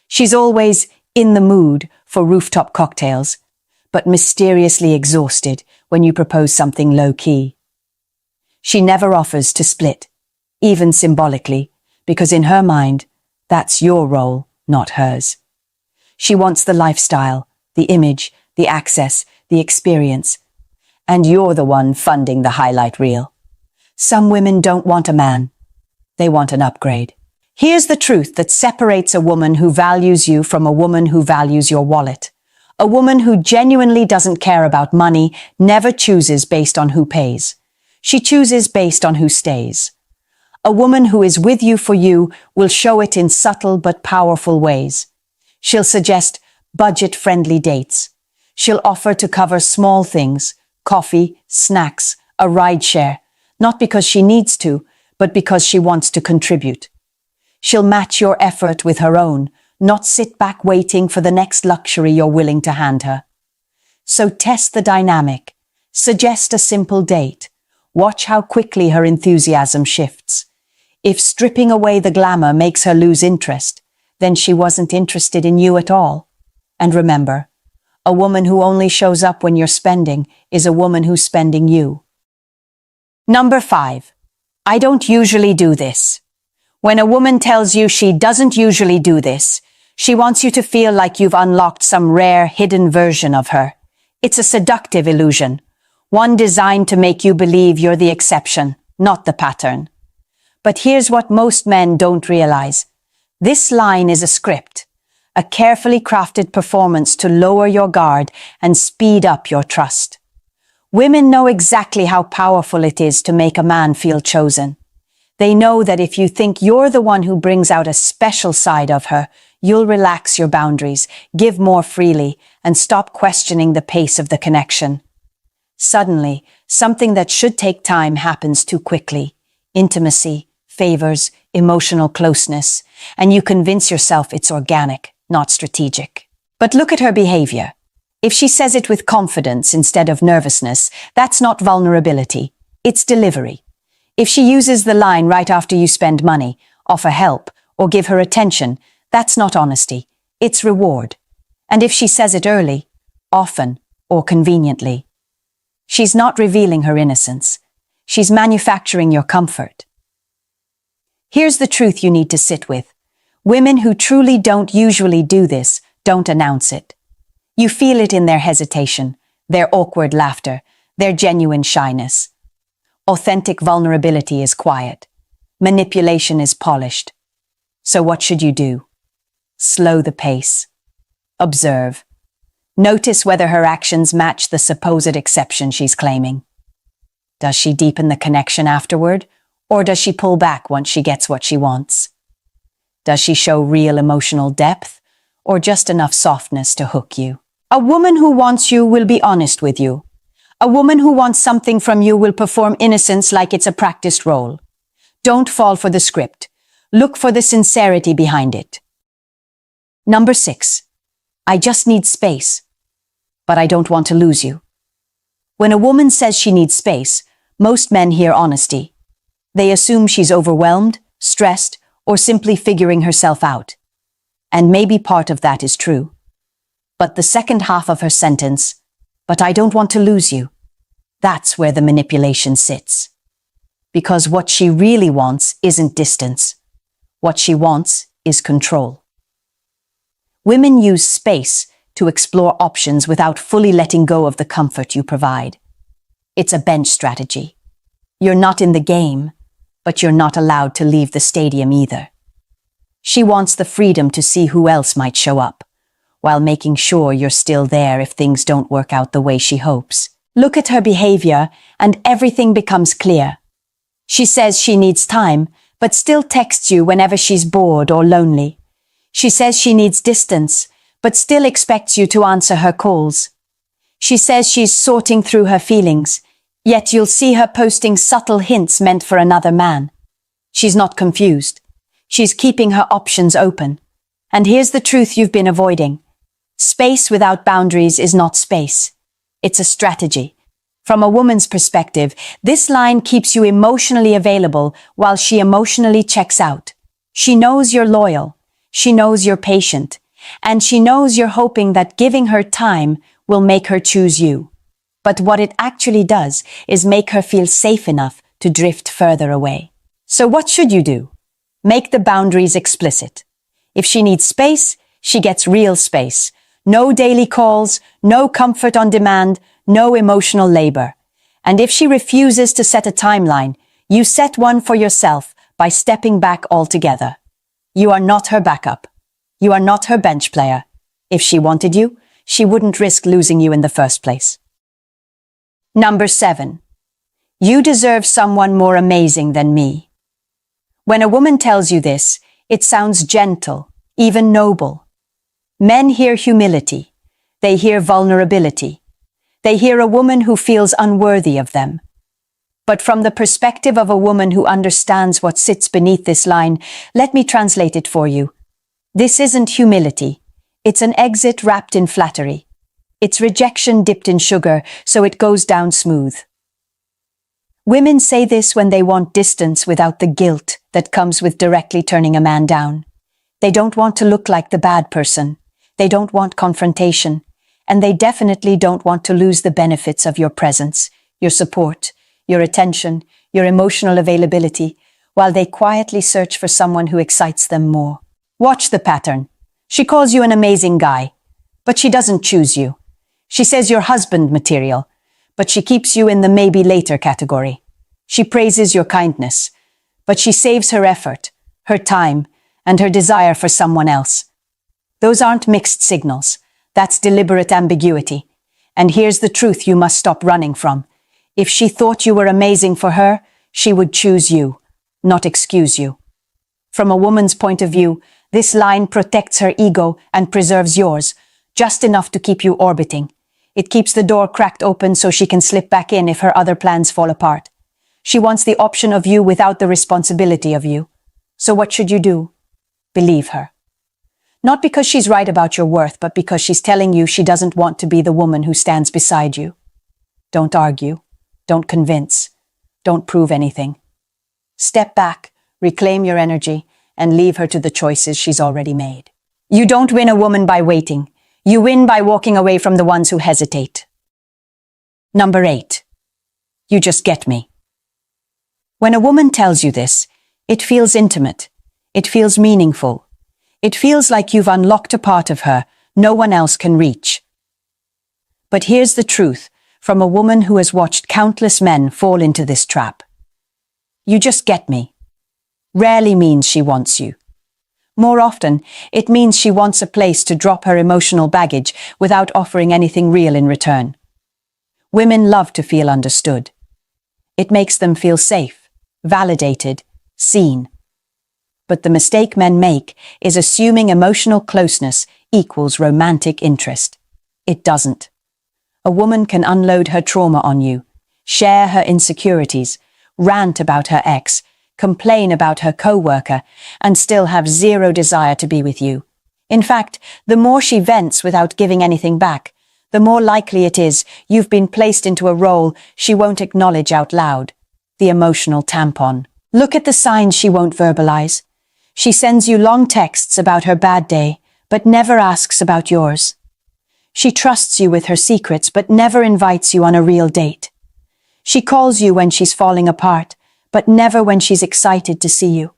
She's always in the mood for rooftop cocktails, but mysteriously exhausted when you propose something low-key. She never offers to split, even symbolically, because in her mind, that's your role, not hers. She wants the lifestyle, the image, the access, the experience, and you're the one funding the highlight reel. Some women don't want a man. They want an upgrade. Here's the truth that separates a woman who values you from a woman who values your wallet. A woman who genuinely doesn't care about money never chooses based on who pays. She chooses based on who stays. A woman who is with you for you will show it in subtle but powerful ways. She'll suggest budget-friendly dates. She'll offer to cover small things, coffee, snacks, a ride share, not because she needs to, but because she wants to contribute. She'll match your effort with her own, not sit back waiting for the next luxury you're willing to hand her. So test the dynamic. Suggest a simple date. Watch how quickly her enthusiasm shifts. If stripping away the glamour makes her lose interest, then she wasn't interested in you at all. And remember, a woman who only shows up when you're spending is a woman who's spending you. Number 5. I don't usually do this. When a woman tells you she doesn't usually do this, she wants you to feel like you've unlocked some rare, hidden version of her. It's a seductive illusion, one designed to make you believe you're the exception, not the pattern. But here's what most men don't realize. This line is a script, a carefully crafted performance to lower your guard and speed up your trust. Women know exactly how powerful it is to make a man feel chosen. They know that if you think you're the one who brings out a special side of her, you'll relax your boundaries, give more freely, and stop questioning the pace of the connection. Suddenly, something that should take time happens too quickly. Intimacy, favors, emotional closeness, and you convince yourself it's organic, not strategic. But look at her behavior. If she says it with confidence instead of nervousness, that's not vulnerability, it's delivery. If she uses the line right after you spend money, offer help, or give her attention, that's not honesty, it's reward. And if she says it early, often, or conveniently, she's not revealing her innocence. She's manufacturing your comfort. Here's the truth you need to sit with. Women who truly don't usually do this don't announce it. You feel it in their hesitation, their awkward laughter, their genuine shyness. Authentic vulnerability is quiet. Manipulation is polished. So what should you do? Slow the pace. Observe. Notice whether her actions match the supposed exception she's claiming. Does she deepen the connection afterward, or does she pull back once she gets what she wants? Does she show real emotional depth, or just enough softness to hook you? A woman who wants you will be honest with you. A woman who wants something from you will perform innocence like it's a practiced role. Don't fall for the script. Look for the sincerity behind it. Number 6. I just need space, but I don't want to lose you. When a woman says she needs space, most men hear honesty. They assume she's overwhelmed, stressed, or simply figuring herself out. And maybe part of that is true. But the second half of her sentence, but I don't want to lose you, that's where the manipulation sits. Because what she really wants isn't distance. What she wants is control. Women use space to explore options without fully letting go of the comfort you provide. It's a bench strategy. You're not in the game, but you're not allowed to leave the stadium either. She wants the freedom to see who else might show up, while making sure you're still there if things don't work out the way she hopes. Look at her behavior and everything becomes clear. She says she needs time, but still texts you whenever she's bored or lonely. She says she needs distance, but still expects you to answer her calls. She says she's sorting through her feelings, yet you'll see her posting subtle hints meant for another man. She's not confused. She's keeping her options open. And here's the truth you've been avoiding. Space without boundaries is not space. It's a strategy. From a woman's perspective, this line keeps you emotionally available while she emotionally checks out. She knows you're loyal. She knows you're patient. And she knows you're hoping that giving her time will make her choose you. But what it actually does is make her feel safe enough to drift further away. So what should you do? Make the boundaries explicit. If she needs space, she gets real space. No daily calls, no comfort on demand, no emotional labor. And if she refuses to set a timeline, you set one for yourself by stepping back altogether. You are not her backup. You are not her bench player. If she wanted you, she wouldn't risk losing you in the first place. Number 7. You deserve someone more amazing than me. When a woman tells you this, it sounds gentle, even noble. Men hear humility. They hear vulnerability. They hear a woman who feels unworthy of them. But from the perspective of a woman who understands what sits beneath this line, let me translate it for you. This isn't humility. It's an exit wrapped in flattery. It's rejection dipped in sugar, so it goes down smooth. Women say this when they want distance without the guilt that comes with directly turning a man down. They don't want to look like the bad person. They don't want confrontation. And they definitely don't want to lose the benefits of your presence, your support, your attention, your emotional availability, while they quietly search for someone who excites them more. Watch the pattern. She calls you an amazing guy, but she doesn't choose you. She says you're husband material, but she keeps you in the maybe later category. She praises your kindness, but she saves her effort, her time, and her desire for someone else. Those aren't mixed signals. That's deliberate ambiguity. And here's the truth you must stop running from. If she thought you were amazing for her, she would choose you, not excuse you. From a woman's point of view, this line protects her ego and preserves yours, just enough to keep you orbiting. It keeps the door cracked open so she can slip back in if her other plans fall apart. She wants the option of you without the responsibility of you. So what should you do? Believe her. Not because she's right about your worth, but because she's telling you she doesn't want to be the woman who stands beside you. Don't argue. Don't convince. Don't prove anything. Step back, reclaim your energy, and leave her to the choices she's already made. You don't win a woman by waiting. You win by walking away from the ones who hesitate. Number 8. You just get me. When a woman tells you this, it feels intimate. It feels meaningful. It feels like you've unlocked a part of her no one else can reach. But here's the truth from a woman who has watched countless men fall into this trap. You just get me rarely means she wants you. More often, it means she wants a place to drop her emotional baggage without offering anything real in return. Women love to feel understood. It makes them feel safe, validated, seen. But the mistake men make is assuming emotional closeness equals romantic interest. It doesn't. A woman can unload her trauma on you, share her insecurities, rant about her ex, complain about her co-worker, and still have zero desire to be with you. In fact, the more she vents without giving anything back, the more likely it is you've been placed into a role she won't acknowledge out loud. The emotional tampon. Look at the signs she won't verbalize. She sends you long texts about her bad day, but never asks about yours. She trusts you with her secrets, but never invites you on a real date. She calls you when she's falling apart, but never when she's excited to see you.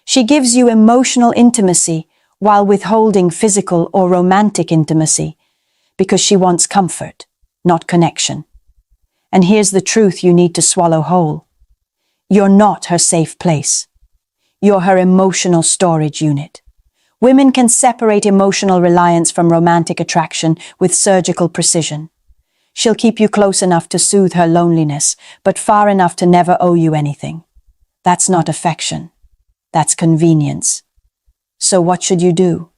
She gives you emotional intimacy while withholding physical or romantic intimacy, because she wants comfort, not connection. And here's the truth you need to swallow whole. You're not her safe place. You're her emotional storage unit. Women can separate emotional reliance from romantic attraction with surgical precision. She'll keep you close enough to soothe her loneliness, but far enough to never owe you anything. That's not affection. That's convenience. So what should you do?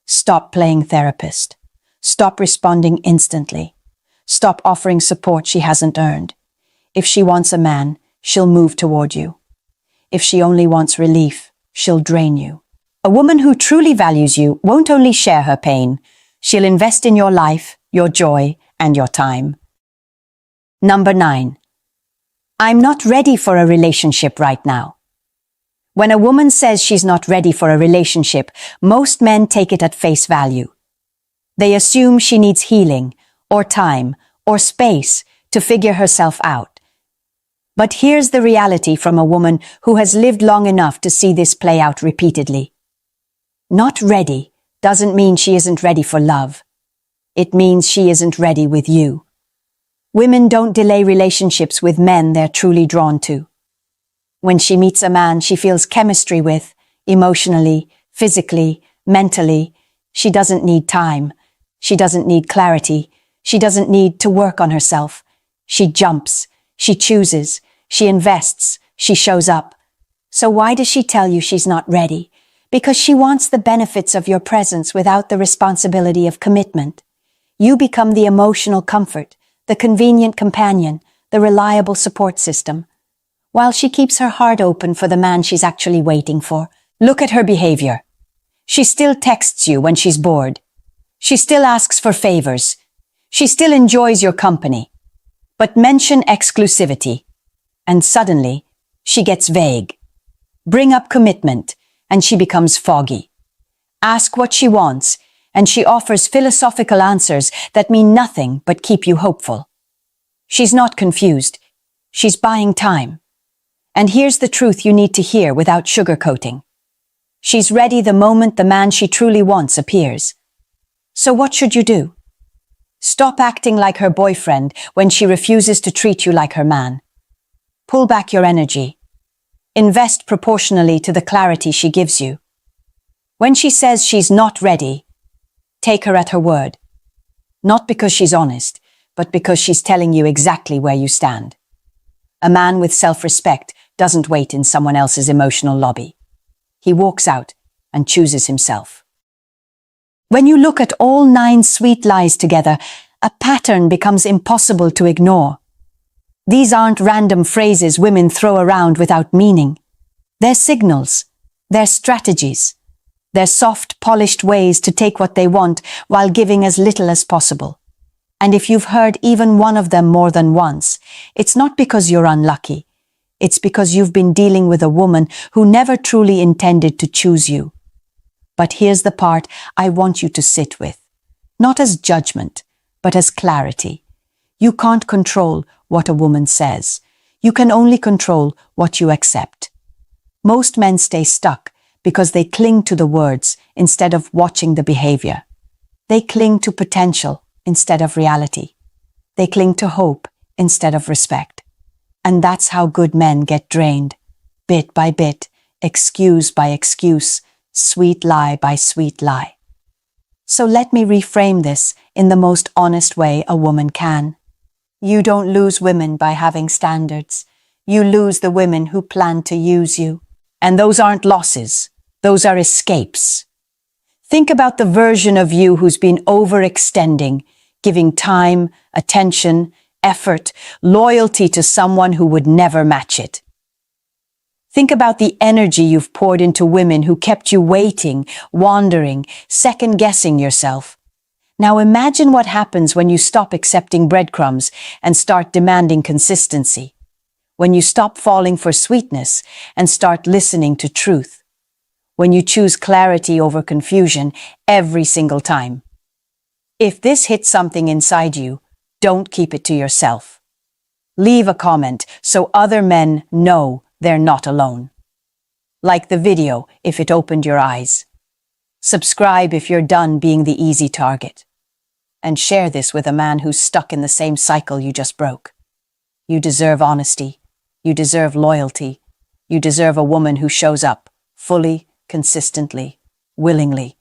Stop playing therapist. Stop responding instantly. Stop offering support she hasn't earned. If she wants a man, she'll move toward you. If she only wants relief, she'll drain you. A woman who truly values you won't only share her pain, she'll invest in your life, your joy, and your time. Number 9. I'm not ready for a relationship right now. When a woman says she's not ready for a relationship, most men take it at face value. They assume she needs healing, or time, or space to figure herself out. But here's the reality from a woman who has lived long enough to see this play out repeatedly. Not ready doesn't mean she isn't ready for love. It means she isn't ready with you. Women don't delay relationships with men they're truly drawn to. When she meets a man she feels chemistry with, emotionally, physically, mentally, she doesn't need time. She doesn't need clarity. She doesn't need to work on herself. She jumps. She chooses. She invests. She shows up. So why does she tell you she's not ready? Because she wants the benefits of your presence without the responsibility of commitment. You become the emotional comfort, the convenient companion, the reliable support system. While she keeps her heart open for the man she's actually waiting for, look at her behavior. She still texts you when she's bored. She still asks for favors. She still enjoys your company. But mention exclusivity, and suddenly she gets vague. Bring up commitment, and she becomes foggy. Ask what she wants, and she offers philosophical answers that mean nothing but keep you hopeful. She's not confused. She's buying time. And here's the truth you need to hear without sugarcoating. She's ready the moment the man she truly wants appears. So what should you do? Stop acting like her boyfriend when she refuses to treat you like her man. Pull back your energy. Invest proportionally to the clarity she gives you. When she says she's not ready, take her at her word. Not because she's honest, but because she's telling you exactly where you stand. A man with self-respect doesn't wait in someone else's emotional lobby. He walks out and chooses himself. When you look at all 9 sweet lies together, a pattern becomes impossible to ignore. These aren't random phrases women throw around without meaning. They're signals. They're strategies. They're soft, polished ways to take what they want while giving as little as possible. And if you've heard even one of them more than once, it's not because you're unlucky. It's because you've been dealing with a woman who never truly intended to choose you. But here's the part I want you to sit with. Not as judgment, but as clarity. You can't control what a woman says. You can only control what you accept. Most men stay stuck because they cling to the words instead of watching the behavior. They cling to potential instead of reality. They cling to hope instead of respect. And that's how good men get drained, bit by bit, excuse by excuse, sweet lie by sweet lie. So let me reframe this in the most honest way a woman can. You don't lose women by having standards. You lose the women who plan to use you. And those aren't losses. Those are escapes. Think about the version of you who's been overextending, giving time, attention, effort, loyalty to someone who would never match it. Think about the energy you've poured into women who kept you waiting, wandering, second-guessing yourself. Now imagine what happens when you stop accepting breadcrumbs and start demanding consistency. When you stop falling for sweetness and start listening to truth. When you choose clarity over confusion every single time. If this hits something inside you, don't keep it to yourself. Leave a comment so other men know they're not alone. Like the video if it opened your eyes. Subscribe if you're done being the easy target. And share this with a man who's stuck in the same cycle you just broke. You deserve honesty. You deserve loyalty. You deserve a woman who shows up, fully, consistently, willingly.